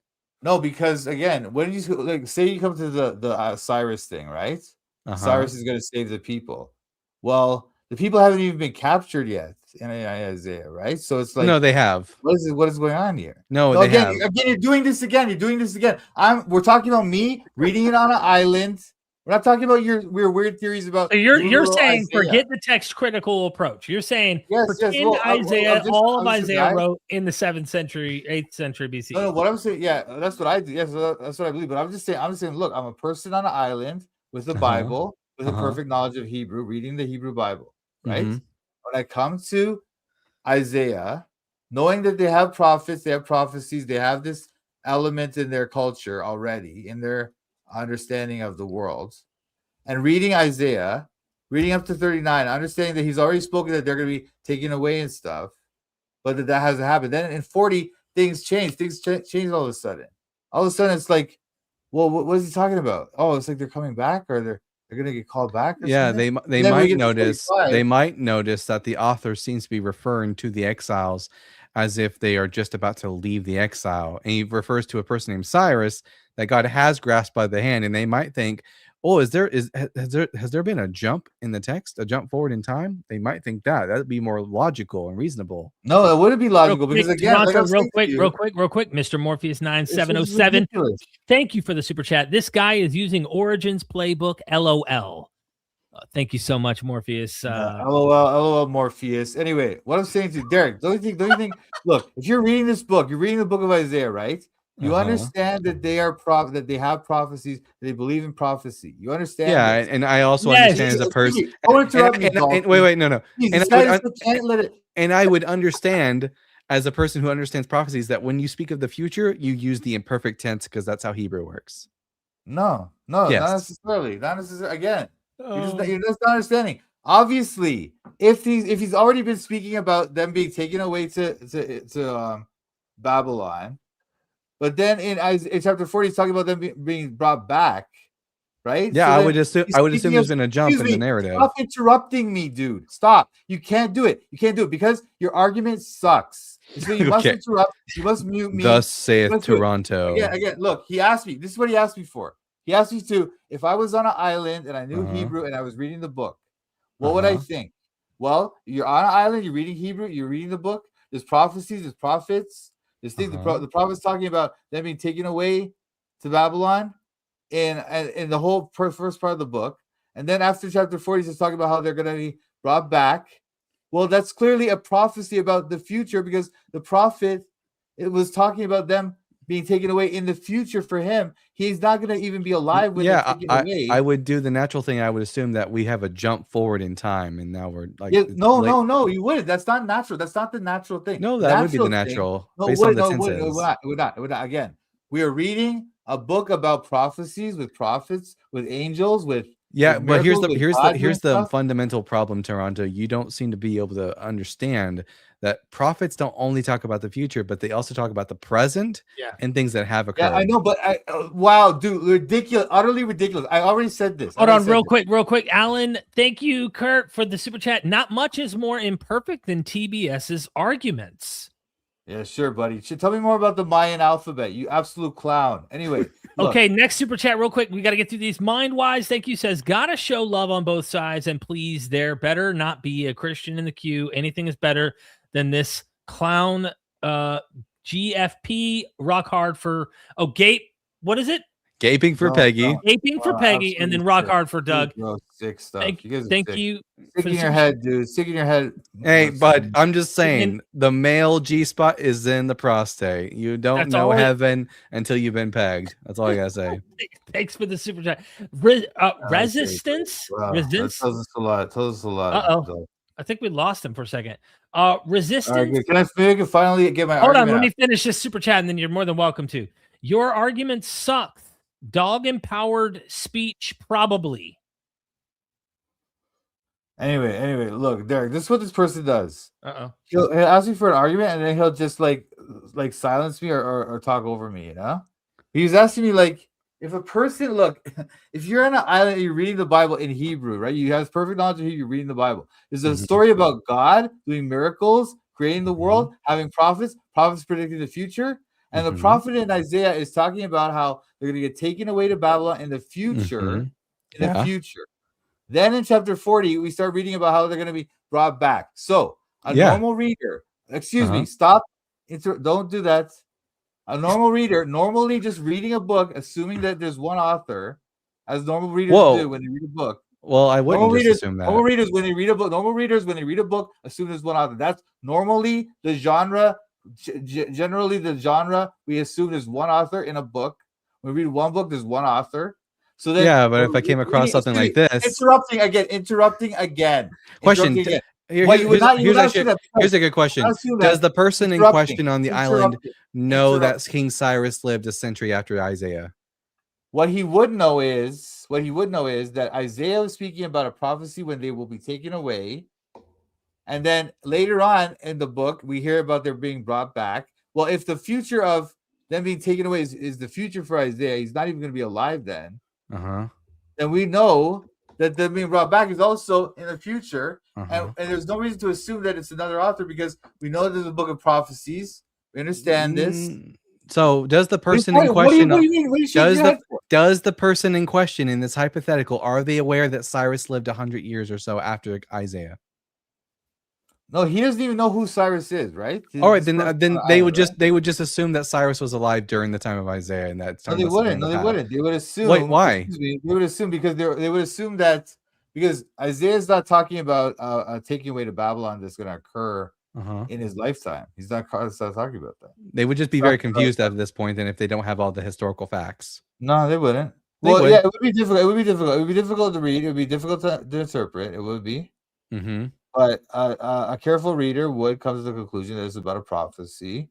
No, because again, when you say you come to the Cyrus thing, right? Cyrus is going to save the people. Well, the people haven't even been captured yet in Isaiah, right? So it's like, no, they have. What is going on here? No, they have. Again, you're doing this again. We're talking about me reading it on an island. We're not talking about your weird theories about. So you're saying Isaiah. forget the text critical approach. You're saying pretend Well, Isaiah, all of Isaiah wrote in the 7th century, 8th century BC. No, what I'm saying, that's what I do. Yes, that's what I believe. But I'm just saying, look, I'm a person on an island with the Bible, with a perfect knowledge of Hebrew, reading the Hebrew Bible, right? When I come to Isaiah, knowing that they have prophets, they have prophecies, they have this element in their culture already, in their understanding of the world, and reading Isaiah, reading up to 39, understanding that he's already spoken that they're going to be taken away and stuff, but that hasn't happened. Then in 40, things change. Things change all of a sudden. All of a sudden, it's like, well, what is he talking about? Oh, it's like they're coming back, or they're going to get called back. Yeah, something? they might notice. They might notice that the author seems to be referring to the exiles as if they are just about to leave the exile, and he refers to a person named Cyrus that God has grasped by the hand, and they might think, oh, has there been a jump in the text, a jump forward in time? They might think that'd be more logical and reasonable. No, it wouldn't be logical because again, real quick, Mr. Morpheus 9707. Thank you for the super chat. This guy is using Origins Playbook, LOL. Thank you so much, Morpheus. LOL, Morpheus. Anyway, what I'm saying to Derek, don't you think? Look, if you're reading this book, you're reading the book of Isaiah, right? You understand that they are that they have prophecies, that they believe in prophecy. You understand? Yeah, this. And I also understand as a person. Wait, no. And I would understand as a person who understands prophecies that when you speak of the future, you use the imperfect tense because that's how Hebrew works. No, not necessarily. Not necessarily. Again, you're just not understanding. Obviously, if he's already been speaking about them being taken away to Babylon. But then in chapter 40, he's talking about them being brought back, right? Yeah, I would assume there's been a jump in the narrative. Stop interrupting me, dude. Stop. You can't do it. You can't do it because your argument sucks. So you must interrupt. You must mute me. Thus saith Toronto. Again, look, he asked me. This is what he asked me for. He asked me to, if I was on an island and I knew Hebrew and I was reading the book, what would I think? Well, you're on an island, you're reading Hebrew, you're reading the book. There's prophecies, there's prophets. This thing, the prophet's talking about them being taken away to Babylon in the whole first part of the book. And then after chapter 40, he's talking about how they're going to be brought back. Well, that's clearly a prophecy about the future because the prophet, it was talking about them being taken away in the future for him. He's not going to even be alive when they're taken away. I would do the natural thing. I would assume that we have a jump forward in time, and now we're like, no, you wouldn't. That's not natural. That's not the natural thing. No, that would be the natural. It would not. Again, we are reading a book about prophecies with prophets, with angels, with but here's the fundamental problem, Toronto. You don't seem to be able to understand that prophets don't only talk about the future, but they also talk about the present and things that have occurred. Yeah, I know, but wow, dude, ridiculous, utterly ridiculous. I already said this. Hold on, real quick. Alan, thank you, Kurt, for the super chat. Not much is more imperfect than TBS's arguments. Yeah, sure, buddy. Tell me more about the Mayan alphabet, you absolute clown. Anyway. Okay, next super chat real quick. We got to get through these. Mind-wise, thank you, says, gotta show love on both sides, and please, there better not be a Christian in the queue. Anything is better than this clown GFP rock hard for what is it? Gaping for Peggy. Gaping for Peggy, and then rock hard for Doug. Sick stuff. Thank you. Stick in your head, dude. Stick in your head. Hey, bud, I'm just saying the male G-spot is in the prostate. You don't know heaven until you've been pegged. That's all I gotta say. Thanks for the super chat. Resistance. Wow. Resistance. Tells us a lot. Uh-oh. I think we lost him for a second. Resistance. Can I finally get my Hold on, let me finish this super chat, and then you're more than welcome to. Your argument sucks. Dog-empowered speech, probably. Anyway, look, Derek, this is what this person does. Uh-oh. He'll ask me for an argument, and then he'll just like silence me or talk over me. He's asking me like, if a person, look, if you're on an island and you're reading the Bible in Hebrew, right? You have perfect knowledge of Hebrew, you're reading the Bible. There's a story about God doing miracles, creating the world, having prophets predicting the future. And the prophet in Isaiah is talking about how they're going to get taken away to Babylon in the future. Then in chapter 40, we start reading about how they're going to be brought back. So a normal reader, excuse me, stop. Don't do that. A normal reader, normally just reading a book, assuming that there's one author, as normal readers do when they read a book. Well, I wouldn't just assume that. Normal readers, when they read a book, assume there's one author. That's normally the genre. Generally, the genre we assume there's one author in a book. When we read one book, there's one author. So then, but if I came across something like this, interrupting again. Question. Here's a good question. Does the person in question on the island know that King Cyrus lived a century after Isaiah? What he would know is that Isaiah was speaking about a prophecy when they will be taken away. And then later on in the book, we hear about their being brought back. Well, if the future of them being taken away is the future for Isaiah, he's not even going to be alive then. Then we know that them being brought back is also in the future. And there's no reason to assume that it's another author because we know there's a book of prophecies. We understand this. So does the person in question does the person in question in this hypothetical, are they aware that Cyrus lived 100 years or so after Isaiah? No, he doesn't even know who Cyrus is, right? All right, then they would just assume that Cyrus was alive during the time of Isaiah, and that they wouldn't. They would assume. Wait, why? They would assume because they would assume that because Isaiah is not talking about taking away to Babylon that's going to occur in his lifetime. He's not talking about that. They would just be very confused at this point, and if they don't have all the historical facts. No, they wouldn't. Yeah, it would be difficult. It would be difficult to read. It would be difficult to interpret. It would be. But a careful reader would come to the conclusion that it's about a prophecy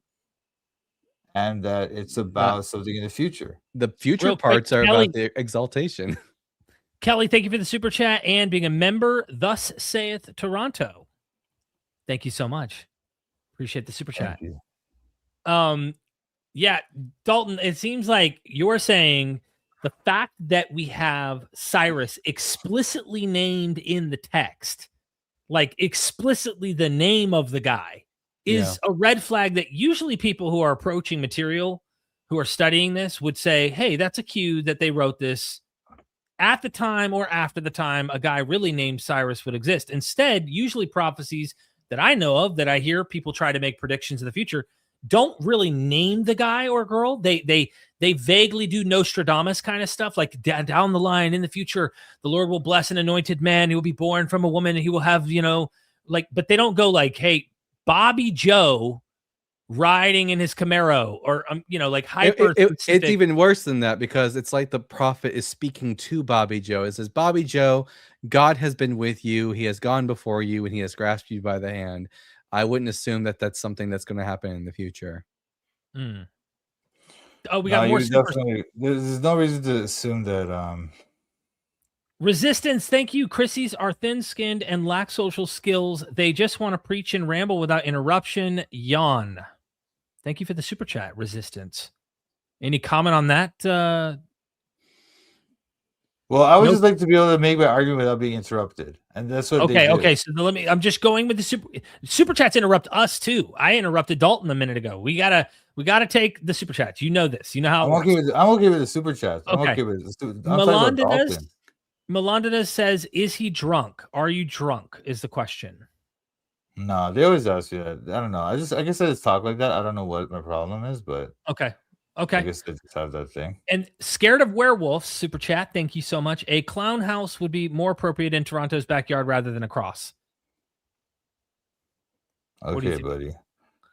and that it's about something in the future. The future parts are about the exaltation. Kelly, thank you for the super chat and being a member. Thus saith Toronto. Thank you so much. Appreciate the super chat. Yeah, Dalton, it seems like you're saying the fact that we have Cyrus explicitly named in the text, like explicitly the name of the guy, is a red flag that usually people who are approaching material, who are studying this, would say, hey, that's a cue that they wrote this at the time or after the time a guy really named Cyrus would exist. Instead, usually prophecies that I know of, that I hear people try to make predictions of the future, don't really name the guy or girl. They vaguely do Nostradamus kind of stuff, like down the line in the future, the Lord will bless an anointed man. He will be born from a woman and he will have, but they don't go like, hey, Bobby Joe riding in his Camaro, or like hyper. It's even worse than that, because it's like the prophet is speaking to Bobby Joe. It says, Bobby Joe, God has been with you. He has gone before you and he has grasped you by the hand. I wouldn't assume that that's something that's going to happen in the future. Oh, we got more. There's no reason to assume that. Resistance, thank you. Chrissy's are thin-skinned and lack social skills. They just want to preach and ramble without interruption. Yawn. Thank you for the super chat, Resistance. Any comment on that? Well, I would just like to be able to make my argument without being interrupted, and that's what. Okay. So I'm just going with the super chats. Interrupt us too. I interrupted Dalton a minute ago. We gotta take the super chats. You know this. You know how. I'm okay with the super chats. I'm okay with it. Melandinas says, "Is he drunk? Are you drunk?" Is the question. No, they always ask you that. I don't know. I guess I just talk like that. I don't know what my problem is, but okay. I guess they just have that thing. And scared of werewolves, super chat. Thank you so much. A clown house would be more appropriate in Toronto's backyard rather than a cross. Okay, buddy.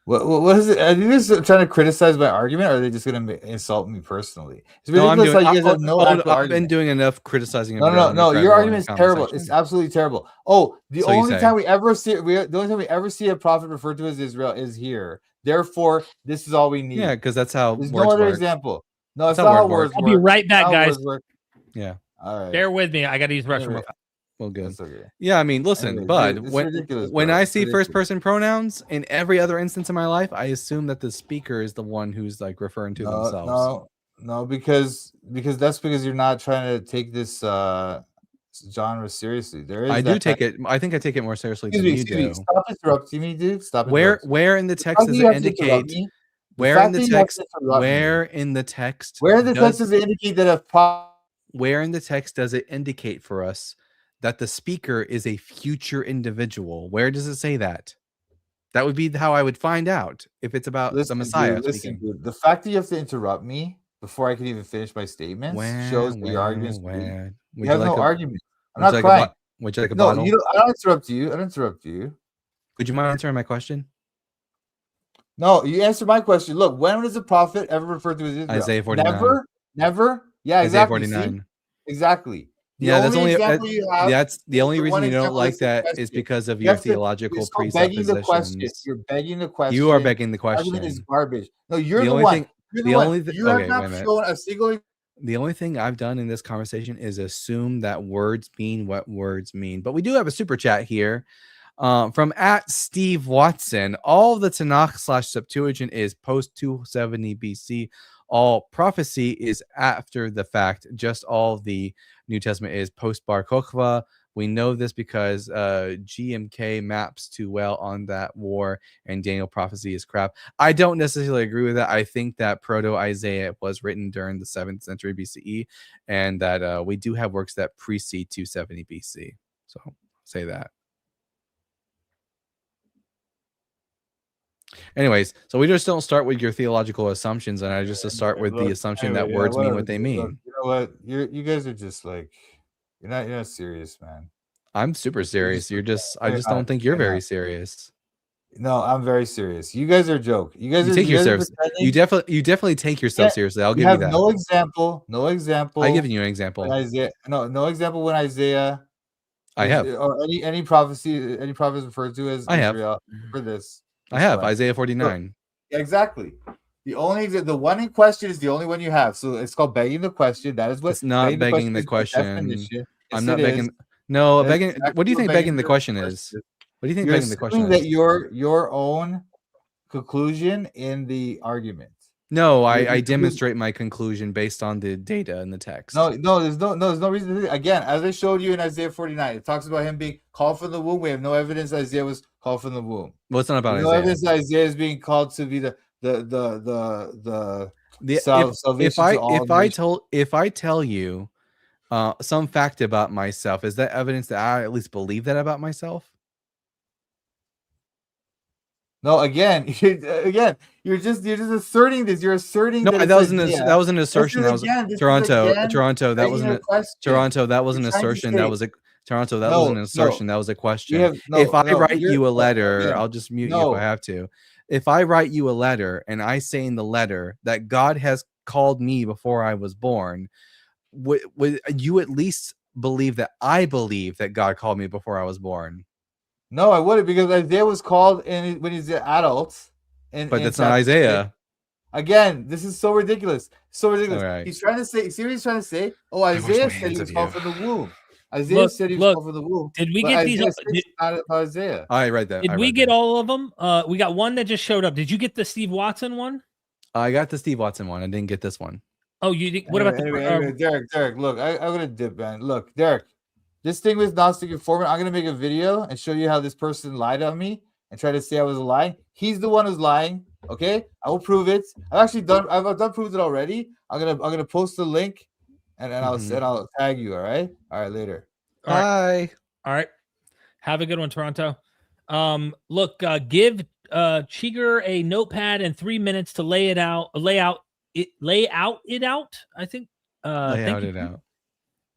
What is it? Are you just trying to criticize my argument, or are they just going to insult me personally? It's ridiculous how you guys have no actual I've been doing enough criticizing. No. Your argument is terrible. It's absolutely terrible. Oh, the only time we ever see a prophet referred to as Israel is here. Therefore, this is all we need. Yeah, because that's how. There's no other example. No, it's not how words work. I'll be right back, guys. Yeah. All right. Bear with me. I got to use the restroom. Well, good. That's okay. Yeah, I mean, listen, Anyway, bud. dude, it's When ridiculous, when bro. I It's see ridiculous. first person pronouns in every other instance in my life, I assume that the speaker is the one who's like referring to themselves. No, because that's because you're not trying to take this genre seriously. There is I do that take it. I think I take it more seriously Excuse than me, you excuse me. do. Stop interrupting me, dude. Stop Where interrupting. where in the The text fact does that you it have to interrupt indicate? me, the Where fact in the that you have text? to interrupt me. Where in the text? Where in the text does does it indicate that a where in the text does it indicate for us that the speaker is a future individual? Where does it say that? That would be how I would find out if it's about the Messiah listen, speaking. dude. The fact that you have to interrupt me before I can even finish my statements shows that your argument is weak. Where? You have no argument. I'm would you not like crying. would you like a No, bottle? you don't. I don't interrupt you. I don't interrupt you. Would you mind answering my question? No, you answer my question. Look, when was a prophet ever referred to as Israel? Isaiah 49. Never. Yeah, Isaiah exactly. 49. See? Exactly. Yeah, that's only example you have. that's the is only the reason one you don't example like that's that is suggested. because of You your have to- theological it's called begging the question. presuppositions. You're begging the question. You are begging the The argument is question. garbage. No, you're The the only one. thing- You're the the one. only thi- You have okay, not wait a minute. shown a single. The only thing I've done in this conversation is assume that words mean what words mean. But we do have a super chat here from @Steve Watson. All the Tanakh / Septuagint is post 270 BC. All prophecy is after the fact. Just all the New Testament is post Bar Kokhba. We know this because GMK maps too well on that war, and Daniel prophecy is crap. I don't necessarily agree with that. I think that Proto-Isaiah was written during the 7th century BCE, and that we do have works that precede 270 BC. So I'll say that. Anyways, so we just don't start with your theological assumptions, and I just start with the assumption that words mean what they mean. Look, you know what? You guys are just like you're not serious, man. I'm super serious. I just don't think you're very serious. No, I'm very serious. You guys are a joke. You guys take yourself. You definitely take yourself seriously. I'll give you that. No example. I've given you an example. Isaiah, no example when Isaiah. I have. Or any prophecy, any prophet referred to as Israel for this. I have Isaiah 49. Exactly. The one in question is the only one you have. So it's called begging the question. That is what. It's not begging the question. Yes, I'm not begging. No, begging. Exactly what do you think begging the question is? What do you think begging the question is? That your own conclusion in the argument. No, I demonstrate my conclusion based on the data in the text. No, there's no reason to do it. Again, as I showed you in Isaiah 49, it talks about him being called from the womb. We have no evidence Isaiah was called from the womb. Well, it's not about Isaiah. No evidence Isaiah is being called to be the salvation. If I tell you some fact about myself, is that evidence that I at least believe that about myself? No, again, you're just asserting this. You're asserting. No, that was an assertion. That was Toronto. That wasn't Toronto. That was an assertion. That was a Toronto. That wasn't an assertion. That was a question. If I write you a letter, I'll just mute you if I have to. If I write you a letter and I say in the letter that God has called me before I was born, would you at least believe that I believe that God called me before I was born? No, I wouldn't, because Isaiah was called when he's an adult. But that's not Isaiah. Again, this is so ridiculous. So ridiculous. Right. He's trying to say, see what he's trying to say? Oh, Isaiah said he was called from the womb. Isaiah said he was called from the womb. Did we get these? Isaiah. I read that. Did we get all of them? We got one that just showed up. Did you get the Steve Watson one? I got the Steve Watson one. I didn't get this one. Oh, you did. What about the Derek? Look, I'm gonna dip, man. Look, Derek. This thing with Gnostic informant, I'm gonna make a video and show you how this person lied on me and try to say I was lying. He's the one who's lying. Okay, I will prove it. I've done proved it already. I'm gonna post the link and I'll tag you. All right, later. Bye. All right. Have a good one, Toronto. Look, give Chigger a notepad and 3 minutes to lay out it out. I think.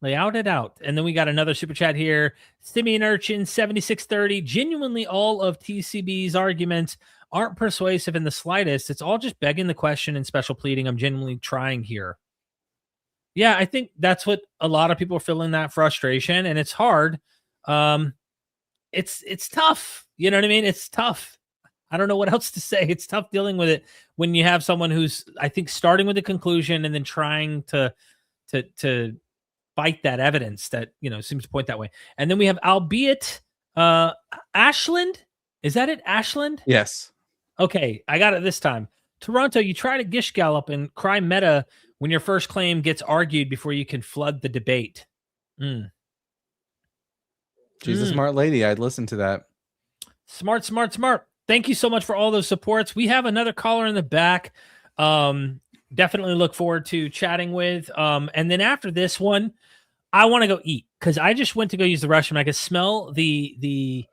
Lay it out. And then we got another super chat here. Simeon Urchin 7630. Genuinely, all of TCB's arguments aren't persuasive in the slightest. It's all just begging the question and special pleading. I'm genuinely trying here. Yeah, I think that's what a lot of people are feeling, that frustration, and it's hard. It's tough. You know what I mean? It's tough. I don't know what else to say. It's tough dealing with it when you have someone who's, I think, starting with a conclusion and then trying to fight that evidence that, seems to point that way. And then we have albeit Ashland. Is that it? Ashland? Yes. Okay, I got it this time. Toronto, you try to gish gallop and cry meta when your first claim gets argued before you can flood the debate. She's a smart lady. I'd listen to that. Smart. Thank you so much for all those supports. We have another caller in the back. Definitely look forward to chatting with. And then after this one, I want to go eat because I just went to go use the restroom. I could smell the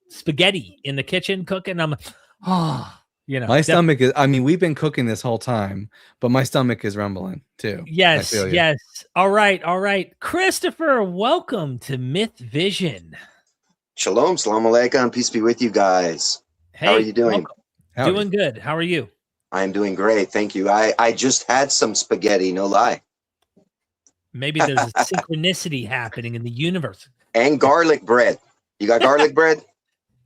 spaghetti in the kitchen cooking. I'm my stomach is, we've been cooking this whole time, but my stomach is rumbling too. Yes. All right. Christopher, welcome to MythVision. Shalom, salam alaikum, peace be with you guys. Hey, how are you doing? Doing good. How are you? I'm doing great, thank you. I just had some spaghetti, no lie. Maybe there's a synchronicity happening in the universe. And garlic bread. You got garlic bread?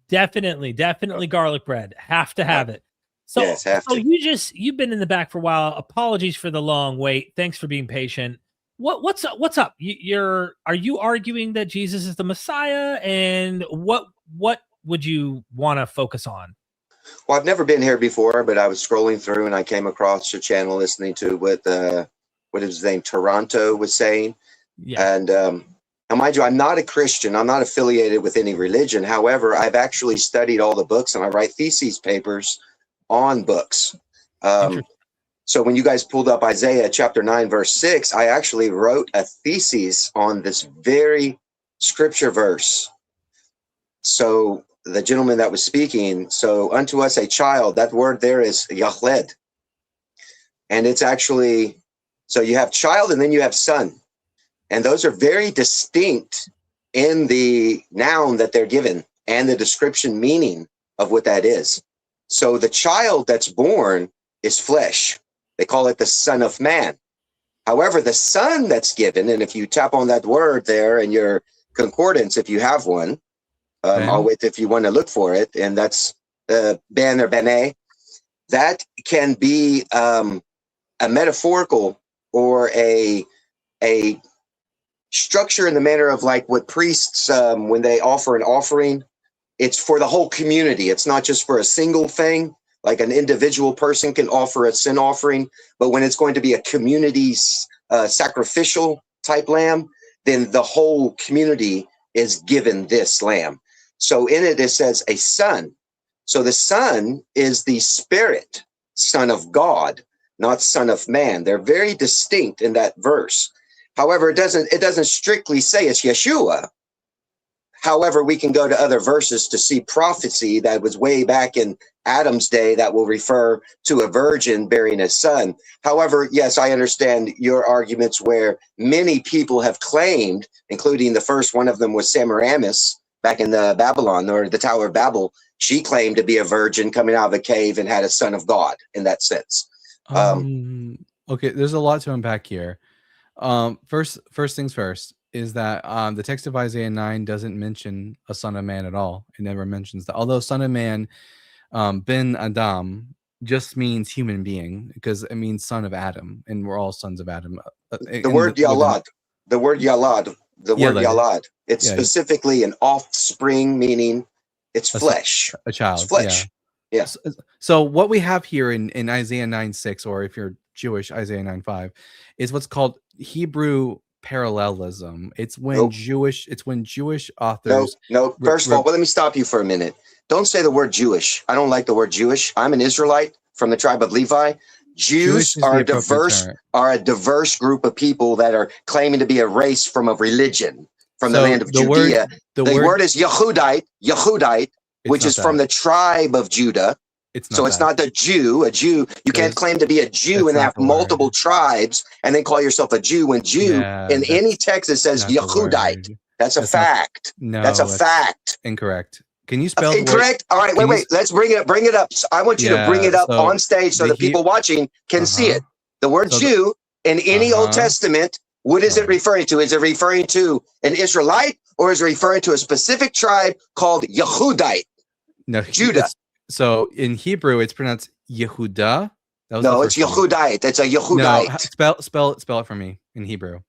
Definitely garlic bread. Have to have it. So, yes, have to. You've been in the back for a while. Apologies for the long wait. Thanks for being patient. What's up? Are you arguing that Jesus is the Messiah? And what would you want to focus on? Well, I've never been here before, but I was scrolling through and I came across your channel listening to what his name, Toronto, was saying. Yeah. And mind you, I'm not a Christian. I'm not affiliated with any religion. However, I've actually studied all the books and I write thesis papers on books. So when you guys pulled up Isaiah chapter 9, verse 6, I actually wrote a thesis on this very scripture verse. So the gentleman that was speaking, so unto us a child, that word there is Yachled. And it's actually, so you have child and then you have son. And those are very distinct in the noun that they're given and the description meaning of what that is. So the child that's born is flesh. They call it the Son of Man. However, the son that's given, and if you tap on that word there in your concordance, if you have one, I'll wait if you want to look for it, and that's ben or bene, that can be a metaphorical or a structure in the manner of like what priests, when they offer an offering, it's for the whole community. It's not just for a single thing. Like an individual person can offer a sin offering, but when it's going to be a community sacrificial type lamb, then the whole community is given this lamb. So in it, it says a son. So the son is the spirit, son of God, not son of man. They're very distinct in that verse. However, it doesn't strictly say it's Yeshua. However, we can go to other verses to see prophecy that was way back in Adam's day that will refer to a virgin bearing a son. However, yes, I understand your arguments where many people have claimed, including the first one of them was Semiramis back in the Babylon or the Tower of Babel. She claimed to be a virgin coming out of a cave and had a son of God in that sense. Okay, there's a lot to unpack here. First things first is that the text of Isaiah 9 doesn't mention a son of man at all. It never mentions that. Although son of man, ben Adam, just means human being because it means son of Adam, and we're all sons of Adam. The word Yalad, it's specifically an offspring, meaning it's flesh. A child. It's flesh. Yeah. So what we have here in Isaiah 9:6, or if you're Jewish, Isaiah 9:5, is what's called Hebrew parallelism. It's when Jewish authors. No. First of all, let me stop you for a minute. Don't say the word Jewish. I don't like the word Jewish. I'm an Israelite from the tribe of Levi. Jews are a diverse group of people that are claiming to be a race from a religion from the land of Judea. The word is Yehudite, which is from the tribe of Judah. It's not the Jew. You can't claim to be a Jew and have multiple tribes and then call yourself a Jew. When Jew in any text it says Yehudite. That's a fact. That's a fact. Incorrect. Can you spell incorrect? All right, wait. Let's bring it up. I want you to bring it up on stage so the people watching can see it. The word Jew in any Old Testament, what is it referring to? Is it referring to an Israelite or is it referring to a specific tribe called Yehudite? No, Judah. So in Hebrew, it's pronounced Yehuda. No, it's Yehudite. It's a Yehudite. No, spell it for me in Hebrew.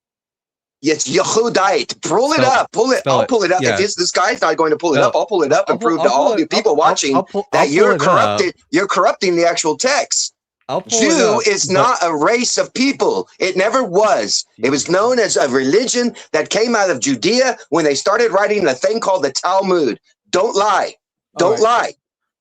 It's Yehudite. Pull it Spell- up. Pull it. spell I'll it. pull it up. Yeah. If this guy's not going to pull it No. up, I'll pull it up and prove to all you people watching I'll pull that you're it up. corrupted. You're corrupting the actual text. I'll pull it Jew up, is but- not a race of people. It never was. It was known as a religion that came out of Judea when they started writing a thing called the Talmud. Don't lie. Don't lie.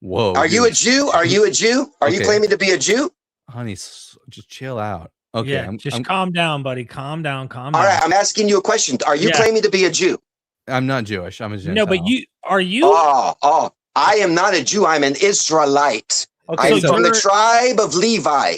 Whoa. Are you a Jew? Are you a Jew? Are you Okay. claiming to be a Jew? Honey, just chill out. Okay. Yeah, just calm down, buddy. Calm down. Calm All down. right, I'm asking you a question. Are you Yeah. claiming to be a Jew? I'm not Jewish. I'm a Gentile. No, but you are you? Oh, I am not a Jew. I'm an Israelite. Okay, I'm so from the you're- tribe of Levi.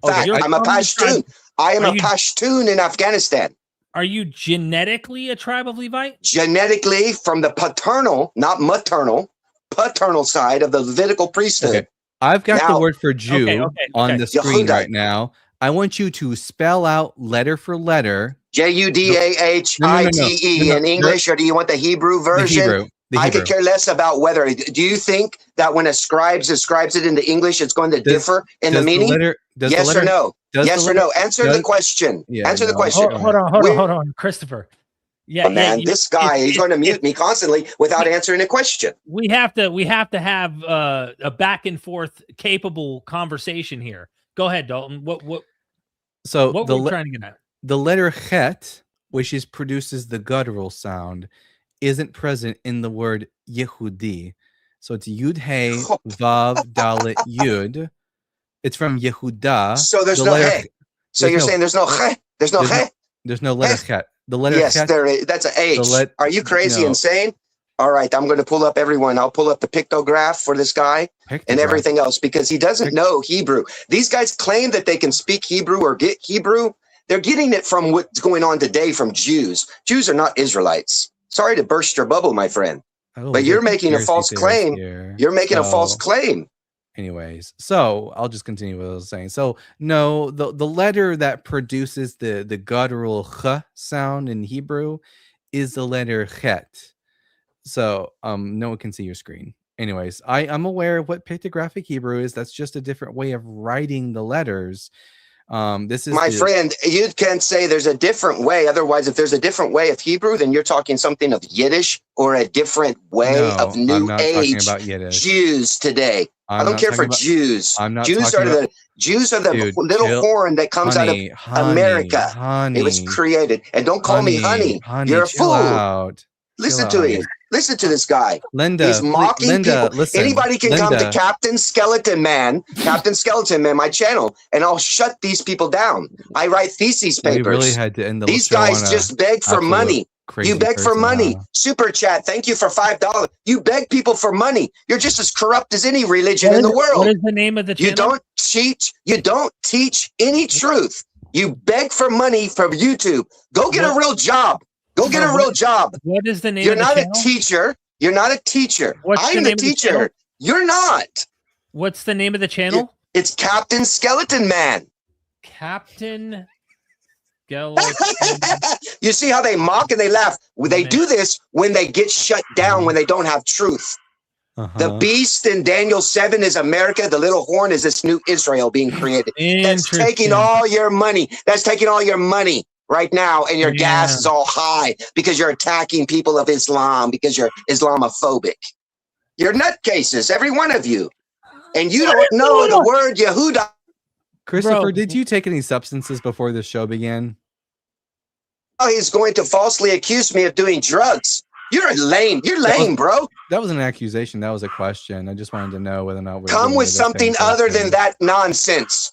Fact, you're I'm a from the Pashtun. tribe- I am Are a you- Pashtun in Afghanistan. Are you genetically a tribe of Levite? Genetically from the paternal, not maternal, paternal side of the Levitical priesthood. Okay. I've got Now- the word for Jew Okay, on okay. the screen Yehudite. right now. I want you to spell out letter for letter Judahite No, in English, or do you want the Hebrew version? I could care less about whether. Do you think that when a scribe describes it into English, it's going to differ in the meaning? Yes or no? Yes or no? Answer the question. Answer the question. Hold on, Christopher. Yeah, Oh, man, this guy, he's going to mute me constantly without answering a question. We have to have a back and forth capable conversation here. Go ahead, Dalton. What So were we trying to get at? the letter chet, which produces the guttural sound, isn't present in the word Yehudi. So it's Yud Hey Vav Dalet Yud. It's from Yehuda. So there's The no letter- he. So you're saying there's no he? There's no he? There's no letter chet. The letter Yes, chet. there is. That's an H. Are you crazy, no. insane? All right, I'm going to pull up everyone. I'll pull up the pictograph for this guy and everything else because he doesn't know Hebrew. These guys claim that they can speak Hebrew or get Hebrew. They're getting it from what's going on today from Jews. Jews are not Israelites. Sorry to burst your bubble, my friend, but you're making a false claim. You're making a false claim. Anyways, so I'll just continue what I was saying. So no, the letter that produces the guttural ch sound in Hebrew is the letter chet. So no one can see your screen. Anyways, I'm aware of what pictographic Hebrew is. That's just a different way of writing the letters. This is my friend. You can say there's a different way. Otherwise, if there's a different way of Hebrew, then you're talking something of Yiddish or a different way of I'm New not Age talking about Yiddish. Jews today. I don't care for Jews. I'm not Jews are the Jews are the Dude, little chill. horn that comes out of America. Honey, it was created. And don't call me honey. You're a chill fool. out. Listen Chill to out. him. Listen to this guy. Linda, He's mocking Linda, people. listen. Anybody can come to Linda. Captain Skeleton Man, my channel, and I'll shut these people down. I write theses We papers. really had to end the These show guys on a just beg for absolute money. crazy You beg for person, money. huh? Super chat. Thank you for $5. You beg people for money. You're just as corrupt as any religion in the world. What is the name of the channel? You don't teach any truth. You beg for money from YouTube. Go get a real job. Go get a real job. What is the name You're of the not a channel? teacher. You're not a teacher. What's I'm the the name of the channel? teacher. You're not. What's the name of the channel? It's Captain Skeleton Man. Captain Skeleton. You see how they mock and they laugh? They do this when they get shut down, when they don't have truth. The beast in Daniel 7 is America. The little horn is this new Israel being created. That's taking all your money. That's taking all your money right now. And your gas is all high because you're attacking people of Islam, because you're Islamophobic. You're nutcases, every one of you. And you don't know the word Yehuda. Christopher, did you take any substances before the show began? He's going to falsely accuse me of doing drugs. You're lame. You're lame, bro. That was an accusation. That was a question. I just wanted to know whether or not we're come with something other than that nonsense.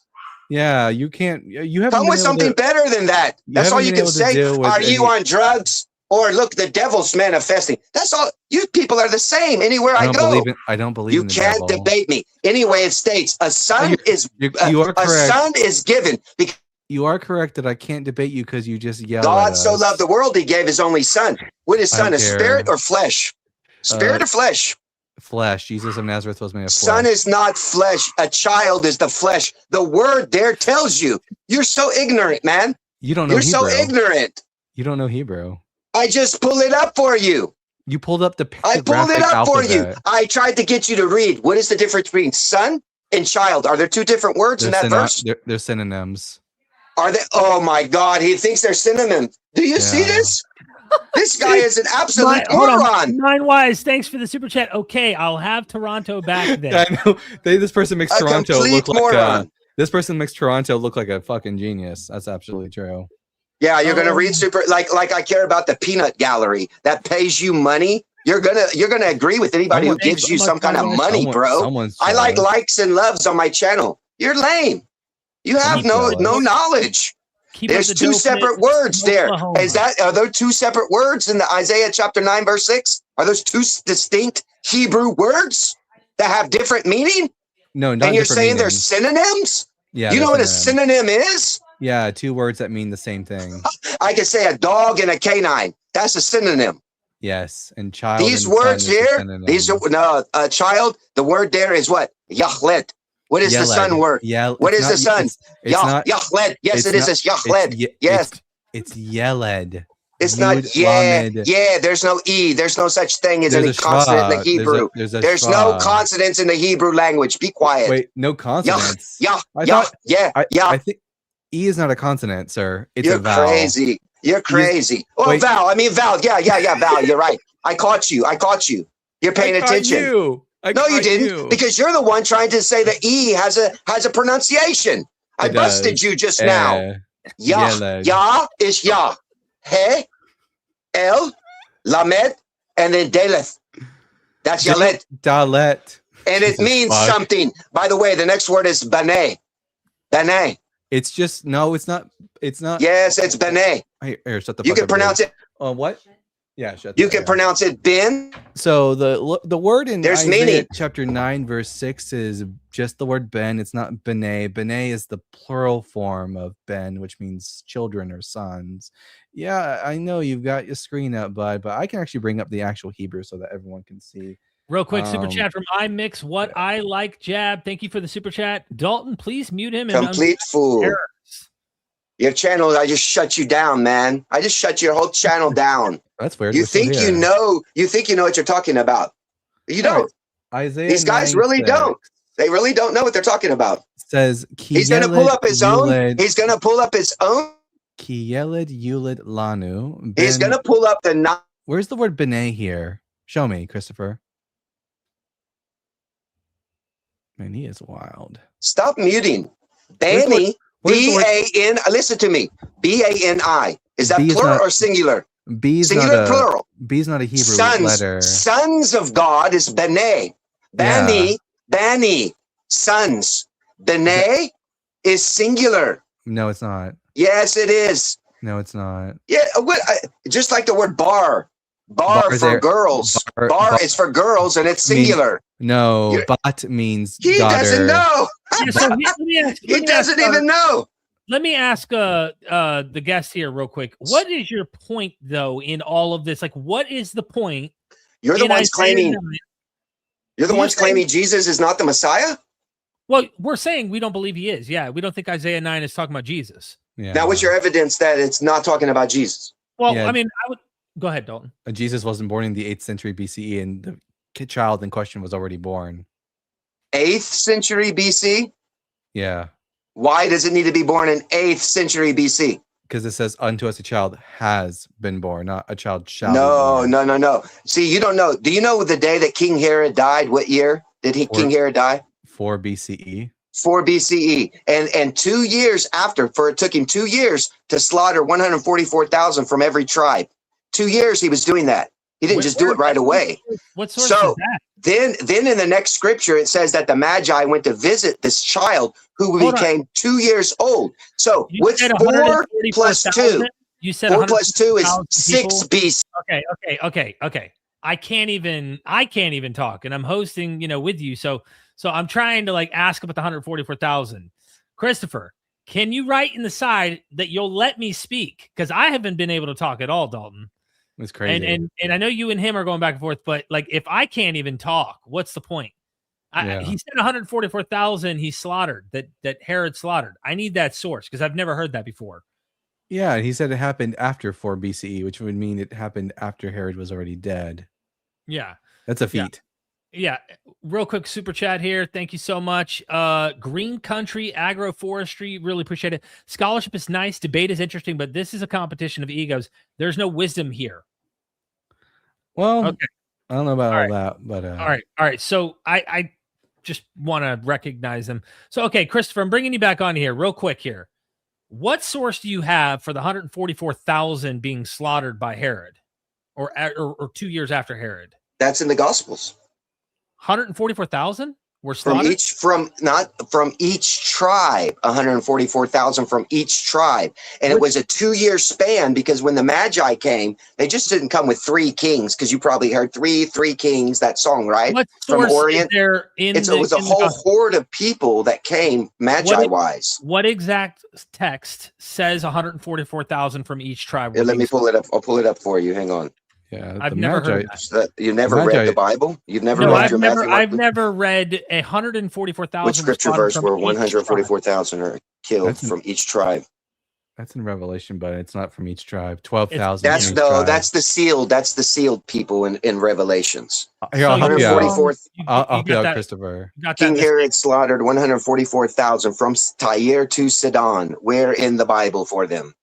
Yeah, you can't. You haven't come with something better than that. That's all you can say. Are you on drugs? Or look, the devil's manifesting. That's all. You people are the same anywhere I go. I don't believe you in the can't devil. debate me. Anyway, it states a son is you are correct. A son is given. You are correct that I can't debate you because you just yell. God so loved the world, he gave his only son. What is son? A spirit or flesh? Spirit or flesh? Flesh. Jesus of Nazareth was made of flesh. Son is not flesh. A child is the flesh. The word there tells you. You're so ignorant, man. You don't know You're Hebrew. so ignorant. You don't know Hebrew. I just pulled it up for you. You pulled up the I pulled it up for you. alphabet. I tried to get you to read. What is the difference between son and child? Are there two different words in that verse? They're synonyms. Are they? Oh my God! He thinks they're synonyms. Do you see this? This guy is an absolute moron. Nine Wise, thanks for the super chat. Okay, I'll have Toronto back then. I know. This person makes A Toronto complete look like moron. this person makes Toronto look like a fucking genius. That's absolutely true. Yeah, you're gonna read super like I care about the peanut gallery that pays you money. You're gonna agree with anybody who gives you some kind of money, bro. I like likes and loves on my channel. You're lame. You have no knowledge. There's two separate words there. Are there two separate words in the Isaiah chapter 9 verse 6? Are those two distinct Hebrew words that have different meaning? No, not. And you're saying they're synonyms? Yeah. You know what a synonym is? Yeah, two words that mean the same thing. I could say a dog and a canine. That's a synonym. Yes, and child. These words here, these are a child. The word there is what? Yachlet. What is the sun word? What is the sun? Yachlet. Yes, it is. It's Yachlet. Yes. It's Yeled. It's not yeah. There's no E. There's no such thing as any consonant in the Hebrew. There's no consonants in the Hebrew language. Be quiet. Wait, no consonants. I think E is not a consonant, sir. It's You're a vowel. crazy. You're crazy. Val. Yeah, Val. You're right. I caught you. You're paying attention. No, you didn't, because you're the one trying to say the E has a pronunciation. I busted you just now. Yah is Yah. He, El, Lamed, and then Daleth. That's Yalet. Dalet. And it means something. By the way, the next word is Bane. Bane. It's just it's not. Yes, it's Bane. Here, shut the fuck You can up, pronounce it. What? Yeah, you can pronounce it bin. So the word in There's Isaiah meaning. chapter 9 verse 6 is just the word ben. It's not bene. Bene is the plural form of ben, which means children or sons. Yeah, I know you've got your screen up, bud, but I can actually bring up the actual Hebrew so that everyone can see. Real quick, super chat from iMix. What I like, Jab. Thank you for the super chat. Dalton, please mute him. Complete fool. Your channel, I just shut you down, man. I just shut your whole channel down. That's weird. You think you know what you're talking about. You don't. Isaiah These guys really don't. They really don't know what they're talking about. Says he's going to pull up his own. He's going to pull up his own. Kiyeled Yulid Lanu. He's going to pull up the. Where's the word bene here? Show me, Christopher. Man, he is wild. Stop muting. Bani. B-A-N. Listen to me. B-A-N-I. Is that plural or singular? Singular, plural. B's not a Hebrew letter. Sons of God is Bene. Bani. Sons. Bene is singular. No, it's not. Yes, it is. No, it's not. Yeah, just like the word bar. Bar for girls. Bar is for girls, and it's singular. No, bot means he daughter. Doesn't know. He doesn't even know. Let me ask the guest here real quick. What is your point, though, in all of this? Like, what is the point? You're the ones claiming. You're the ones claiming Jesus is not the Messiah. Well, we're saying we don't believe he is. Yeah, we don't think Isaiah 9 is talking about Jesus. Yeah. Now, what's your evidence that it's not talking about Jesus? Well, I mean, I would go ahead, Dalton. Jesus wasn't born in the 8th century BCE, and the child in question was already born. 8th century BC? Yeah. Why does it need to be born in 8th century BC? Because it says, unto us a child has been born, not a child shall be born. No. See, you don't know. Do you know the day that King Herod died? What year did King Herod die? 4 BCE. 4 BCE. And 2 years after, it took him 2 years to slaughter 144,000 from every tribe. 2 years he was doing that. He didn't just do it right away. What source is that? Then in the next scripture, it says that the Magi went to visit this child who became 2 years old. So what's 4 plus 2? You said 4 plus 2 is 6 BC. Okay. I can't even talk, and I'm hosting, with you. So I'm trying to ask about the 144,000. Christopher, can you write in the side that you'll let me speak? Because I haven't been able to talk at all, Dalton. It's crazy. And I know you and him are going back and forth, but if I can't even talk, what's the point? He said 144,000 he slaughtered, that Herod slaughtered. I need that source because I've never heard that before. Yeah, he said it happened after 4 BCE, which would mean it happened after Herod was already dead. Yeah. That's a feat. Yeah, real quick super chat here. Thank you so much. Green country, agroforestry, really appreciate it. Scholarship is nice, debate is interesting, but this is a competition of egos. There's no wisdom here. Well, okay. I don't know about all all that, but all right. So I just want to recognize them. So okay, Christopher, I'm bringing you back on here real quick here. What source do you have for the 144,000 being slaughtered by Herod, or 2 years after Herod? That's in the Gospels. 144,000 were slaughtered from each tribe. 144,000 from each tribe, and it was a 2-year span, because when the Magi came, they just didn't come with 3 kings, because you probably heard three kings, that song, right? What From source Orient. is there It was a whole horde of people that came Magi wise. What exact text says 144,000 from each tribe? Yeah, let me pull it up. I'll pull it up for you. Hang on. Yeah, I've never heard that. You never read the Bible? You've never read your Matthew? I've never read 144,000. Which scripture verse where 144,000 are killed from each tribe? That's in Revelation, but it's not from each tribe. 12,000. That's the sealed. That's the sealed people in Revelations. Here, I'll help you out. I'll help you out, that, Christopher. King Herod slaughtered 144,000 from Tyre to Sidon. Where in the Bible for them?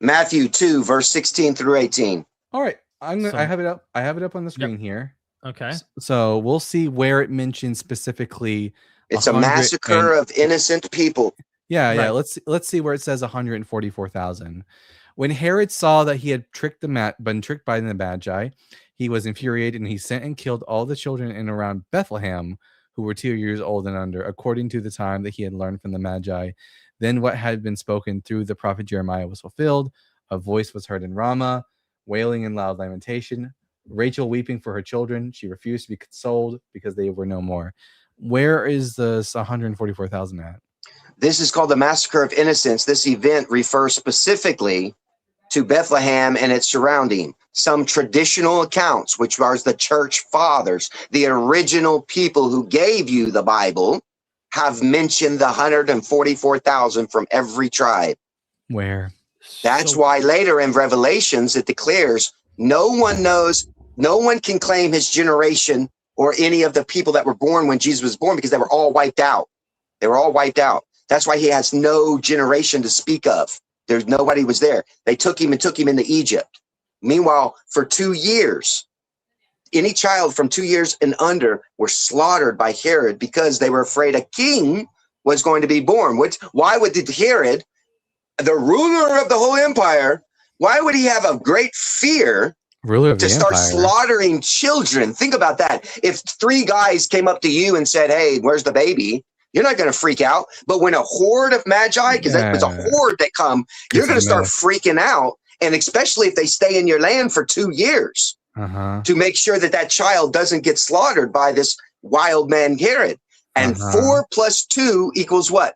Matthew 2, verse 16 through 18. All right. I have it up. I have it up on the screen here. Okay. So we'll see where it mentions specifically. It's a massacre of innocent people. Yeah, yeah. Let's see where it says 144,000. When Herod saw that he had been tricked by the Magi, he was infuriated, and he sent and killed all the children in around Bethlehem who were 2 years old and under, according to the time that he had learned from the Magi. Then what had been spoken through the prophet Jeremiah was fulfilled. A voice was heard in Ramah, wailing in loud lamentation. Rachel weeping for her children. She refused to be consoled because they were no more. Where is this 144,000 at? This is called the Massacre of Innocents. This event refers specifically to Bethlehem and its surrounding. Some traditional accounts, which are the church fathers, the original people who gave you the Bible, have mentioned the 144,000 from every tribe. Where? That's why later in Revelations it declares no one knows, no one can claim his generation or any of the people that were born when Jesus was born, because they were all wiped out. They were all wiped out. That's why he has no generation to speak of. There's nobody was there. They took him into Egypt. Meanwhile, for 2 years, any child from 2 years and under were slaughtered by Herod because they were afraid a king was going to be born. Why would Herod, the ruler of the whole empire, why would he have a great fear to start slaughtering children? Think about that. If 3 guys came up to you and said, "Hey, where's the baby?" You're not going to freak out. But when a horde of Magi, because that was a horde that come, you're going to start freaking out. And especially if they stay in your land for 2 years. To make sure that child doesn't get slaughtered by this wild man Herod. And 4 plus 2 equals what?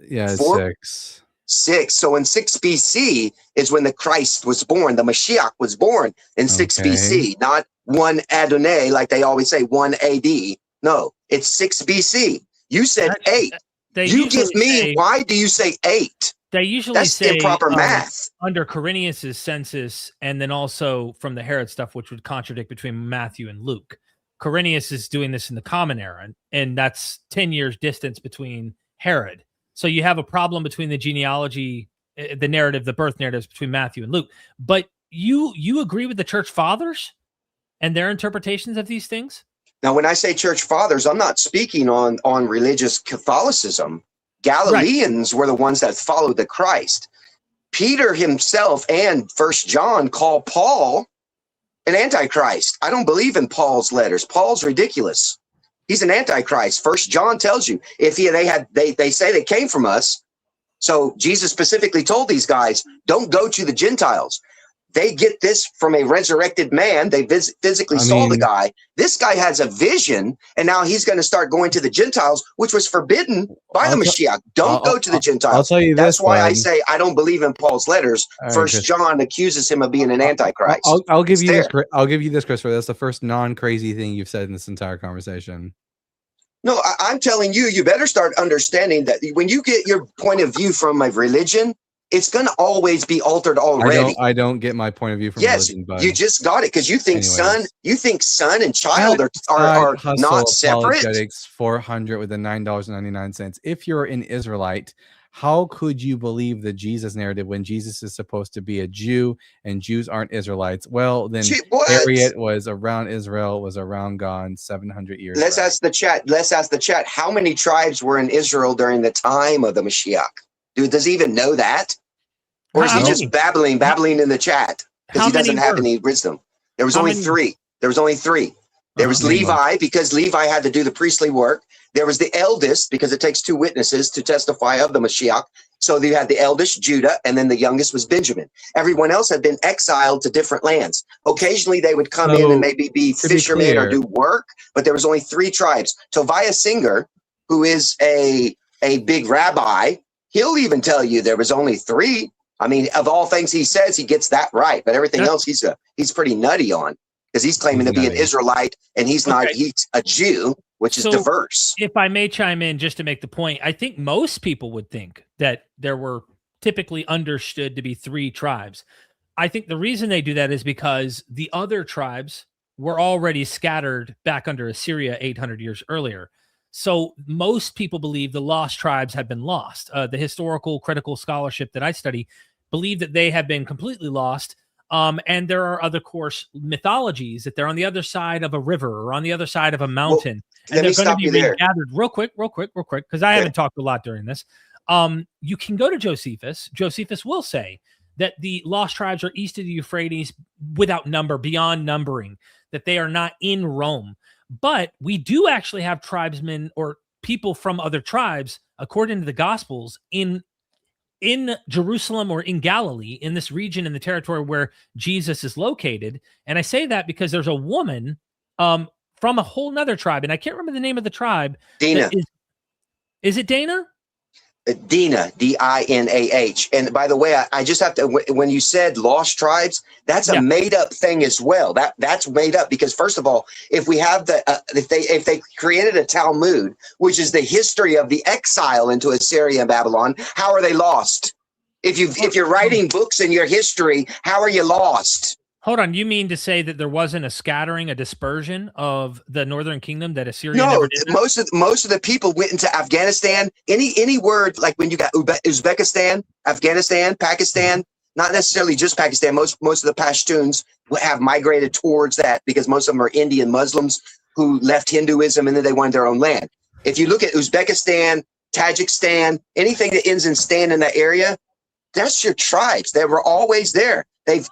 Yeah, 6. 6. So in 6 BC is when the Christ was born. The Mashiach was born in 6 BC, not 1 Adonai, like they always say, 1 AD. No, it's 6 BC. You said 8. You give me, why do you say 8? They usually That's say improper math. Under Quirinius's census, and then also from the Herod stuff, which would contradict between Matthew and Luke. Quirinius is doing this in the Common Era, and that's 10 years distance between Herod. So you have a problem between the genealogy, the narrative, the birth narratives between Matthew and Luke. But you agree with the church fathers and their interpretations of these things? Now, when I say church fathers, I'm not speaking on religious Catholicism. Galileans were the ones that followed the Christ. Peter himself and 1 John call Paul an antichrist. I don't believe in Paul's letters. Paul's ridiculous. He's an antichrist. 1 John tells you if they say they came from us. So Jesus specifically told these guys, don't go to the Gentiles. They get this from a resurrected man. They physically saw the guy. This guy has a vision, and now he's going to start going to the Gentiles, which was forbidden by the Mashiach. Don't go to the Gentiles. I'll tell you this. That's why I say I don't believe in Paul's letters. First John accuses him of being an antichrist. I'll give you this. I'll give you this, Christopher. That's the first non-crazy thing you've said in this entire conversation. No, I'm telling you, you better start understanding that when you get your point of view from a religion, It's going to always be altered already. I don't get my point of view from yes, religion, but you just got it because you think son and child are Hustle, not separate. Apologetics 400 with the $9.99. If you're an Israelite, how could you believe the Jesus narrative when Jesus is supposed to be a Jew and Jews aren't Israelites? Well, then Harriet was around Israel, was around gone 700 years. Let's ask the chat. How many tribes were in Israel during the time of the Mashiach? Dude, does he even know that? Or is he just babbling in the chat because he doesn't have any wisdom? There was only three. There was Levi, because Levi had to do the priestly work. There was the eldest, because it takes two witnesses to testify of the Mashiach. So you had the eldest, Judah, and then the youngest was Benjamin. Everyone else had been exiled to different lands. Occasionally they would come in and maybe be fishermen or do work, but there was only three tribes. Tobias Singer, who is a big rabbi, he'll even tell you there was only three. I mean, of all things he says, he gets that right, but everything else he's pretty nutty on, because he's claiming to be an Israelite and he's not. He's a Jew, which is diverse. If I may chime in just to make the point, I think most people would think that there were typically understood to be three tribes. I think the reason they do that is because the other tribes were already scattered back under Assyria 800 years earlier. So most people believe the lost tribes have been lost. The historical critical scholarship that I study believe that they have been completely lost. And there are other course mythologies that they're on the other side of a river or on the other side of a mountain. Well, and they're going to be regathered real quick, because I haven't talked a lot during this. You can go to Josephus. Josephus will say that the lost tribes are east of the Euphrates without number, beyond numbering, that they are not in Rome. But we do actually have tribesmen or people from other tribes, according to the Gospels, in Jerusalem or in Galilee, in this region, in the territory where Jesus is located. And I say that because there's a woman from a whole nother tribe, and I can't remember the name of the tribe. Dina. Is it Dana? Dina, D-I-N-A-H. And by the way, I just have to, when you said lost tribes, that's a made up thing as well. That's made up because, first of all, if we have if they created a Talmud, which is the history of the exile into Assyria and Babylon, how are they lost? If you're writing books in your history, how are you lost? Hold on, you mean to say that there wasn't a scattering, a dispersion of the northern kingdom that Assyria never did? No, most of the people went into Afghanistan. Any word, like when you got Uzbekistan, Afghanistan, Pakistan, not necessarily just Pakistan. Most of the Pashtuns have migrated towards that because most of them are Indian Muslims who left Hinduism and then they wanted their own land. If you look at Uzbekistan, Tajikistan, anything that ends in stan in that area, that's your tribes. They were always there. They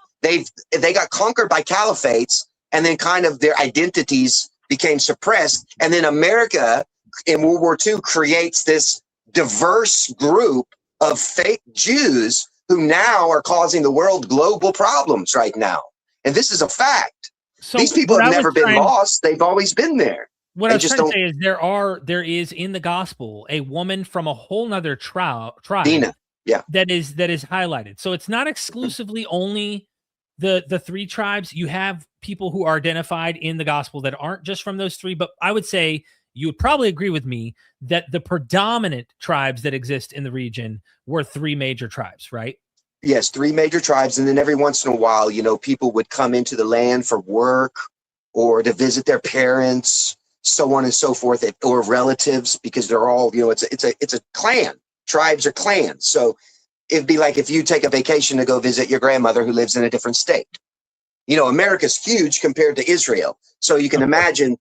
got conquered by caliphates, and then kind of their identities became suppressed. And then America in World War II creates this diverse group of fake Jews who now are causing the world global problems right now. And this is a fact. So these people have never been lost. They've always been there. What I was trying to say is there is in the gospel a woman from a whole nother tribe, Dina, that is highlighted. So it's not exclusively only the three tribes. You have people who are identified in the gospel that aren't just from those three, but I would say you would probably agree with me that the predominant tribes that exist in the region were three major tribes, right? Yes, three major tribes. And then every once in a while, people would come into the land for work or to visit their parents, so on and so forth, or relatives, because they're all, it's a clan. Tribes are clans. So it'd be like if you take a vacation to go visit your grandmother who lives in a different state. America's huge compared to Israel. So you can imagine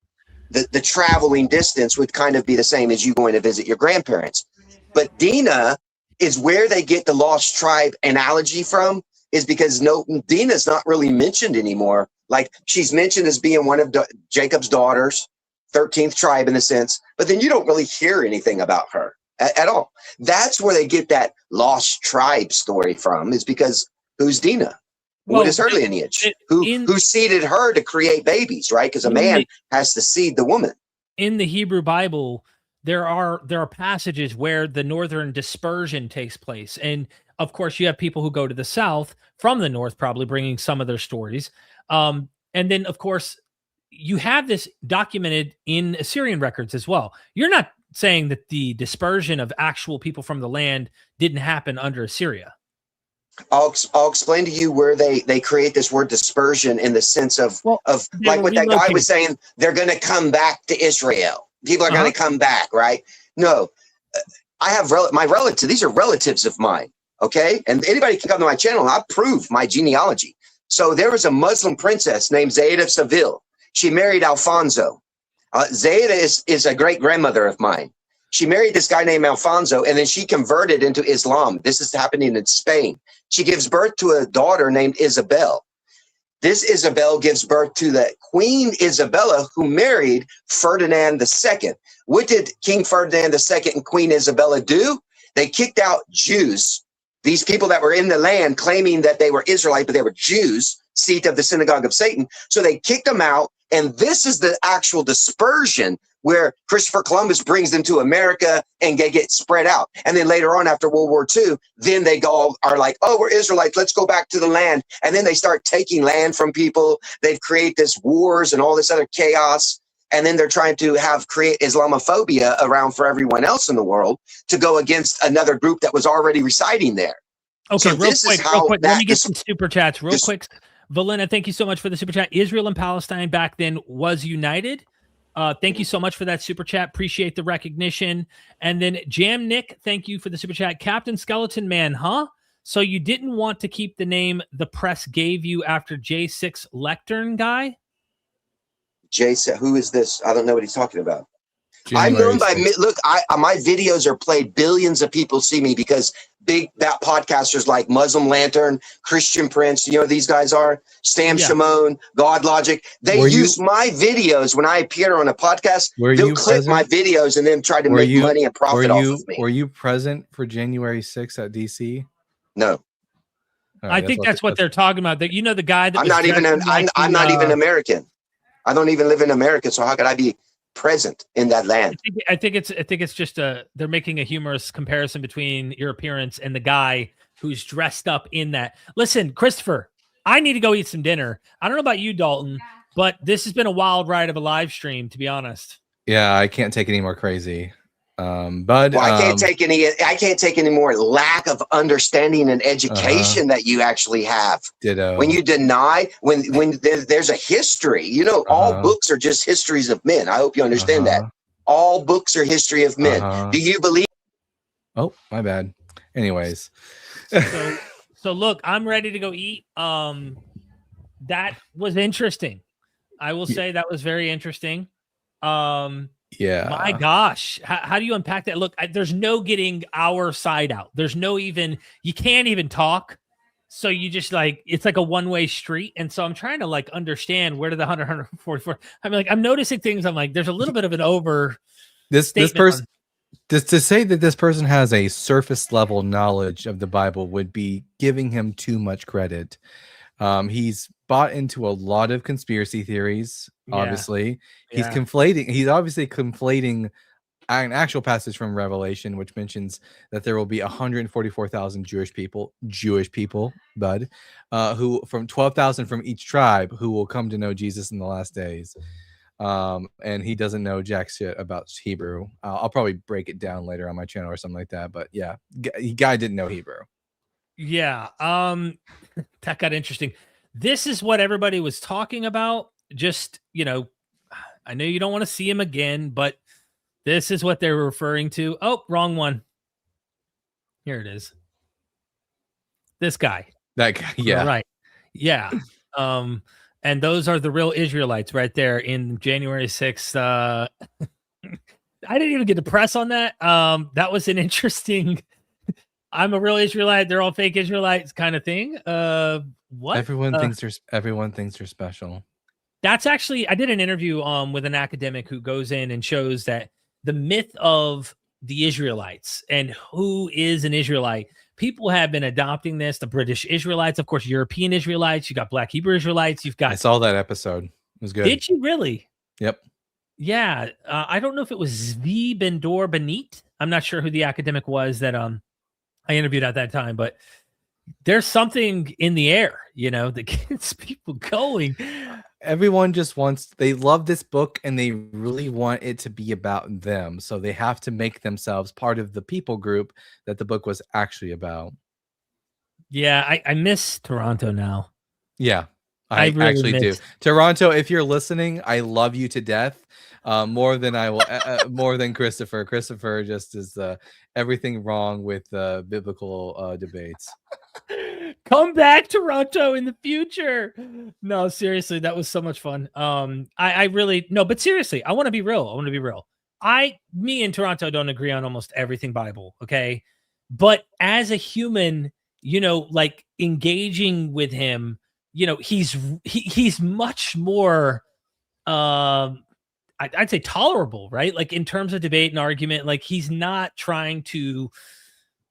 the traveling distance would kind of be the same as you going to visit your grandparents. But Dina is where they get the lost tribe analogy from, is because Dina's not really mentioned anymore. Like she's mentioned as being one of Jacob's daughters, 13th tribe in a sense, but then you don't really hear anything about her at all. That's where they get that lost tribe story from, is because who's Dina? What is her lineage? Who seeded her to create babies, right? Because a man has to seed the woman. In the Hebrew Bible, there are passages where the northern dispersion takes place. And of course, you have people who go to the south from the north, probably bringing some of their stories. And then, of course, you have this documented in Assyrian records as well. You're not saying that the dispersion of actual people from the land didn't happen under Assyria. I'll explain to you where they create this word dispersion in the sense of like what that guy was saying. They're going to come back to Israel. People are going to come back, right? No, I have my relative. These are relatives of mine. Okay, and anybody can come to my channel and I'll prove my genealogy. So there was a Muslim princess named Zayd of Seville. She married Alfonso. Zayd is a great grandmother of mine. She married this guy named Alfonso, and then she converted into Islam. This is happening in Spain. She gives birth to a daughter named Isabel. This Isabel gives birth to the Queen Isabella, who married Ferdinand II. What did King Ferdinand II and Queen Isabella do? They kicked out Jews, these people that were in the land claiming that they were Israelite, but they were Jews, seat of the synagogue of Satan. So they kicked them out, and this is the actual dispersion where Christopher Columbus brings them to America and they get spread out. And then later on after World War II, then they are like, oh, we're Israelites, let's go back to the land. And then they start taking land from people. They've created this wars and all this other chaos. And then they're trying to create Islamophobia around for everyone else in the world to go against another group that was already residing there. Okay, so real quick. Let me get some super chats real quick. Valena, thank you so much for the super chat. Israel and Palestine back then was united. Thank you so much for that super chat. Appreciate the recognition. And then Jam Nick, thank you for the super chat. Captain Skeleton Man, huh? So you didn't want to keep the name the press gave you after J6 Lectern guy? J6, who is this? I don't know what he's talking about. January I'm known by 6th. look. My videos are played. Billions of people see me because big podcasters like Muslim Lantern, Christian Prince. You know who these guys are Stam Shimon, God Logic. They use my videos when I appear on a podcast. They'll click my videos and then try to make money and profit off of me. Were you present for January 6th at DC? No. I think that's what they're talking about. That the guy that I'm not even. I'm not even American. I don't even live in America, so how could I be present in that land? I think it's just they're making a humorous comparison between your appearance and the guy who's dressed up in that. Listen, Christopher, I need to go eat some dinner. I don't know about you, Dalton, but this has been a wild ride of a live stream, to be honest. Yeah, I can't take any more crazy. But I can't take any more lack of understanding and education that you actually have. Ditto. When you deny, when there's a history, all books are just histories of men. I hope you understand that. All books are history of men. Do you believe? Oh, my bad. Anyways. So look, I'm ready to go eat. That was interesting. I will say that was very interesting. Yeah. My gosh. How do you unpack that? Look, there's no getting our side out. There's no you can't even talk. So you just it's like a one-way street. And so I'm trying to understand where did the 144. I'm noticing things. I'm like, there's a little bit of an over. This person, just to say that this person has a surface level knowledge of the Bible would be giving him too much credit. He's bought into a lot of conspiracy theories. Obviously, he's obviously conflating an actual passage from Revelation, which mentions that there will be 144,000 Jewish people, bud, who from 12,000 from each tribe who will come to know Jesus in the last days. And he doesn't know jack shit about Hebrew. I'll probably break it down later on my channel or something like that. But yeah, guy didn't know Hebrew. Yeah. That got interesting. This is what everybody was talking about. Just, I know you don't want to see him again, but this is what they're referring to. Oh, wrong one. Here it is. This guy. That guy. Yeah. Right. Yeah. And those are the real Israelites right there in January 6th. I didn't even get to press on that. That was an interesting, I'm a real Israelite, they're all fake Israelites kind of thing. What? Everyone thinks they're special. That's actually, I did an interview with an academic who goes in and shows that the myth of the Israelites and who is an Israelite, people have been adopting this. The British Israelites, of course, European Israelites. You got Black Hebrew Israelites. You've got. I saw that episode. It was good. Did you really? Yep. Yeah. I don't know if it was Zvi Ben-Dor Benit. I'm not sure who the academic was that I interviewed at that time, but there's something in the air, that gets people going. Everyone just they love this book and they really want it to be about them. So they have to make themselves part of the people group that the book was actually about. Yeah, I miss Toronto now. Yeah, I I really actually do. miss- Toronto, if you're listening, I love you to death. More than I will, more than Christopher. Christopher just is everything wrong with biblical debates. Come back, Toronto, in the future. No, seriously, that was so much fun. I really no, but seriously, I want to be real. I want to be real. Me and Toronto don't agree on almost everything Bible, okay? But as a human, like engaging with him, he's much more I'd say tolerable, right? Like in terms of debate and argument, like he's not trying to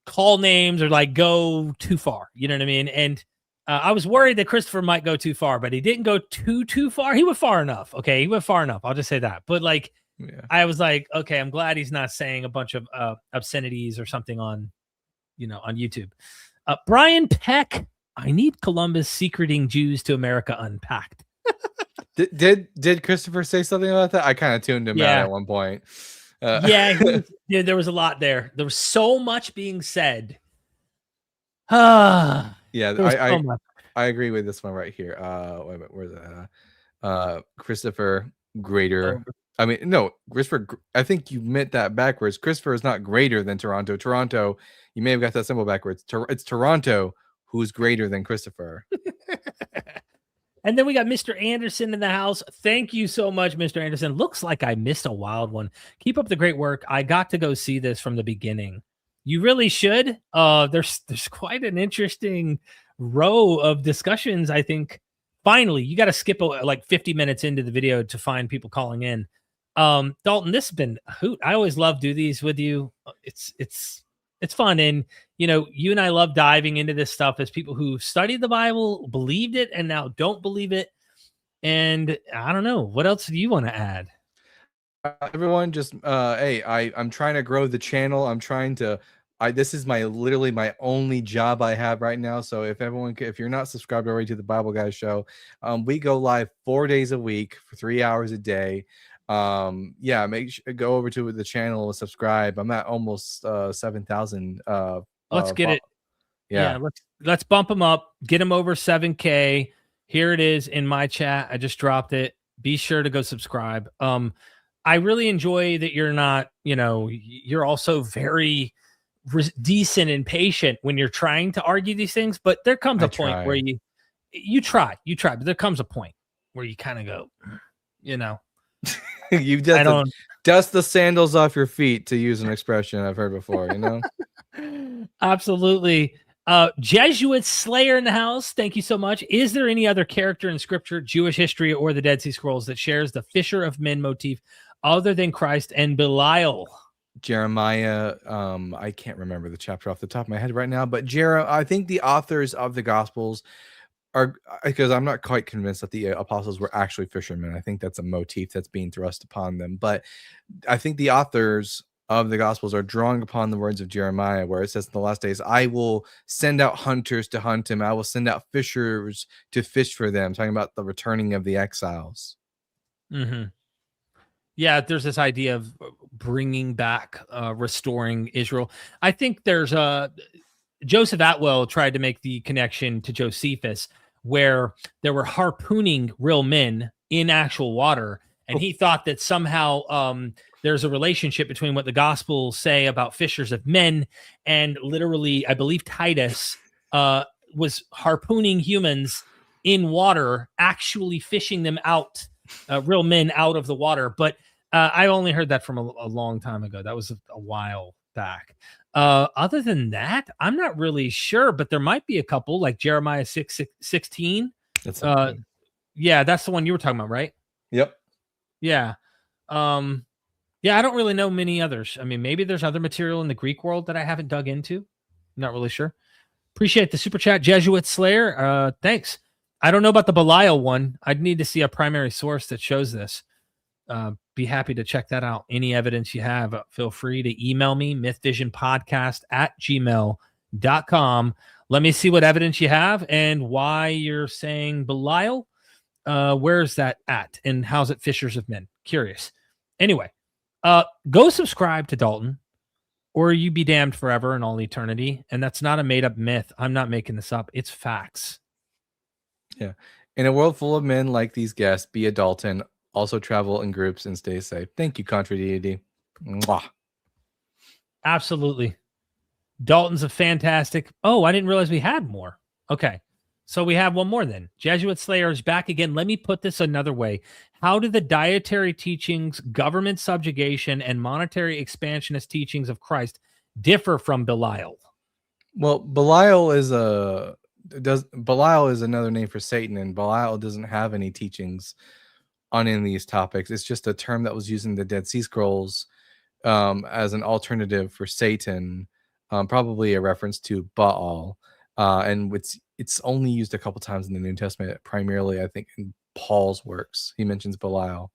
call names or like go too far. You know what I mean? And I was worried that Christopher might go too far, but he didn't go too far. He went far enough. Okay, he went far enough. I'll just say that. But like, I was like, okay, I'm glad he's not saying a bunch of obscenities or something on YouTube. Brian Peck, I need Columbus secreting Jews to America unpacked. Did Christopher say something about that? I kind of tuned him out at one point. There was a lot there. There was so much being said. I agree with this one right here. Wait a minute, where's that? Christopher greater. I mean, no, Christopher. I think you meant that backwards. Christopher is not greater than Toronto. Toronto, you may have got that symbol backwards. It's Toronto who's greater than Christopher. And then we got Mr. Anderson in the house. Thank you so much, Mr. Anderson. Looks like I missed a wild one. Keep up the great work. I got to go see this from the beginning. You really should. There's quite an interesting row of discussions, I think. Finally, you got to skip like 50 minutes into the video to find people calling in. Dalton, this has been a hoot. I always love do these with you. It's fun. And, you and I love diving into this stuff as people who studied the Bible, believed it, and now don't believe it. And I don't know. What else do you want to add? Everyone just, hey, I'm trying to grow the channel. I'm trying to, this is literally my only job I have right now. So if you're not subscribed already to the Bible Guy show, we go live 4 days a week for 3 hours a day. Make sure go over to the channel and subscribe. I'm at almost 7,000. Let's get it. Yeah, let's bump them up. Get them over 7K. Here it is in my chat. I just dropped it. Be sure to go subscribe. I really enjoy that you're not, you're also very decent and patient when you're trying to argue these things. But there comes a point where you try, but there comes a point where you kind of go, you just dust the sandals off your feet, to use an expression I've heard before, Absolutely. Jesuit Slayer in the house. Thank you so much. Is there any other character in scripture, Jewish history, or the Dead Sea Scrolls that shares the fisher of men motif other than Christ and Belial? Jeremiah, I can't remember the chapter off the top of my head right now, but I think the authors of the Gospels are, because I'm not quite convinced that the apostles were actually fishermen. I think that's a motif that's being thrust upon them. But I think the authors of the Gospels are drawing upon the words of Jeremiah, where it says in the last days, I will send out hunters to hunt him. I will send out fishers to fish for them, talking about the returning of the exiles. Mm-hmm. Yeah, there's this idea of bringing back, restoring Israel. I think there's Joseph Atwell tried to make the connection to Josephus, where there were harpooning real men in actual water. And he thought that somehow there's a relationship between what the Gospels say about fishers of men and literally, I believe Titus was harpooning humans in water, actually fishing them out, real men out of the water. But I only heard that from a long time ago. That was a while back. Other than that, I'm not really sure, but there might be a couple like Jeremiah 6:16. That's the one you were talking about, right? Yep. Yeah. I don't really know many others. I mean, maybe there's other material in the Greek world that I haven't dug into. Not really sure. Appreciate the super chat, Jesuit Slayer. Thanks. I don't know about the Belial one. I'd need to see a primary source that shows this. Be happy to check that out. Any evidence you have, feel free to email me, mythvisionpodcast@gmail.com. Let me see what evidence you have and why you're saying Belial. Where's that at? And how's it fishers of men? Curious. Anyway, go subscribe to Dalton. or you be damned forever in all eternity. And that's not a made-up myth. I'm not making this up. It's facts. Yeah. In a world full of men like these guests, be a Dalton. Also travel in groups and stay safe. Thank you, Contra Deity. Mwah. Absolutely. Dalton's a fantastic. Oh, I didn't realize we had more. Okay. So we have one more then. Jesuit Slayer is back again. Let me put this another way. How do the dietary teachings, government subjugation, and monetary expansionist teachings of Christ differ from Belial? Well, Belial is another name for Satan, and Belial doesn't have any teachings on any of these topics. It's just a term that was used in the Dead Sea Scrolls as an alternative for Satan, probably a reference to Baal, and it's only used a couple times in the New Testament, primarily I think in Paul's works. He mentions Belial.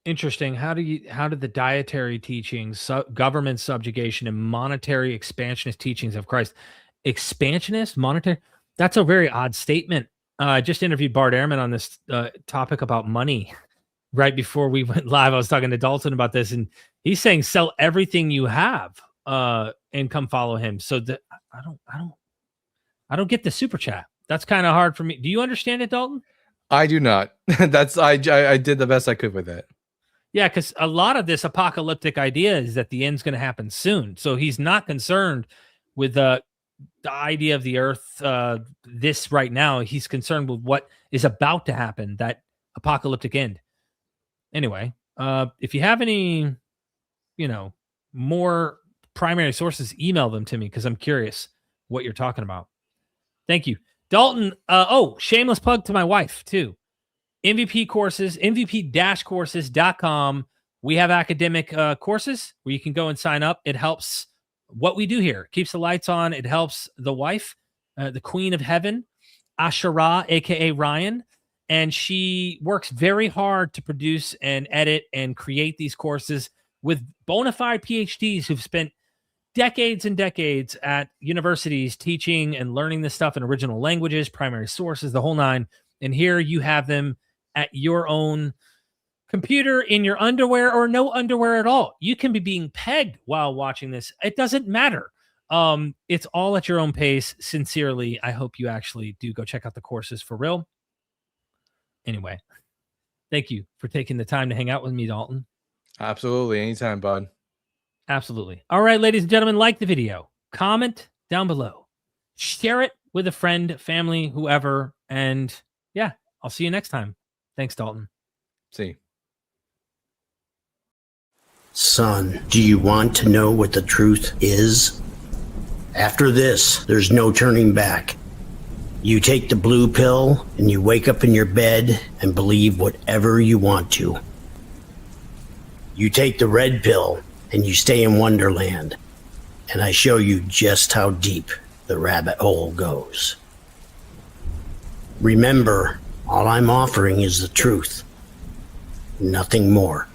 Interesting. How do the dietary teachings, government subjugation, and monetary expansionist teachings of Christ, expansionist, monetary? That's a very odd statement. I just interviewed Bart Ehrman on this topic about money right before we went live. I was talking to Dalton about this, and he's saying sell everything you have and come follow him. So I don't get the super chat. That's kind of hard for me. Do you understand it, Dalton? I do not. I did the best I could with it. Yeah, because a lot of this apocalyptic idea is that the end's going to happen soon. So he's not concerned with the idea of the earth, this right now. He's concerned with what is about to happen, that apocalyptic end. Anyway, if you have any, more primary sources, email them to me because I'm curious what you're talking about. Thank you. Dalton, shameless plug to my wife too. MVP courses, MVP-courses.com. We have academic courses where you can go and sign up. It helps what we do here. Keeps the lights on. It helps the wife, the queen of heaven, Asherah, aka Ryan. And she works very hard to produce and edit and create these courses with bona fide PhDs who've spent decades and decades at universities teaching and learning this stuff in original languages, primary sources, the whole nine. And here you have them at your own computer, in your underwear, or no underwear at all. You can be being pegged while watching this. It doesn't matter. It's all at your own pace. Sincerely, I hope you actually do go check out the courses for real. Anyway, thank you for taking the time to hang out with me, Dalton. Absolutely. Anytime, bud. Absolutely. All right, ladies and gentlemen, like the video, comment down below, share it with a friend, family, whoever. And yeah, I'll see you next time. Thanks, Dalton. See. Son, do you want to know what the truth is? After this, there's no turning back. You take the blue pill and you wake up in your bed and believe whatever you want to. You take the red pill and you stay in Wonderland, and I show you just how deep the rabbit hole goes. Remember, all I'm offering is the truth, nothing more.